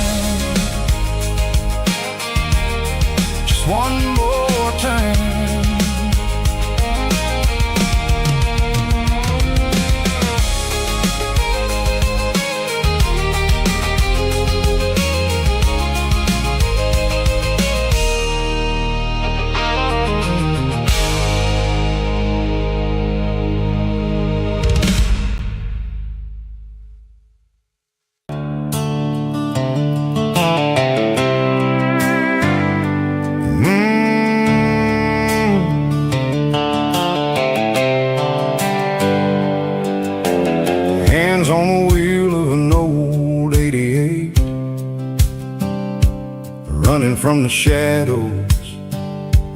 just one more turn. Hands on the wheel of an old 88, running from the shadows,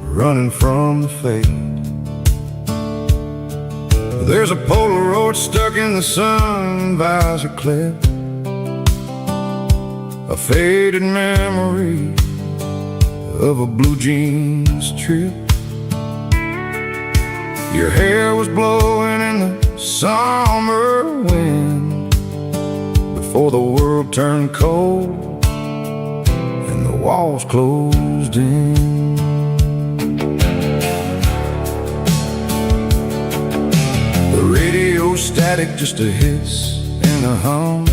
running from the fate. There's a Polaroid stuck in the sun visor clip, a faded memory of a blue jeans trip. Your hair was blowing in the summer wind before the world turned cold and the walls closed in. The radio static, just a hiss and a hum,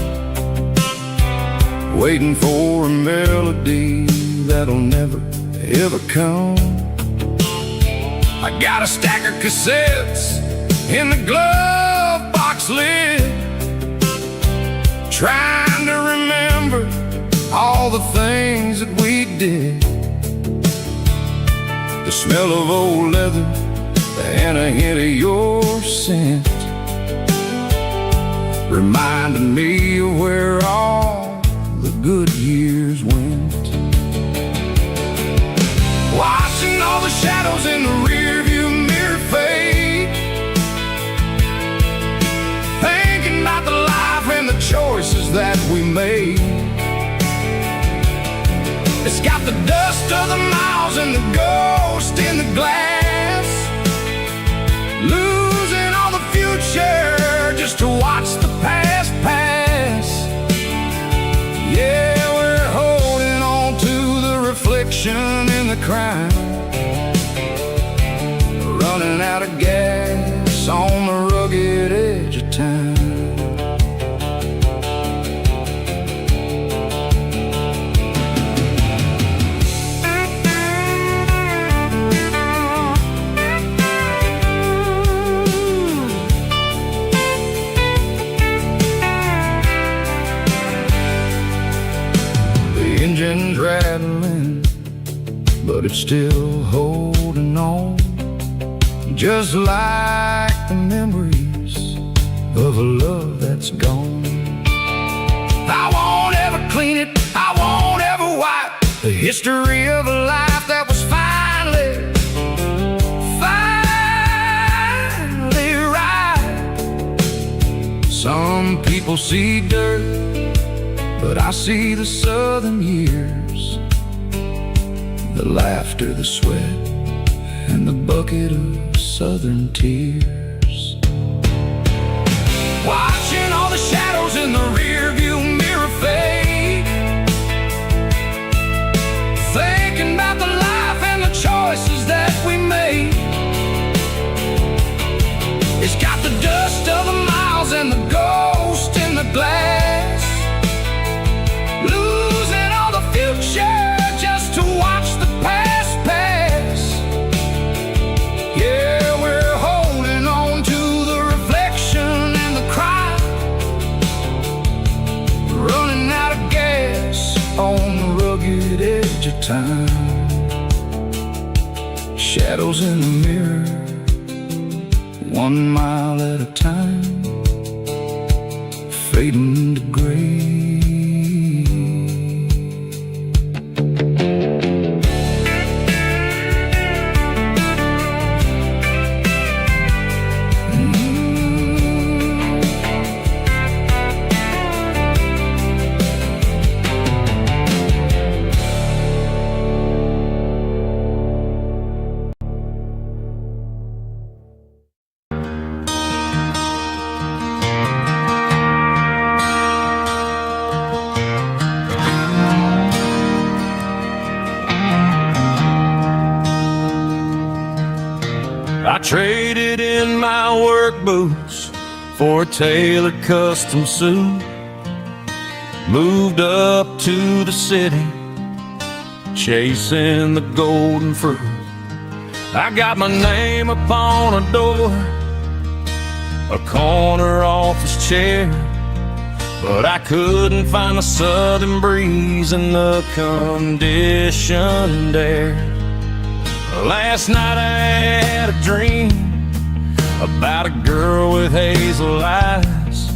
waiting for a melody that'll never ever come. I got a stack of cassettes in the glove box lid, trying to remember all the things that we did. The smell of old leather and a hint of your scent reminded me of where all the good years went. Watching all the shadows in the rearview mirror fade, thinking about the life and the choices that we made. It's got the dust of the miles and the ghost in the glass, losing all the future just to watch the past pass. crime, running out of gas on the rugged edge of town. The engine's rattling, but it's still holding on, just like the memories of a love that's gone. I won't ever clean it, I won't ever wipe the history of a life that was finally right. Some people see dirt, but I see the southern years, the laughter, the sweat, and the bucket of southern tears. Watching all the shadows in the rear view mirror fade, thinking about the life and the choices that we made. It's got the dust of the miles and the ghost in the glass, losing all the future just to watch the past pass. Yeah, we're holding on to the reflection and the cry, running out of gas on the rugged edge of time. Shadows in the mirror, 1 mile at a time, fading to gray. I traded in my work boots for a tailored custom suit, moved up to the city, chasing the golden fruit. I got my name upon a door, a corner office chair, but I couldn't find the southern breeze in the conditioned air. Last night I had a dream about a girl with hazel eyes.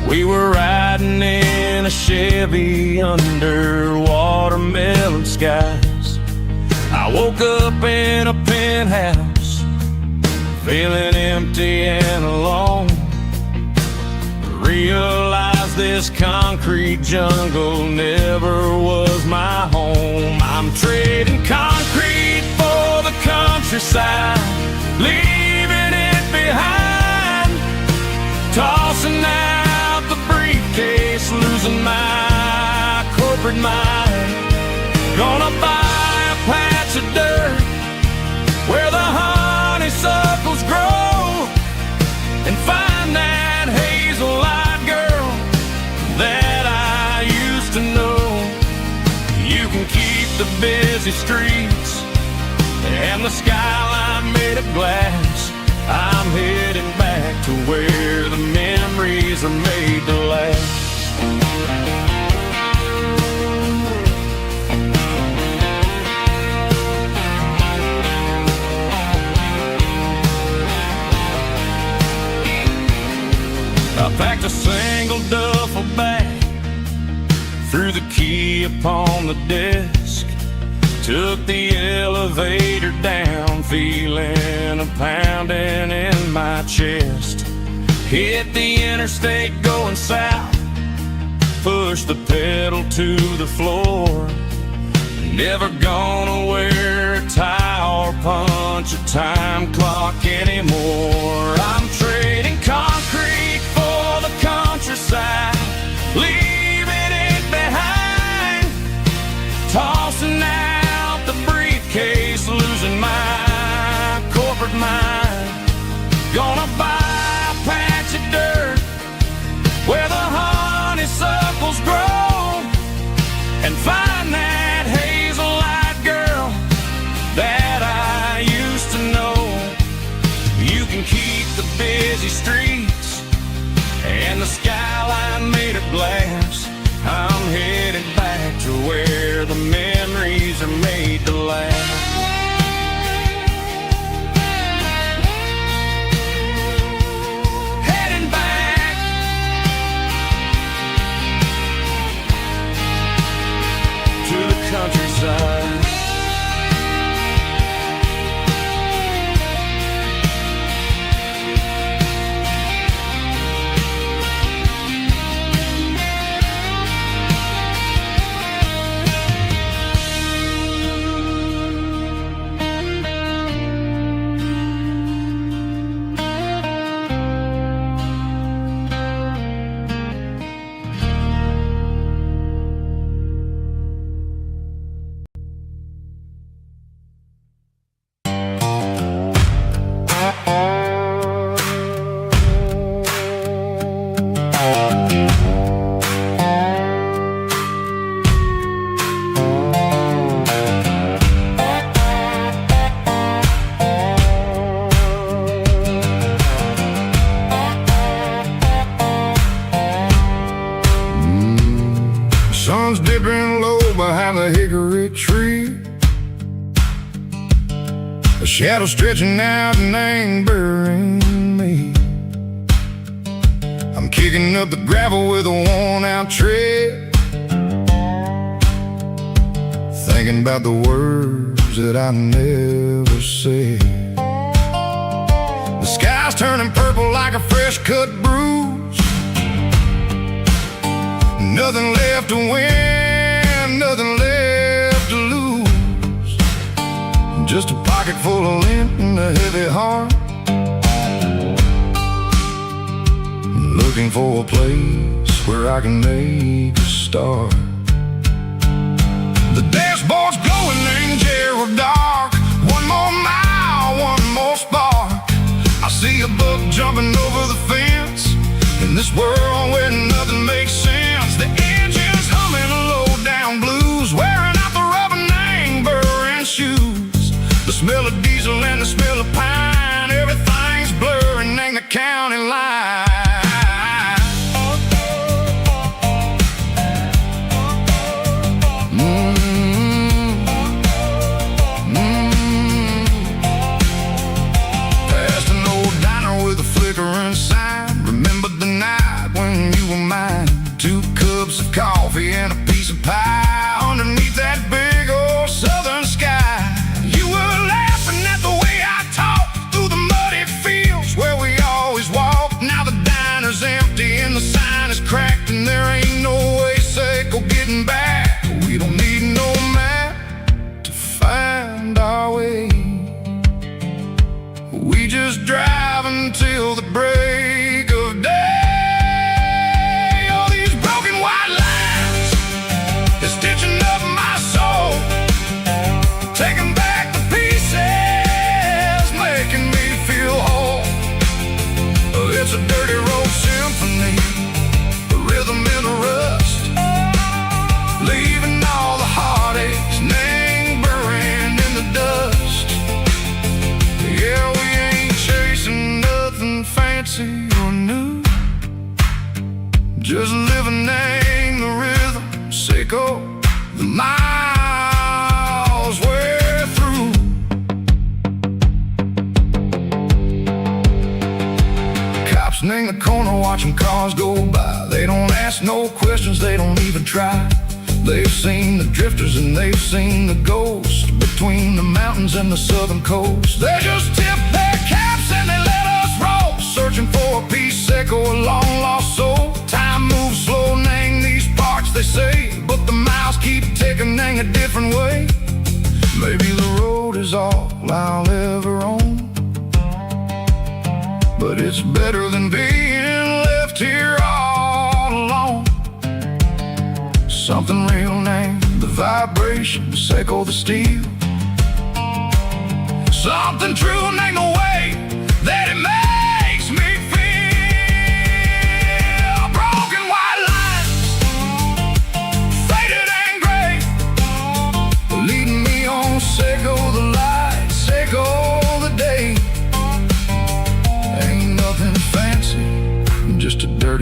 We were riding in a Chevy under watermelon skies. I woke up in a penthouse, feeling empty and alone. Realized this concrete jungle never was my home. I'm trading concrete for the countryside, leaving it behind, tossing out the briefcase, losing my corporate mind. Gonna buy a patch of dirt where the honeysuckles grow and find that hazel-eyed girl that I used to know. You can keep the busy streets and the skyline made of glass. I'm heading back to where the memories are made to last. I packed a single duffel bag, threw the key upon the desk, took the elevator down, feeling a pounding in my chest. Hit the interstate going south, pushed the pedal to the floor. Never gonna wear a tie or punch a time clock anymore. I'm trading concrete for the countryside, leaving it behind, tossing out the briefcase mine. Gonna buy a patch of dirt where the honeysuckles grow and find that hazel-eyed girl that I used to know. You can keep the busy streets and the skyline made of glass. I'm headed back to where the memories are made to last. Heading back to the countryside. Sun's dipping low behind the hickory tree. A shadow stretching out and angering me. I'm kicking up the gravel with a worn-out tread, thinking about the words that I never said. The sky's turning purple like a fresh-cut bruise. Nothing left to win, nothing left to lose. Just a pocket full of lint and a heavy heart, looking for a place where I can make a start. The dashboard's glowing in Gerald dark. One more mile, one more spark. I see a buck jumping over the fence in this world where nothing makes sense. The engine's humming low-down blues, wearing out the rubber name burring shoes. The smell of diesel and the smell of pine, everything's blurring in the county line. Past an old diner with a flickering sign. Remember the night when you were mine. 2 cups of coffee and a piece of pie underneath that big old southern sky. You were laughing at the way I talked through the muddy fields where we always walked. Now the diner's empty and the sign is cracked, and there ain't no way safe of getting back. We don't need no map to find our way. We just drive until the break of day. Stitching up my soul, taking back the pieces, making me feel whole. It's a dirty road symphony, a rhythm in the rust, leaving all the heartaches lingering in the dust. Yeah, we ain't chasing nothing fancy or new, just living in the rhythm, sicko. The miles we're through. Cops in the corner watching cars go by. They don't ask no questions, they don't even try. They've seen the drifters and they've seen the ghosts between the mountains and the southern coast. They just tip their caps and they let us roll, searching for a piece echo, a long lost soul. Time moves slow, name these parts they say, but the miles keep ticking in a different way. Maybe the road is all I'll ever own, but it's better than being left here all alone. Something real named the vibrations echo the steel. Something true named the way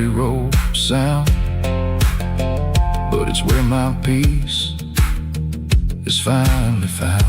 dirty road sound, but it's where my peace is finally found.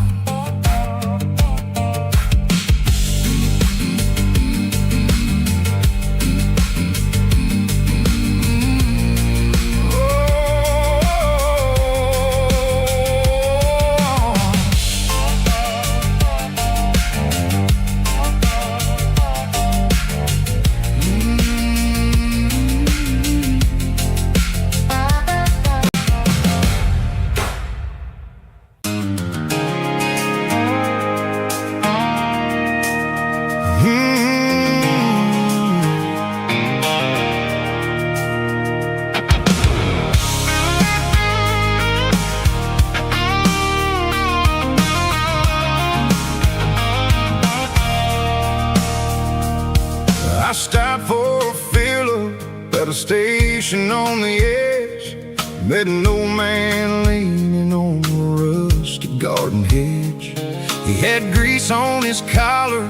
I stopped for a fill-up at a station on the edge. Met an old man leaning on a rusty garden hedge. He had grease on his collar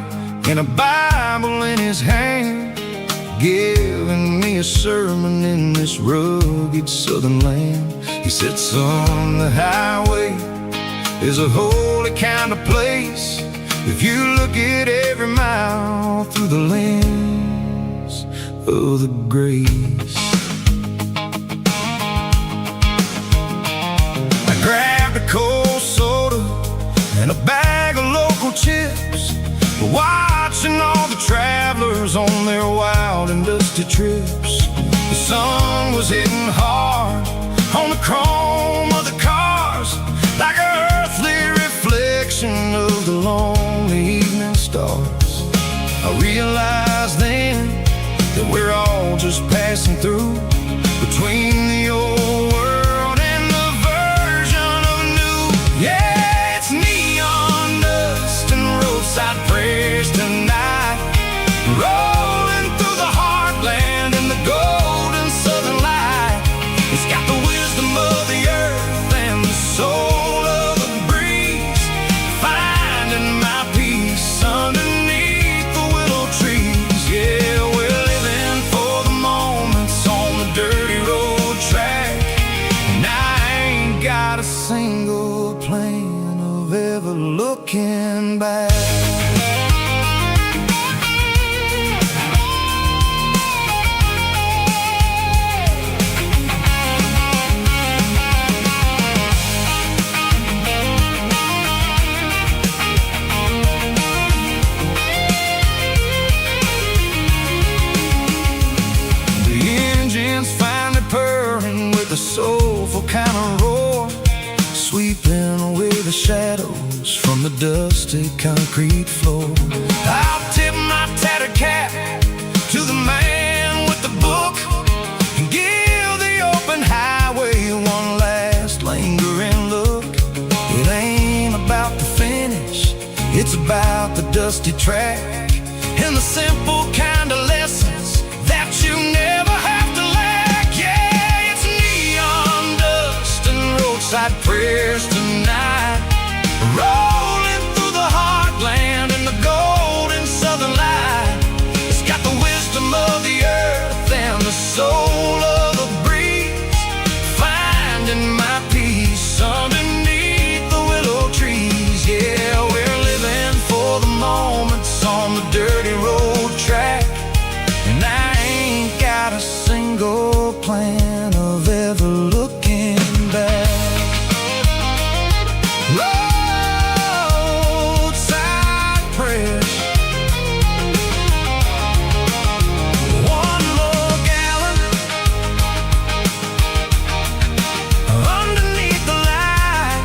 and a Bible in his hand, giving me a sermon in this rugged southern land. He said, son, the highway is a holy kind of place if you look at every mile through the lens of the grace. I grabbed a cold soda and a bag of local chips, watching all the travelers on their wild and dusty trips. The sun was hitting hard on the chrome of the cars, like an earthly reflection of the lonely evening stars. I realized then that we're all just passing through between the old world and the version of new. Yeah, it's neon dust and roadside prayers tonight, rolling through the heartland in the golden southern light. It's got the wisdom of the earth and the soul of the breeze, finding my peace underneath the willow trees. Yeah, we're living for the moments on the dirty road track, and I ain't got a single plan of ever looking back. Purring with a soulful kind of roar, sweeping away the shadows from the dusty concrete floor. I'll tip my tattered cap to the man with the book and give the open highway one last lingering look. It ain't about the finish, it's about the dusty track and the simple kind of lessons that you never have to lack. Roadside prayers tonight, rolling through the heartland in the golden southern light. It's got the wisdom of the earth and the soul of the breeze, finding my peace underneath the willow trees. Yeah, we're living for the moments on the dirty road track, and I ain't got a single plan of ever looking back. Roadside prayers, one more gallon underneath the light.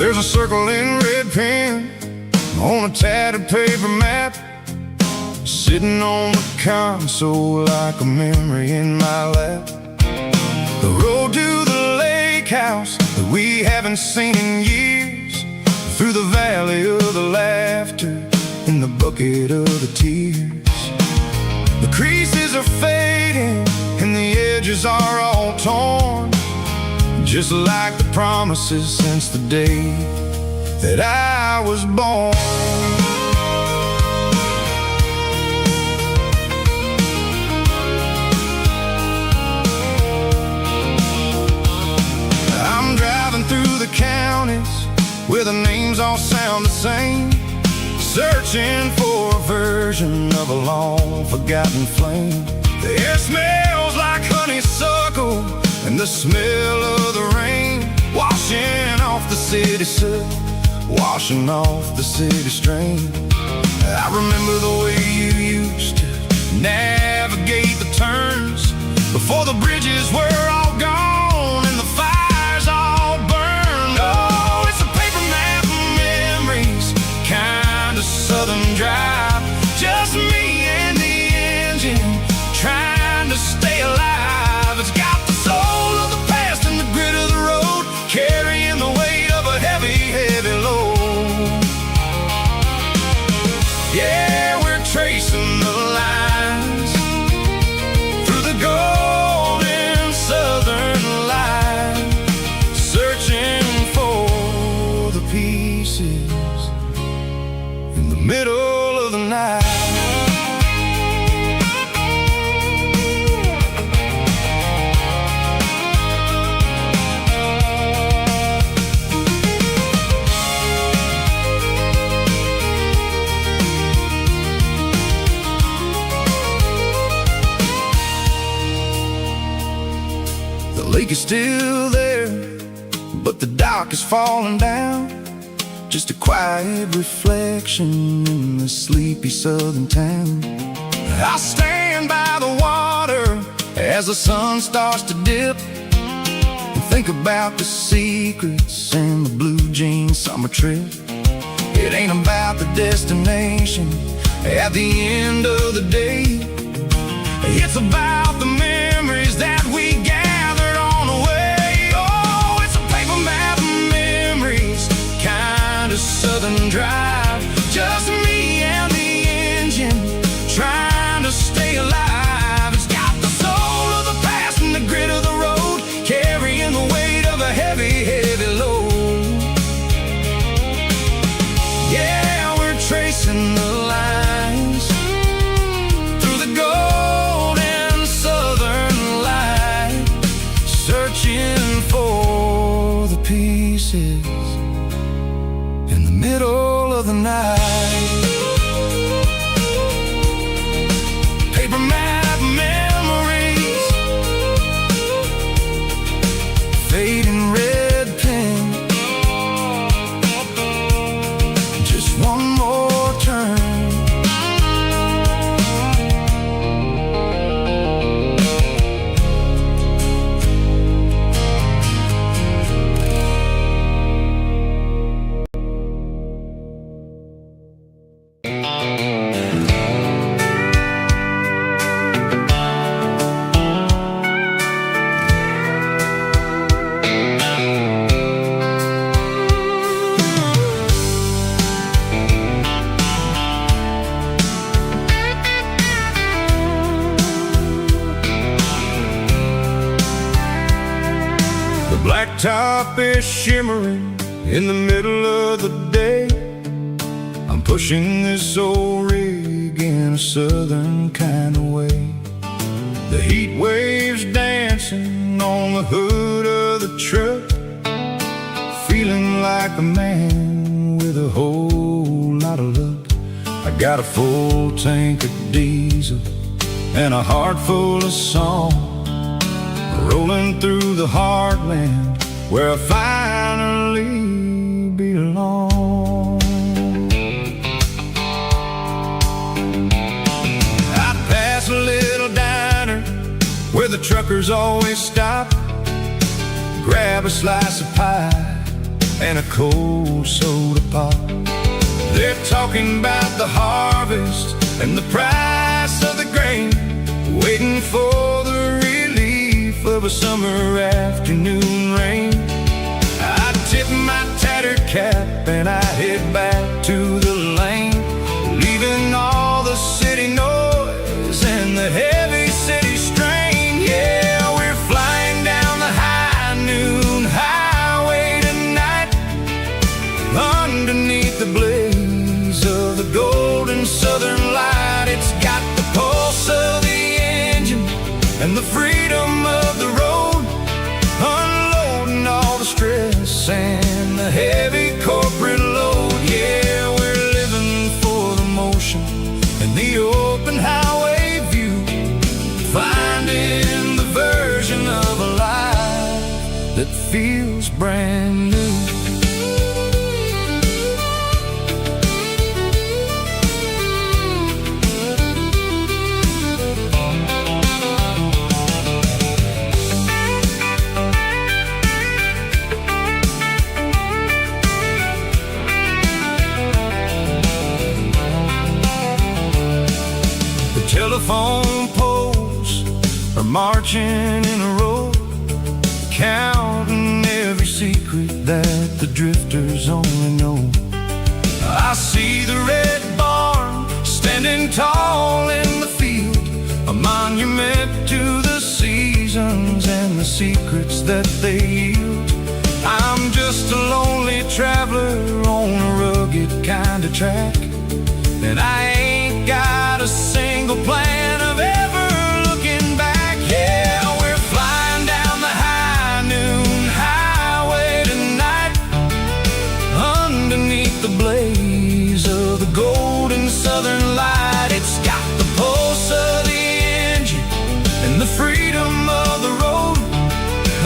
There's a circle in red pen on a tattered paper map, sitting on the console like a memory in my lap. The road to the lake house that we haven't seen in years, through the valley of the laughter, in the bucket of the tears. The creases are fading and the edges are all torn, just like the promises since the day that I was born. I'm driving through the counties where the names all sound the same, searching for a version of a long forgotten flame. The air smells like honeysuckle and the smell of the rain, washing off the city soot, washing off the city strain. I remember the way you used to navigate the turns before the bridges were all gone and the fires all burned. Oh, it's a paper map of memories, kind of southern drive, just me and the engine trying to stay alive. It's got the soul of the past and the grit of the road, carrying the weight of a heavy, heavy load. Yeah, we're tracing the lines through the golden southern light, searching for the pieces in the middle of the night. The lake is still there, but the dock is falling down, just a quiet reflection in the sleepy southern town. I stand by the water as the sun starts to dip, and think about the secrets and the blue jean summer trip. It ain't about the destination at the end of the day, it's about the memories that we gathered on the way. Oh, it's a paper map of memories, kind of southern drive, just me and the engine trying to stay alive. It's got the soul of the past and the grit of the road, carrying the weight of a heavy, heavy load. Yeah, we're tracing the lines through the golden southern light, searching for the pieces in the middle of the night. Paper map memories, fading red pen, just one more turn. Blacktop is shimmering in the middle of the day. I'm pushing this old rig in a southern kind of way. The heat waves dancing on the hood of the truck, feeling like a man with a whole lot of luck. I got a full tank of diesel and a heart full of song, rolling through the heartland where I finally belong. I'd pass a little diner where the truckers always stop, grab a slice of pie and a cold soda pop. They're talking about the harvest and the price of the grain, waiting for the relief of a summer afternoon rain. I tip my tattered cap and I head back to the lane, leaving all the city noise and the heavy city strain. Yeah, we're flying down the high noon highway tonight, underneath the blaze of the golden southern light. It's got the pulse of the engine and the freedom of the road, unloading all the stress and the heavy corporate load. Yeah, we're living for the motion and the open highway view, finding the version of a life that feels brand new. Telephone poles are marching in a row, counting every secret that the drifters only know. I see the red barn standing tall in the field, a monument to the seasons and the secrets that they yield. I'm just a lonely traveler on a rugged kind of track, and I ain't got a single plan of ever looking back. Yeah, we're flying down the high noon highway tonight, underneath the blaze of the golden southern light. It's got the pulse of the engine and the freedom of the road,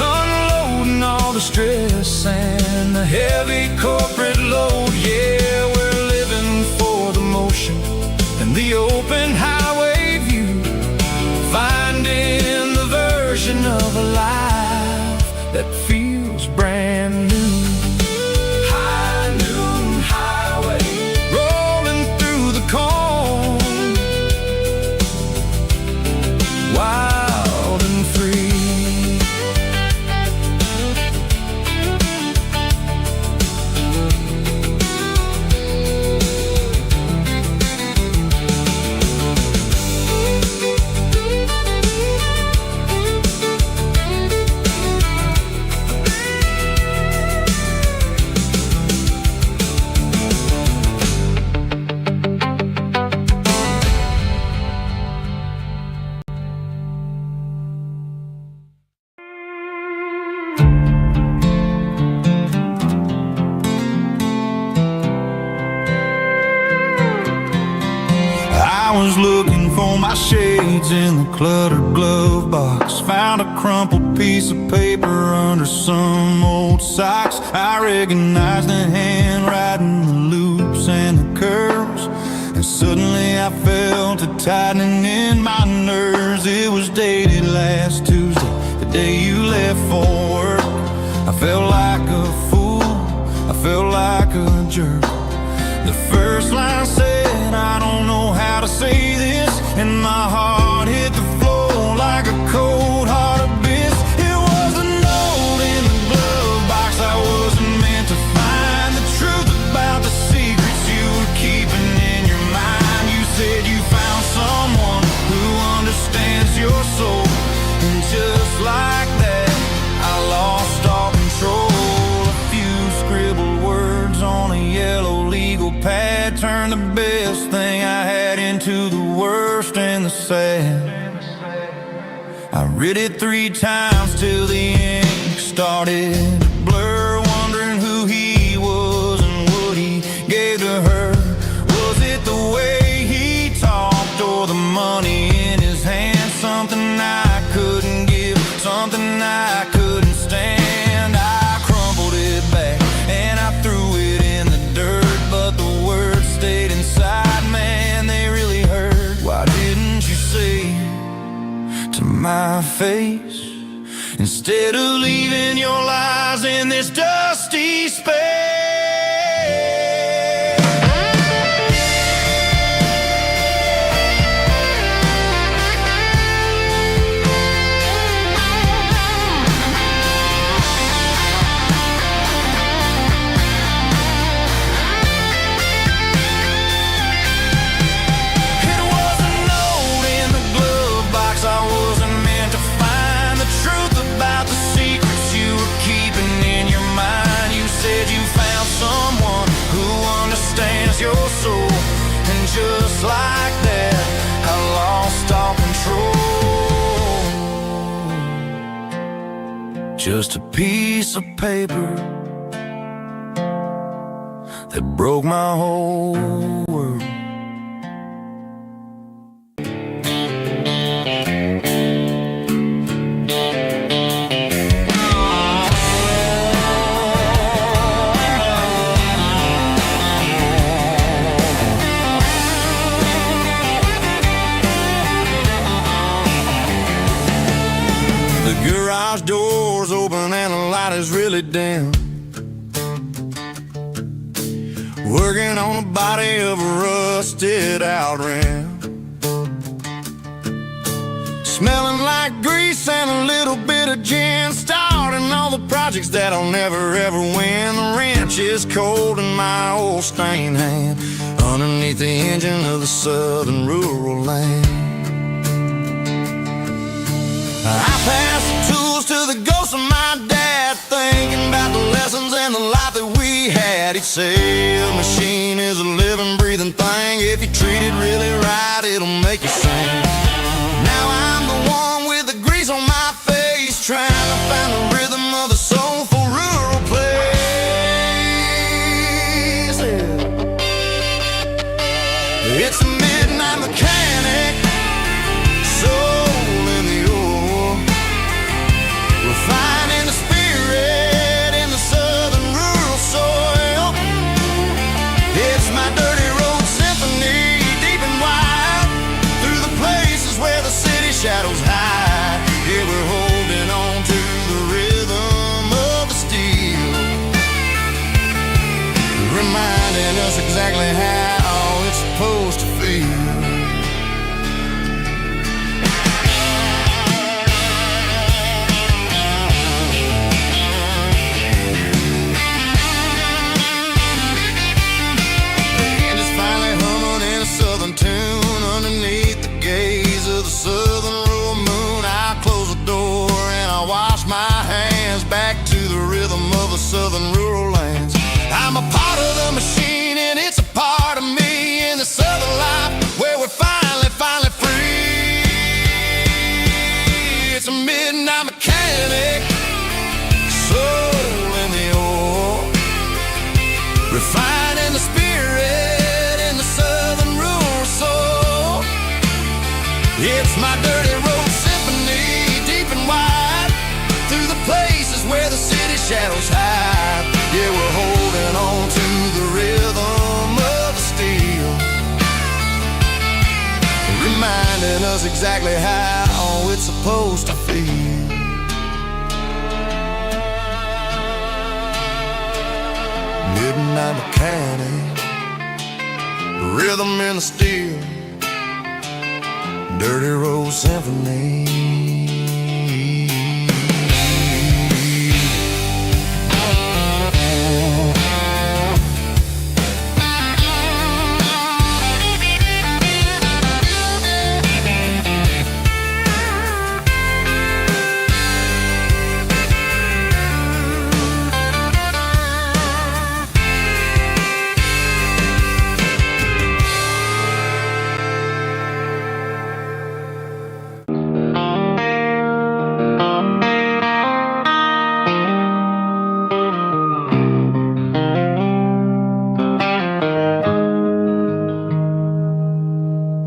unloading all the stress and the heavy corporate load. Yeah, we're living for the motion and the open highway view, finding the version of a life that feels brand new. High noon highway, rolling through the corn, wild and free. Looking for my shades in the cluttered glove box, found a crumpled piece of paper under some old socks. I recognized the handwriting, the loops and the curves, and suddenly I felt a tightening in my nerves. It was dated last Tuesday, the day you left for work. I felt like a fool, I felt like a jerk. The first line said, I don't know how to say this, and my heart hit the floor like a cold heart abyss. It was a note in the glove box I wasn't meant to find, the truth about the secrets you were keeping in your mind. You said you found someone who understands your soul, and just like that I lost all control. A few scribbled words on a yellow legal pad turned the best thing I had into the worst and the sad. I read it 3 times till the ink started to blur, wondering who he was and what he gave to her. Was it the way he talked or the money in his hand? Something I couldn't give, something I couldn't stand. I crumpled it back and I threw it in the dirt, but the words stayed inside, man, they really hurt. Why didn't you say to my face, instead of leaving your lies in this dusty space. Your soul, and just like that, I lost all control. Just a piece of paper that broke my whole world. Garage doors open and the light is really dim. Working on the body of a rusted out rim. Smelling like grease and a little bit of gin. Starting all the projects that I'll never ever win. The wrench is cold in my old stained hand underneath the engine of the southern rural land. I pass the tools to the ghost of my dad, thinking about the lessons and the life that we had. He'd say a machine is a living, breathing thing. If you treat it really right, it'll make you sing. Now I'm the one with the grease on my face, trying to find the rhythm of the soulful rural place. It's a midnight mechanic, finding the spirit in the southern rural soil. It's my dirty road symphony, deep and wide, through the places where the city shadows hide. Yeah, we're holding on to the rhythm of the steel, reminding us exactly how it's supposed to feel. Tune underneath the gaze of the southern rural moon. I close the door and I wash my hands back to the rhythm of the southern rural lands. I'm a part of the machine and it's a part of me in the southern life where we're finally free. It's a midnight mechanic, soul in the ore, refining the spirit in the southern rural soul. It's my dirty road symphony, deep and wide, through the places where the city shadows hide. Yeah, we're holding on to the rhythm of the steel, reminding us exactly how it's supposed to feel. Midnight mechanic, rhythm in the steel, dirty road symphony.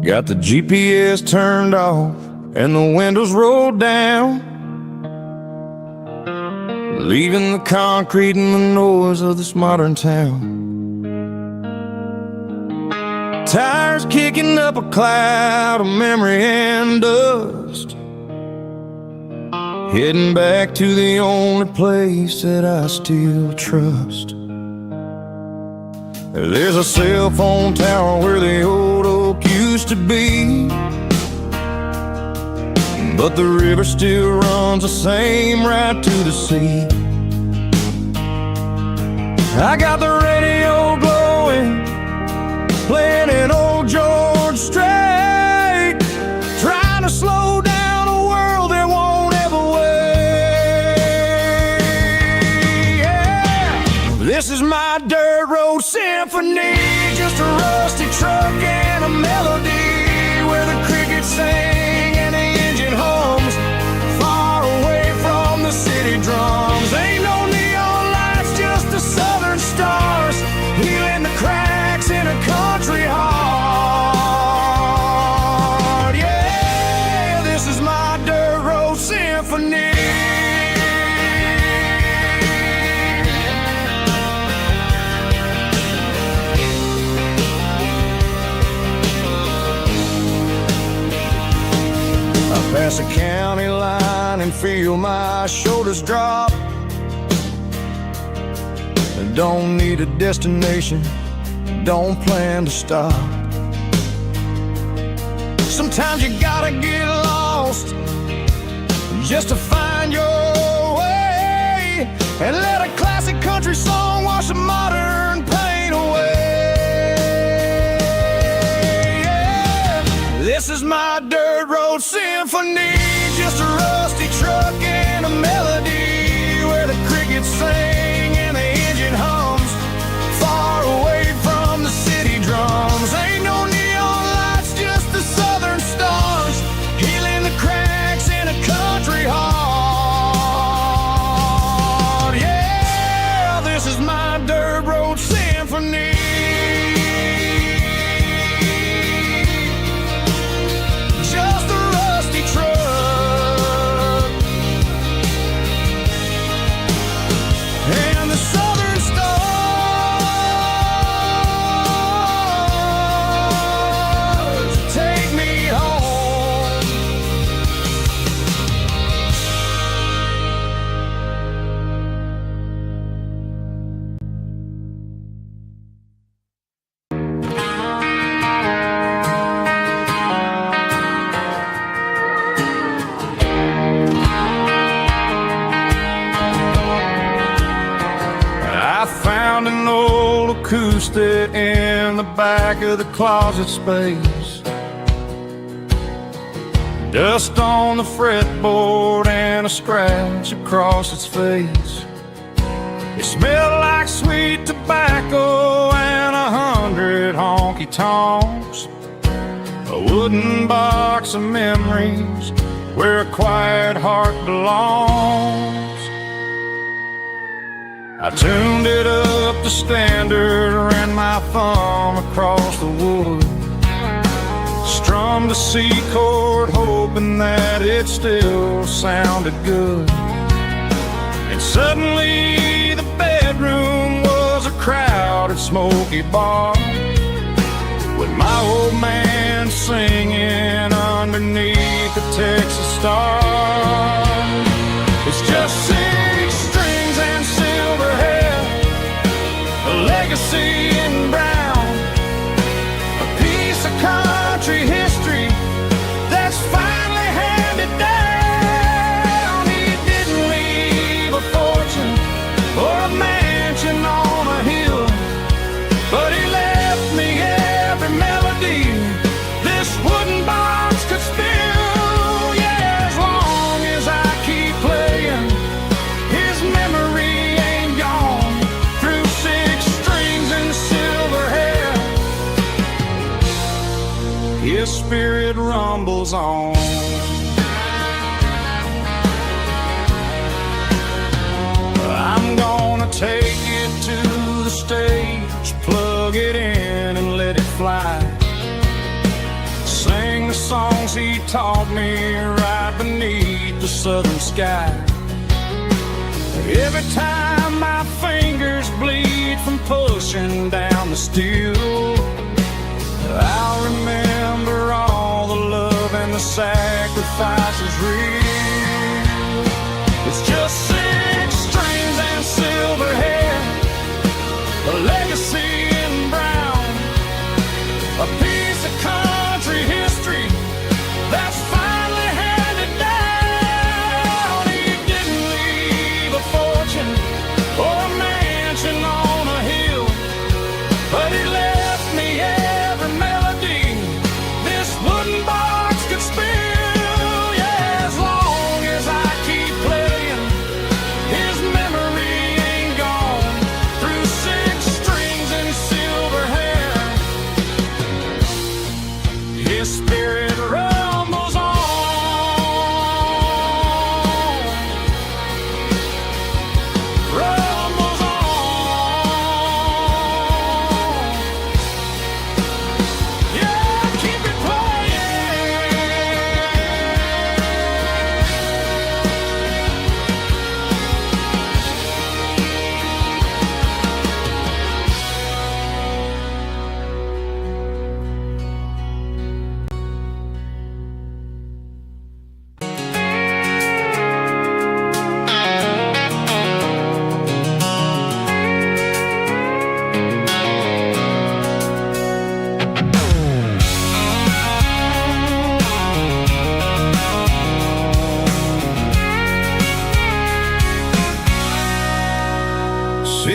Got the GPS turned off and the windows rolled down, leaving the concrete and the noise of this modern town. Tires kicking up a cloud of memory and dust, heading back to the only place that I still trust. There's a cell phone tower where the old oak used to be, but the river still runs the same right to the sea. I got the radio glowing, playing an old George Strait, trying to slow down a world that won't ever wait. Yeah. This is my dirt road symphony, just a rusty truck and a melody where the crickets sing and the engine hums, far away from the city drums. Ain't no neon lights, just the southern stars, healing the cracks in a country heart. Yeah, this is my dirt road symphony. Pass the county line and feel my shoulders drop. I don't need a destination, don't plan to stop. Sometimes you gotta get lost just to find your way, and let a classic country song wash the modern pain away. Yeah. This is my dirt road symphony, just a rusty truck and a melody where the crickets sing and the engine hums, far away from the city drums. Ain't no neon lights, just the southern stars, healing the cracks in a country heart. Yeah, this is my dirt road symphony. Acoustic in the back of the closet space, dust on the fretboard and a scratch across its face. It smelled like sweet tobacco and 100 honky-tonks, a wooden box of memories where a quiet heart belongs. I tuned it up to standard, ran my thumb across the wood, strummed a C chord hoping that it still sounded good. And suddenly the bedroom was a crowded smoky bar, with my old man singing underneath the Texas star. It's just 6 strings and silver hair, a legacy in brown, a piece of country history that's finally handed down. He didn't leave a fortune or a mansion on a hill, but he left me every melody this wooden box could spill. Yeah, as long as I keep playing, his memory ain't gone. Through 6 strings and silver hair, his spirit rumbles on. I'm gonna take it to the stage, plug it in and let it fly. Sing the songs he taught me right beneath the southern sky. Every time my fingers bleed from pushing down the steel, I'll remember all the love and the sacrifices real.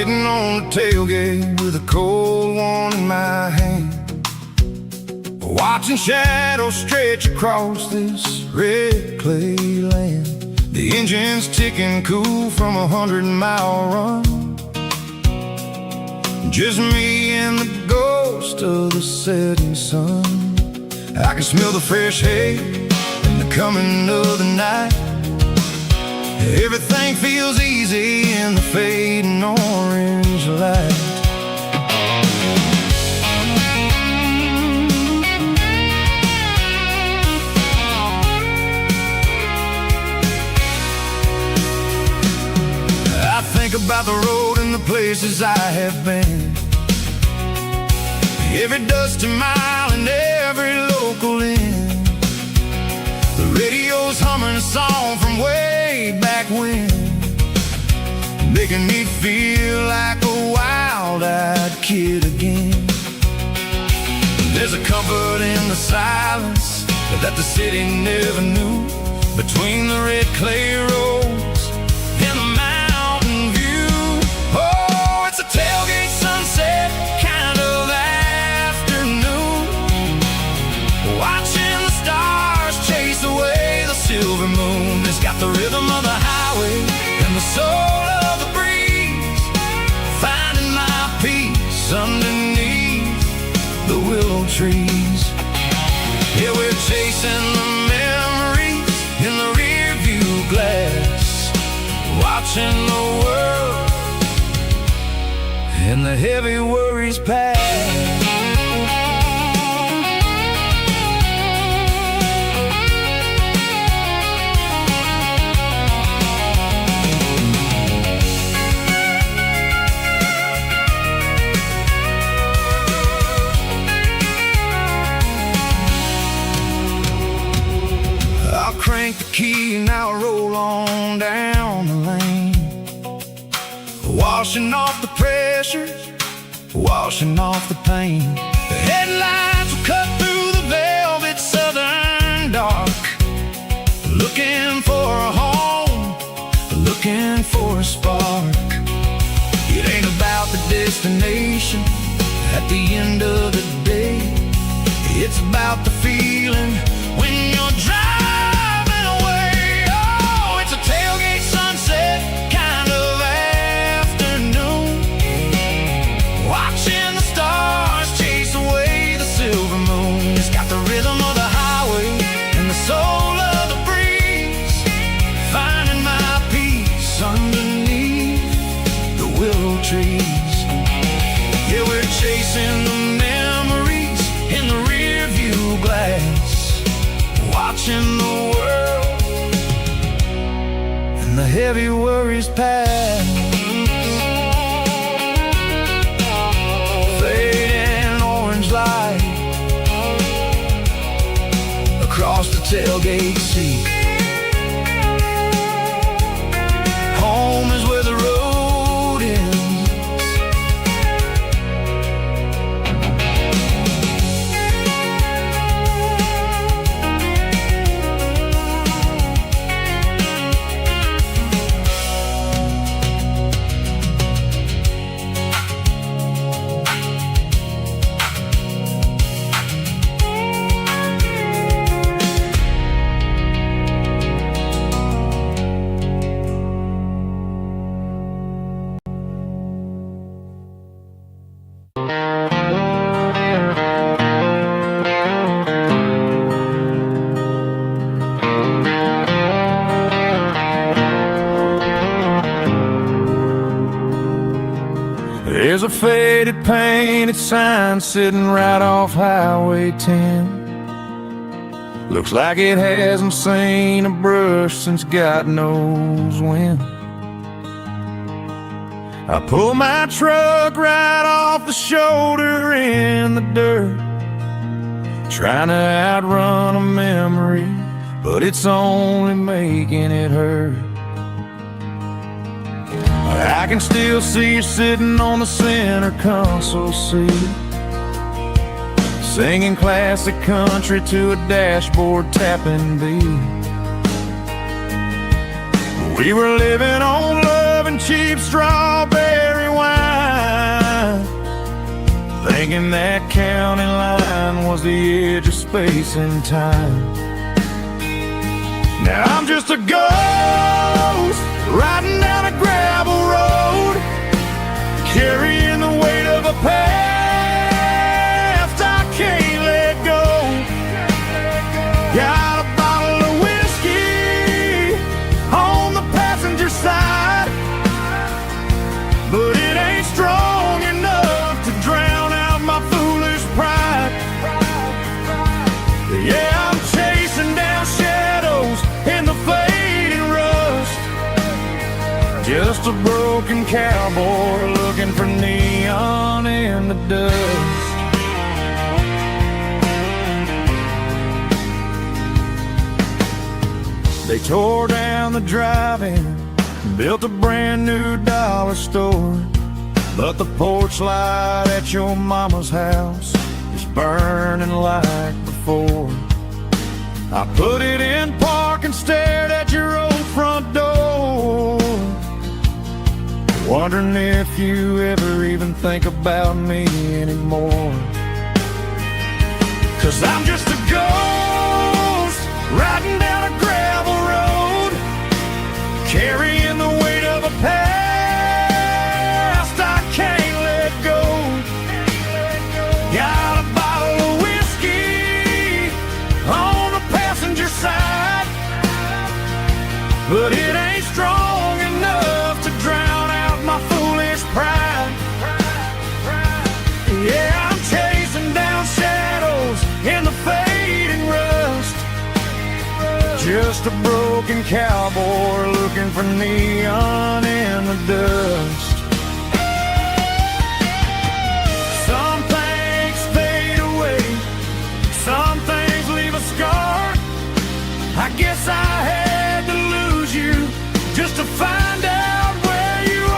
sitting on the tailgate with a cold one in my hand, watching shadows stretch across this red clay land. The engine's ticking cool from a 100-mile run. Just me and the ghost of the setting sun. I can smell the fresh hay and the coming of the night. Everything feels easy in the fading orange light. I think about the road and the places I have been, every dusty mile and every local inn. The radio's humming a song from way back when, making me feel like a wild-eyed kid again. There's a comfort in the silence that the city never knew, between the red clay roads and the mountain view. Oh, it's a tailgate sunset kind of afternoon, watching the stars chase away the silver moon. It's got the rhythm of the highway and the soul of the breeze, finding my peace underneath the willow trees. Yeah, we're chasing the memories in the rear view glass, watching the world and the heavy worries pass. Crank the key and I'll roll on down the lane, washing off the pressure, washing off the pain. The headlights will cut through the velvet southern dark, looking for a home, looking for a spark. It ain't about the destination at the end of the day, it's about the feeling when you're driving. Tailgate sunset kind of afternoon, watching the stars chase away the silver moon. It's got the rhythm of the highway and the soul of the breeze, finding my peace underneath the willow trees. Yeah, we're chasing the memories in the rear view glass, watching the world the heavy worries pass. Fading orange light across the tailgate seat. Home is where the road ends. There's a faded painted sign sitting right off Highway 10. Looks like it hasn't seen a brush since God knows when. I pull my truck right off the shoulder in the dirt, trying to outrun a memory, but it's only making it hurt. I can still see you sitting on the center console seat, singing classic country to a dashboard tapping beat. We were living on love and cheap strawberry wine, thinking that county line was the edge of space and time. Now I'm just a ghost riding down a gravel road, carrying the weight of a past I can't let go. Got a bottle of whiskey on the passenger side, but it ain't strong enough to drown out my foolish pride. Yeah, I'm chasing down shadows in the fading rust, just a broken cowboy looking for neon in the dust. They tore down the drive-in, built a brand new dollar store, but the porch light at your mama's house is burning like before. I put it in park and stared at your old front door, wondering if you ever even think about me anymore. 'Cause I'm just a ghost riding down a gravel road, carrying the weight of a past I can't let go. Got a bottle of whiskey on the passenger side, but it ain't strong enough to drown out my foolish pride. Yeah, I'm chasing down shadows in the fading rust, just a broken cowboy looking for neon in the dust. Some things fade away, some things leave a scar. I guess I had to lose you just to find out where you are.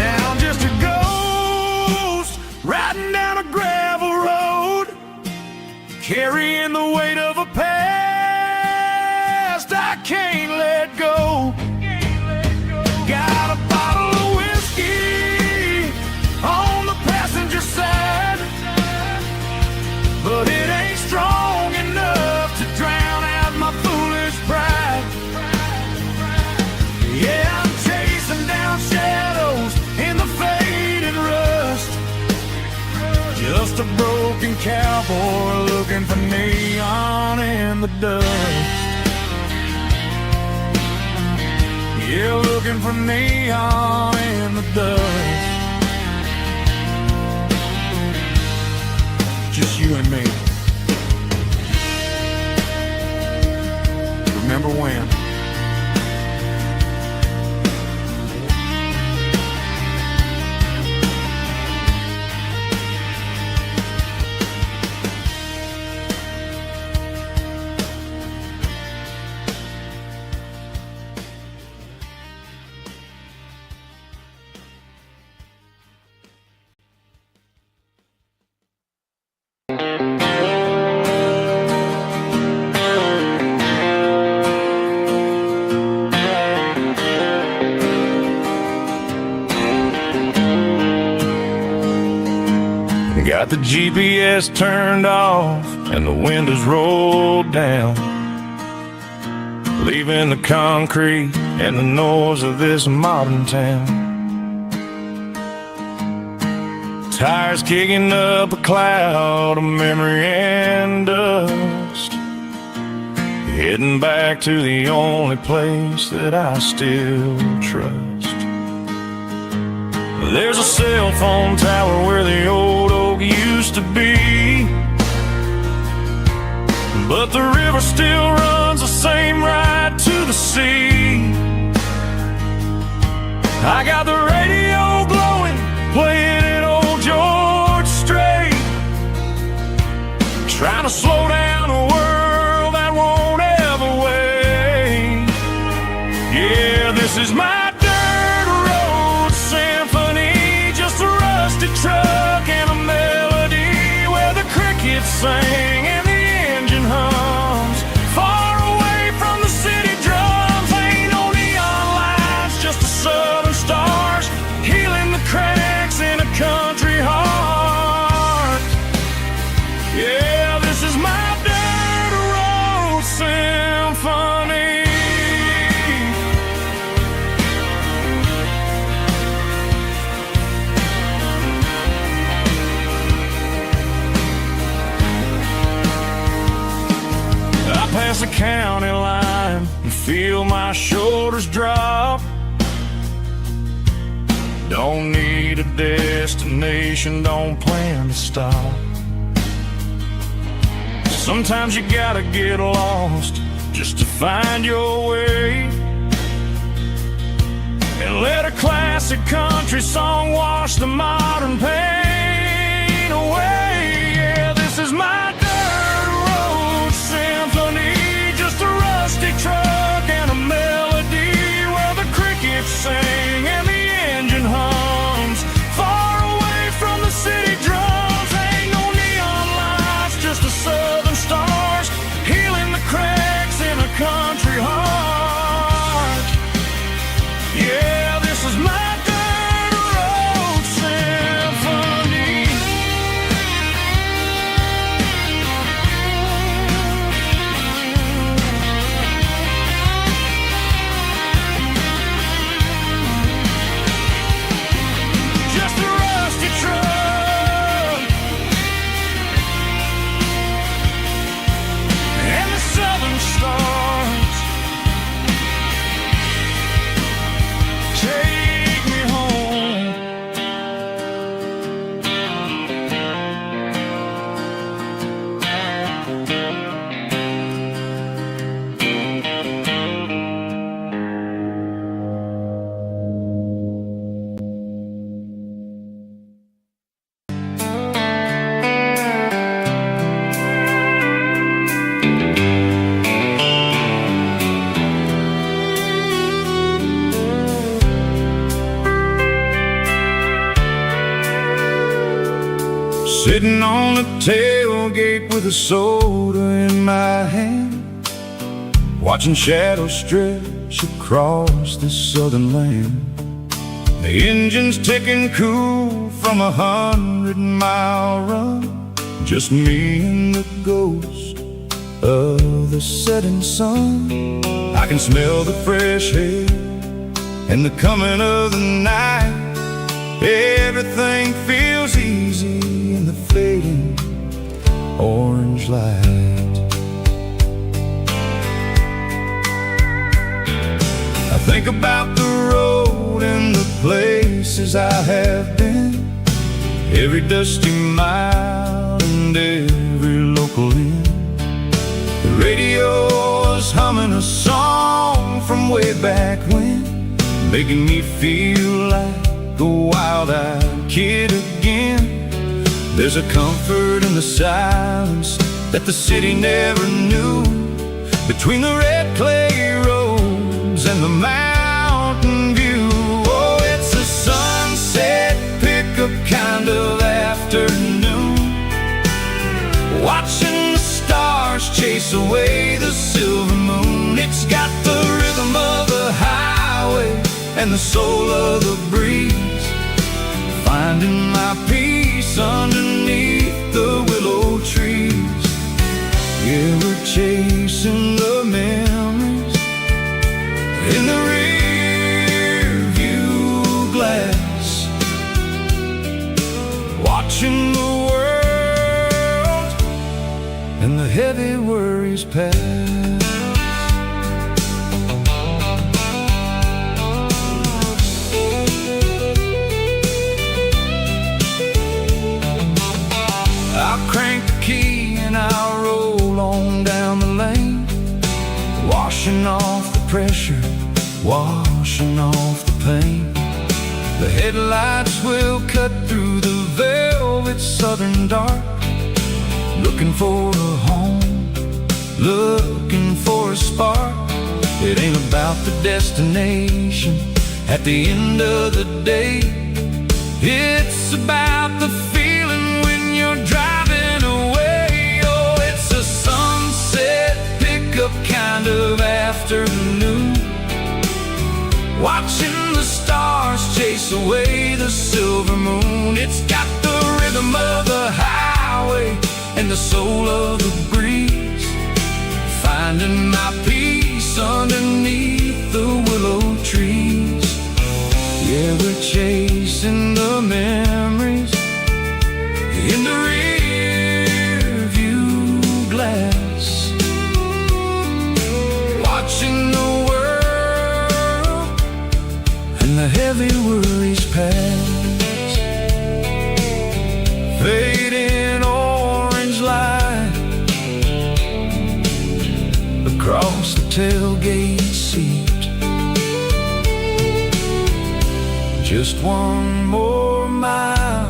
Now I'm just a ghost riding down a gravel road, carrying the weight of a past I can't let go. Got a bottle of whiskey on the passenger side, but it ain't strong enough to drown out my foolish pride. Yeah, I'm chasing down shadows in the fading rust, just a broken cowboy looking for neon in the dust. Yeah, looking for neon in the dust. Just you and me. Remember when? Got the GPS turned off and the windows rolled down, leaving the concrete and the noise of this modern town. Tires kicking up a cloud of memory and dust, heading back to the only place that I still trust. There's a cell phone tower where the old oak used to be, but the river still runs the same right to the sea. I got the radio glowing, playing an old George Strait, trying to slow down a world that won't ever wait. Yeah, this is my dirt road symphony, just a rusted truck and a melody where the crickets county line and feel my shoulders drop. Don't need a destination, don't plan to stop. Sometimes you gotta get lost just to find your way, and let a classic country song wash the modern pain away. Yeah, this is my dirt road symphony, just a rusty truck and a melody where the crickets sing and the engine hums far away from the city drums. Ain't no neon lights, just the southern stars healing the cracks in a country heart. Yeah, this is my dirt road symphony. Just a rusty truck and the southern stars. Take me home. Sitting on the tailgate with a soda in my hand, watching shadows stretch across this southern land. The engine's ticking cool from 100-mile run, just me and the ghost of the setting sun. I can smell the fresh air and the coming of the night. Everything feels easy in the fading orange light. I think about the road and the places I have been, every dusty mile and every local inn. The radio is humming a song from way back when, making me feel like a wild-eyed kid again. There's a comfort in the silence that the city never knew, between the red clay roads and the mountain view. Oh, it's a sunset pickup kind of afternoon, watching the stars chase away the silver moon. It's got the rhythm of the highway and the soul of the breeze, finding my peace underneath the willow trees. Yeah, we're chasing the memories in the rear view glass, watching the world and the heavy worries pass. I'll crank the key and I'll roll on down the lane, washing off the pressure, washing off the pain. The headlights will cut through the velvet southern dark, looking for a home, looking for a spark. It ain't about the destination at the end of the day, it's about the feeling when you're driving away. Oh, it's a sunset pickup kind of afternoon, watching the stars chase away the silver moon. It's got the rhythm of the highway and the soul of the breeze, finding my peace underneath the willow trees. Yeah, we're chasing the memories in the rear view glass, the heavy worries pass, fading orange light across the tailgate seat. Just one more mile,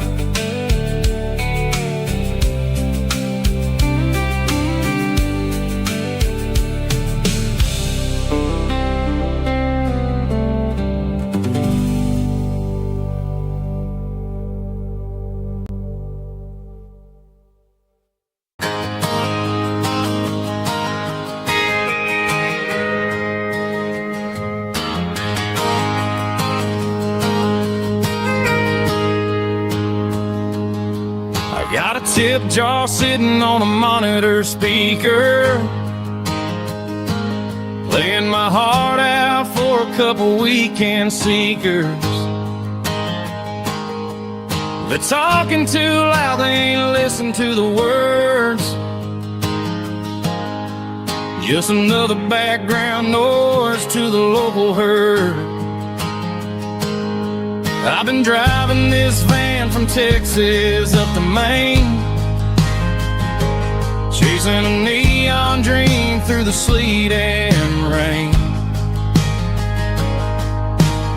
got a tip jar sitting on a monitor speaker, playing my heart out for a couple weekend seekers. They're talking too loud, they ain't listen to the words. Just another background noise to the local herd. I've been driving this van from Texas up to Maine, chasing a neon dream through the sleet and rain.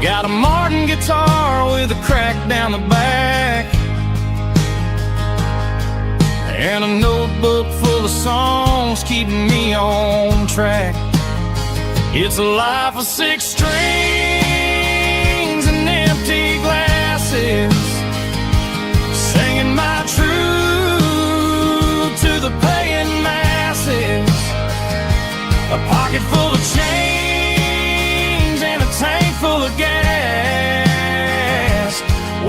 Got a Martin guitar with a crack down the back, and a notebook full of songs keeping me on track. It's a life of 6 strings and empty glasses, singing my truth to the paying masses. A pocket full of change and a tank full of gas,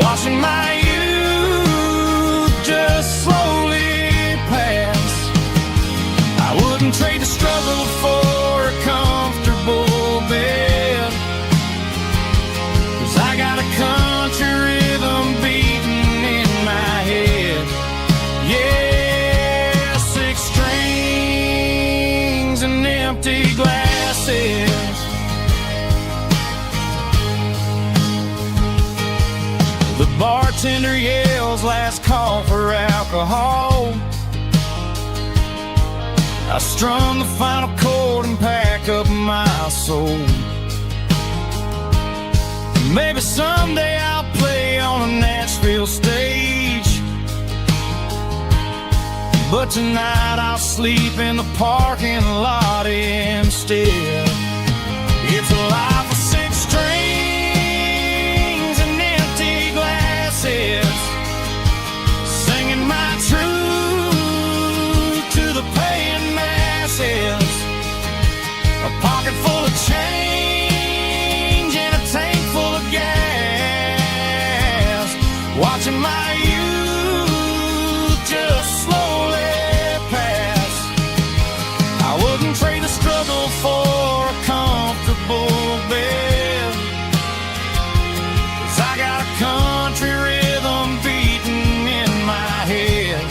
watching my youth just slowly pass. I wouldn't trade the struggle for a comfortable bed, 'cause I got a country rhythm beating in my head. Yeah, 6 strings and empty glasses. The bartender yells last call for alcohol. I strum the final chord and pack up my soul. Maybe someday I'll play on a Nashville stage, but tonight I'll sleep in the parking lot instead. It's a life of 6 strings and empty glasses, singing my truth to the paying masses. A pocket full of change and a tank full of gas, watching my youth just slowly pass. I wouldn't trade the struggle for a comfortable bed, 'cause I got a country rhythm beating in my head.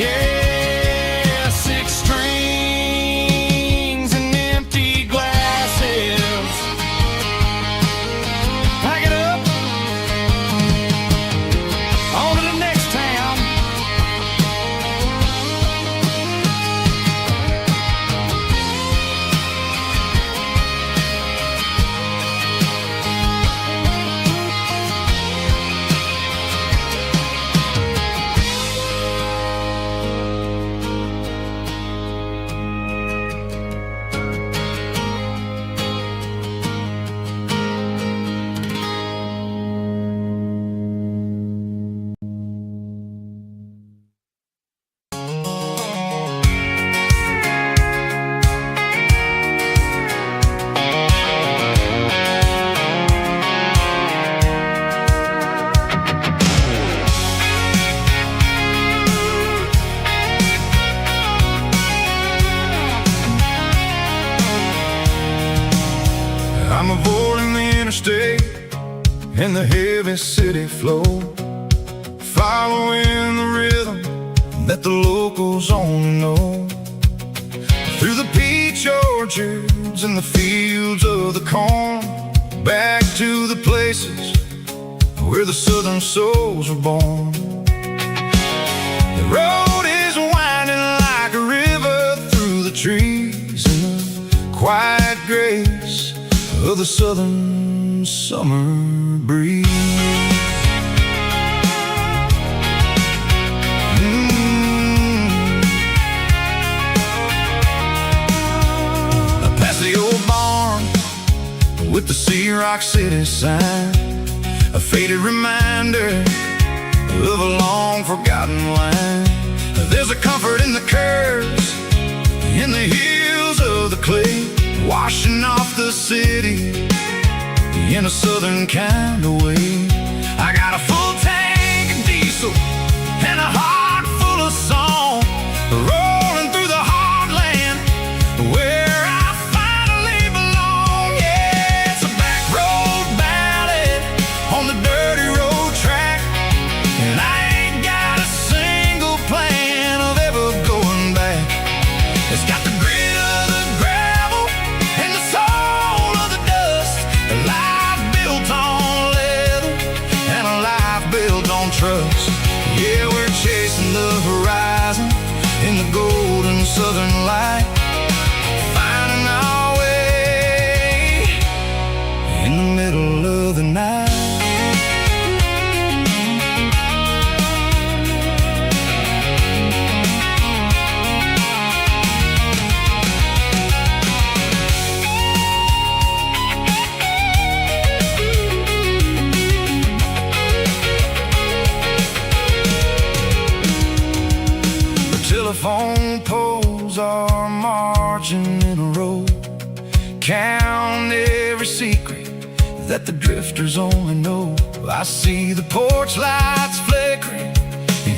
Yeah, 6 strings and empty glasses. Pack it up, on to the next town. I'm avoiding the interstate and the heavy city flow, following the rhythm that the locals only know. Through the peach orchards and the fields of the corn, back to the places where the southern souls were born. The road is winding like a river through the trees in the quiet grace of the southern summer breeze. Past the old barn with the Sea Rock City sign, a faded reminder of a long forgotten line. There's a comfort in the curves, in the hills of the clay, washing off the city in a southern kind of way. I got a full tank of diesel and a heart full of song, rolling through the heartland where I finally belong. Yeah, it's a back road ballad on the dirty road track, and I ain't got a single plan of ever going back. It's got the grit of the gravel and the soul of the dust, a life built on leather and a life built on trust. Yeah, we're chasing the horizon in the golden southern light, finding our way in the middle of the night. Telephone poles are marching in a row, count every secret that the drifters only know. I see the porch lights flickering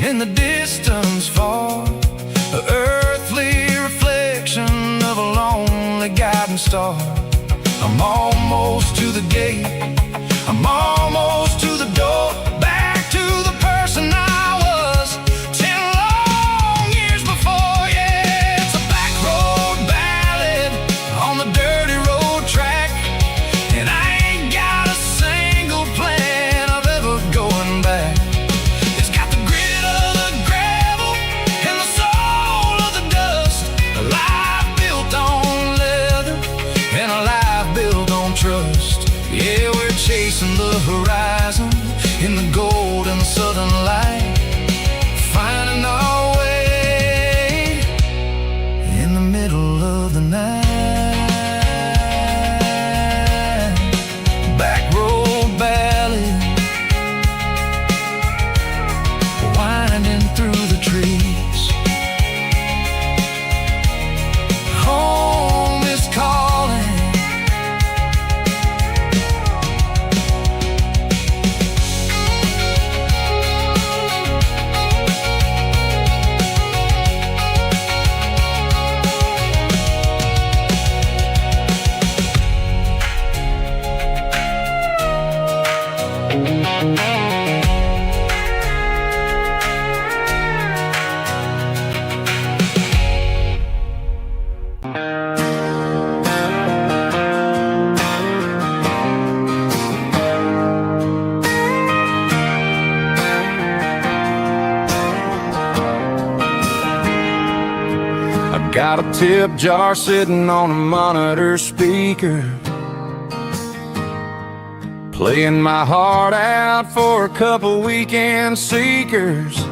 in the distance far, an earthly reflection of a lonely guiding star. I'm almost to the gate, I'm almost to the door, back to the person I was 10 long years before. Yeah, it's a back road ballad on the dirty road track, and I ain't got a single plan of ever going back. It's got the grit of the gravel and the soul of the dust, a life built on leather and a life built on trust. Yeah, we're chasing the horizon in the golden southern light, finding our way in the middle of the night. Back road ballad, winding through the trees. Home is calling. Got a tip jar sitting on a monitor speaker, playing my heart out for a couple weekend seekers.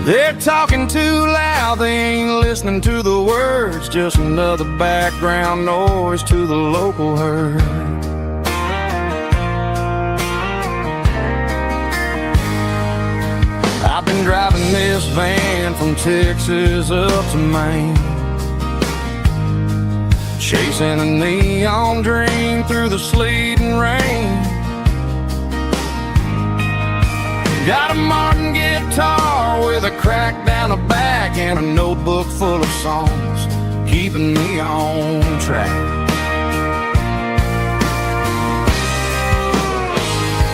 They're talking too loud, they ain't listening to the words, just another background noise to the local herd. I've been driving this van from Texas up to Maine, chasing a neon dream through the sleet and rain. Got a Martin guitar with a crack down the back and a notebook full of songs, keeping me on track.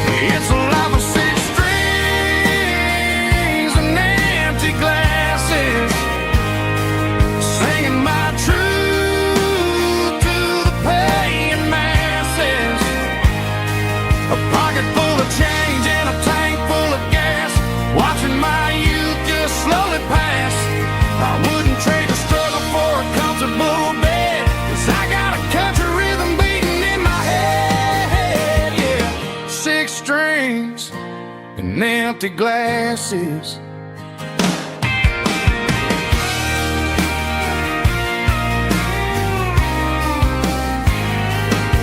It's a life of six strings and empty glasses, singing my truth to the pain and empty glasses.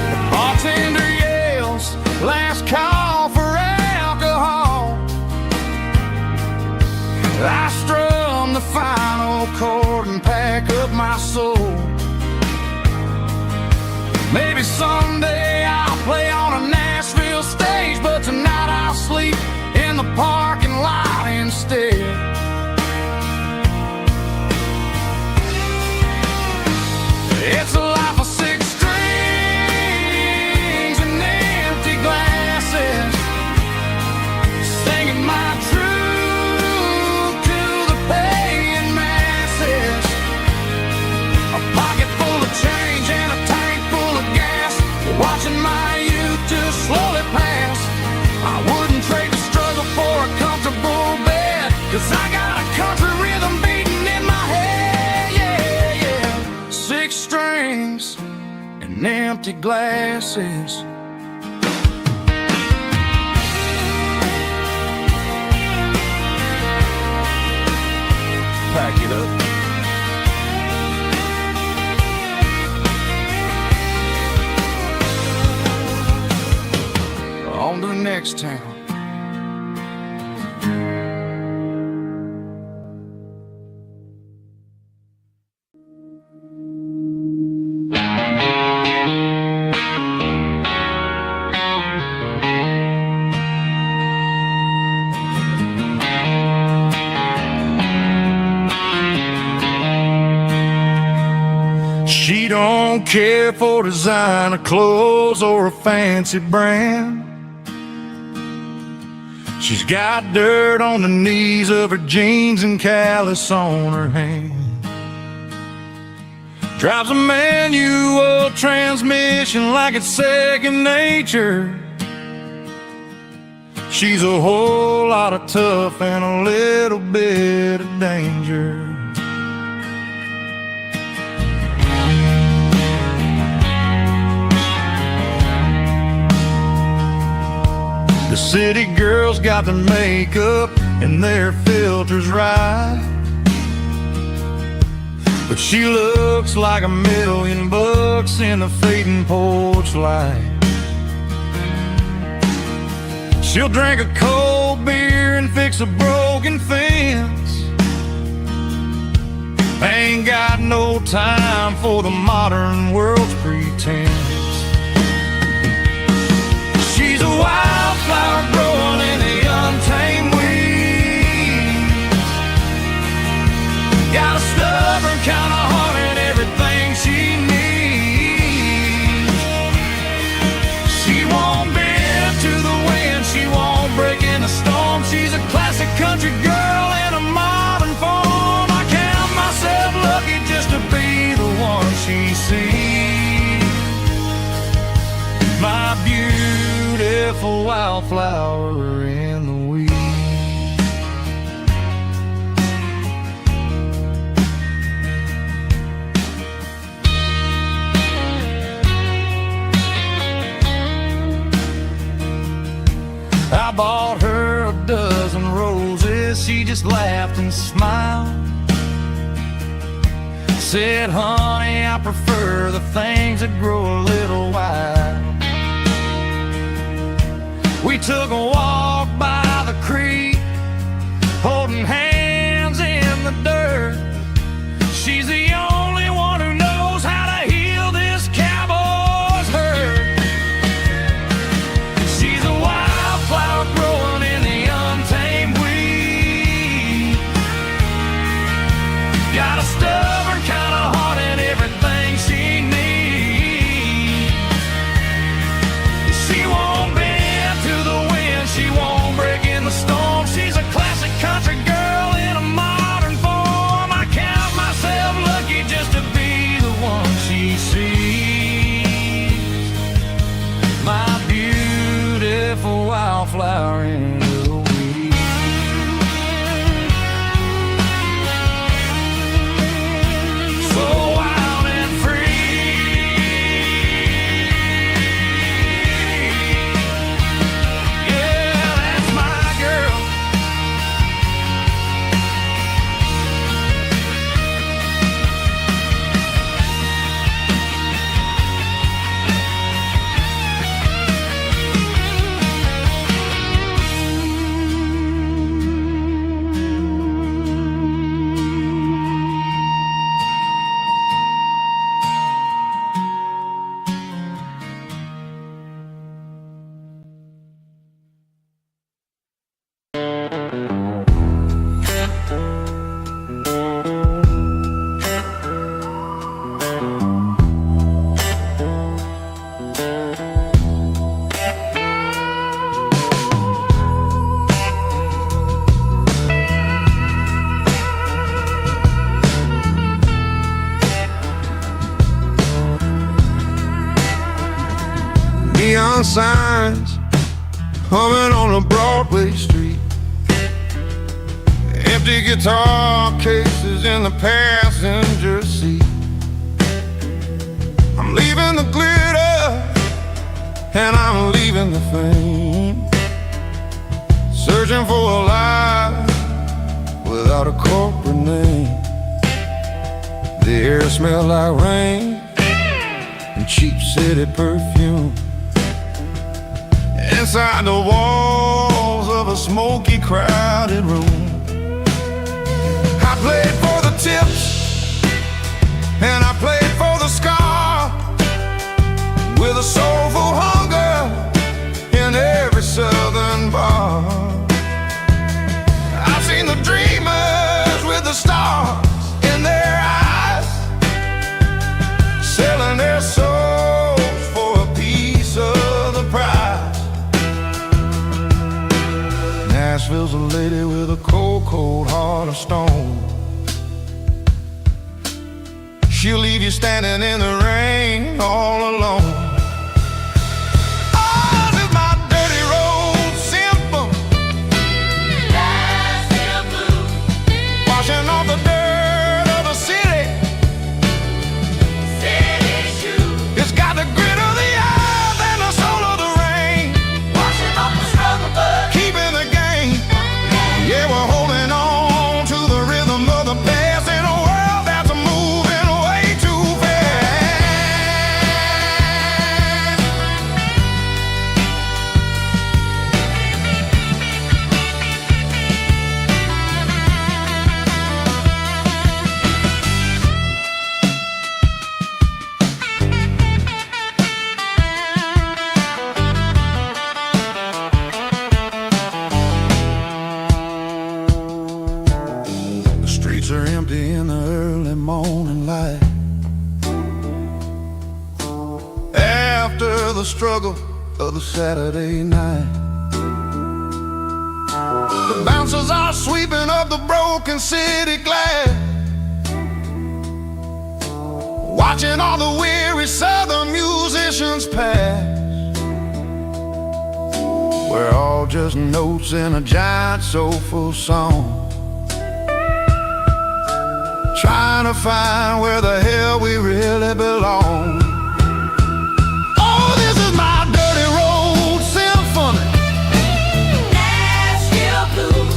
The bartender yells, last call for alcohol. I strum the final chord and pack up my soul. Maybe someday I'll play on a Nashville stage, but tonight I'll sleep in the parking lot instead. It's a life of six strings and empty glasses, singing my truth to the paying masses. A pocket full of change and a tank full of gas, watching my youth just slowly pass. I wouldn't trade the struggle for a comfortable bed, 'cause I got a country rhythm beating in my head, yeah, yeah. Six strings and empty glasses. Pack it up. On to the next town. She don't care for designer clothes or a fancy brand. She's got dirt on the knees of her jeans and callus on her hand. Drives a manual transmission like it's second nature. She's a whole lot of tough and a little bit of danger. The city girls got their makeup and their filters right, but she looks like $1,000,000 in the fading porch light. She'll drink a cold beer and fix a broken fence. Ain't got no time for the modern world's pretense. She's a wildflower growing in the untamed weeds. Got a stubborn kind of heart and everything she needs. She won't bend to the wind, she won't break in the storm. She's a classic country girl in a modern form. I count myself lucky just to be the one she sees. My beautiful wildflower in the weeds. I bought her a dozen roses, she just laughed and smiled. Said, honey, I prefer the things that grow a little wild. We took a walk by the creek, holding hands in the dirt. She's the only one who knows how to heal this cowboy's hurt. She's a wildflower growing in the untamed weed. Got a stubborn kind of heart and everything she needs. She won't bend to the wind, she won't break in the storm. She's a classic country girl in a modern form. I count myself lucky just to be the one she sees. My beautiful wildflower in the weeds. So wild and free. Yeah, that's my girl. signs humming on a Broadway street. Empty guitar cases in the passenger seat. I'm leaving the glitter and I'm leaving the fame, searching for a life without a corporate name. The air smelled like rain and cheap city perfume. Inside the walls of a smoky, crowded room, I played for the tips and I played for the scar, with a soulful hunger in every southern bar. I've seen the dreamers with the stars in their eyes, selling their souls for a piece of the prize. Nashville's a lady with a cold, cold heart of stone. She'll leave you standing in the rain all alone. Oh, this is my dirty road symphony, Nashville blues, washing off the dirt of the city, city shoes. It's got the grit of the earth and the soul of the rain, washing off the struggle but keeping the game. Yeah, we're holding on to the rhythm of the past in a world that's moving way too The streets are empty in the early morning light, after the struggle of the Saturday night. The bouncers are sweeping up the broken city glass, watching all the weary southern musicians pass. We're all just notes in a giant soulful song, trying to find where the hell we really belong. Oh, this is my dirty road symphony, Nashville blues,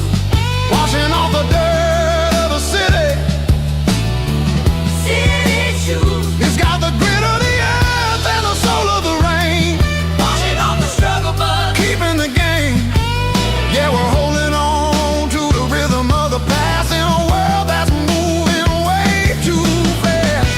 washing off the dirt of the city, city shoes. It's got the grit of the earth and the soul of the rain, washing off the struggle but keeping the game. Yeah, we're holding on to the rhythm of the past in a world that's moving way too fast.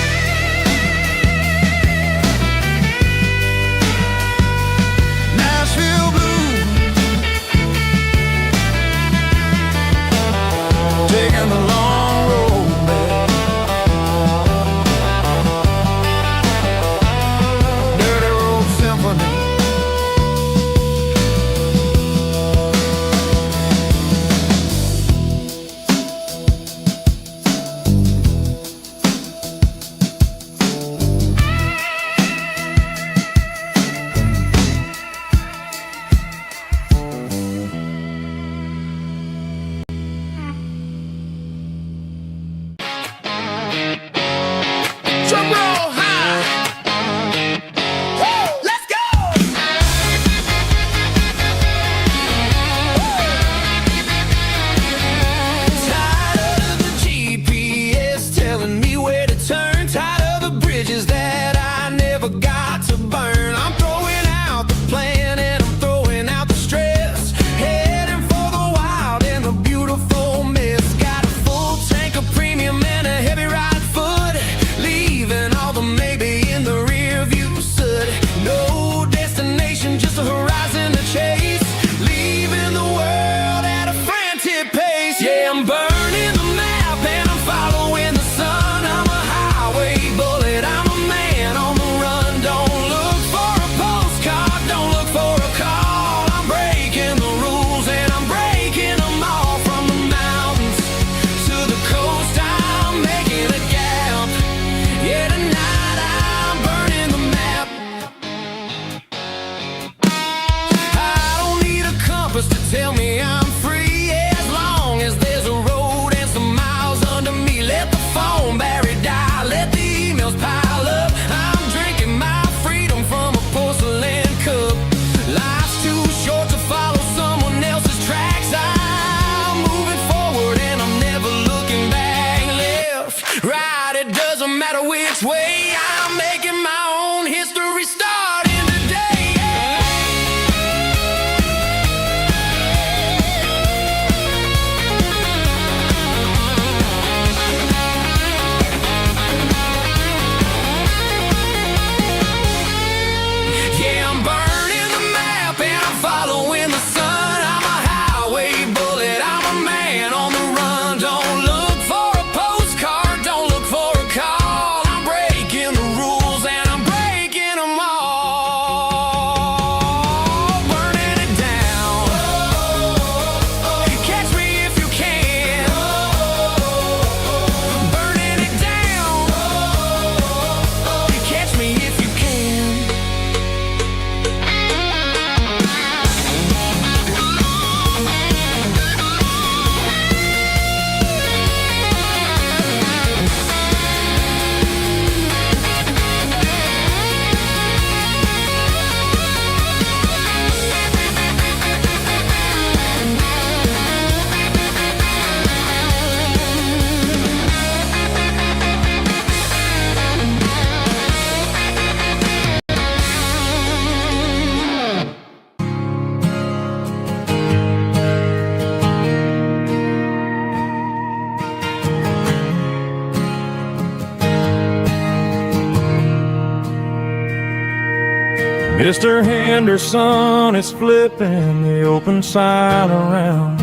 Mr. Henderson is flipping the open sign around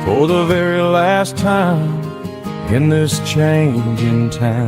for the very last time in this changing town.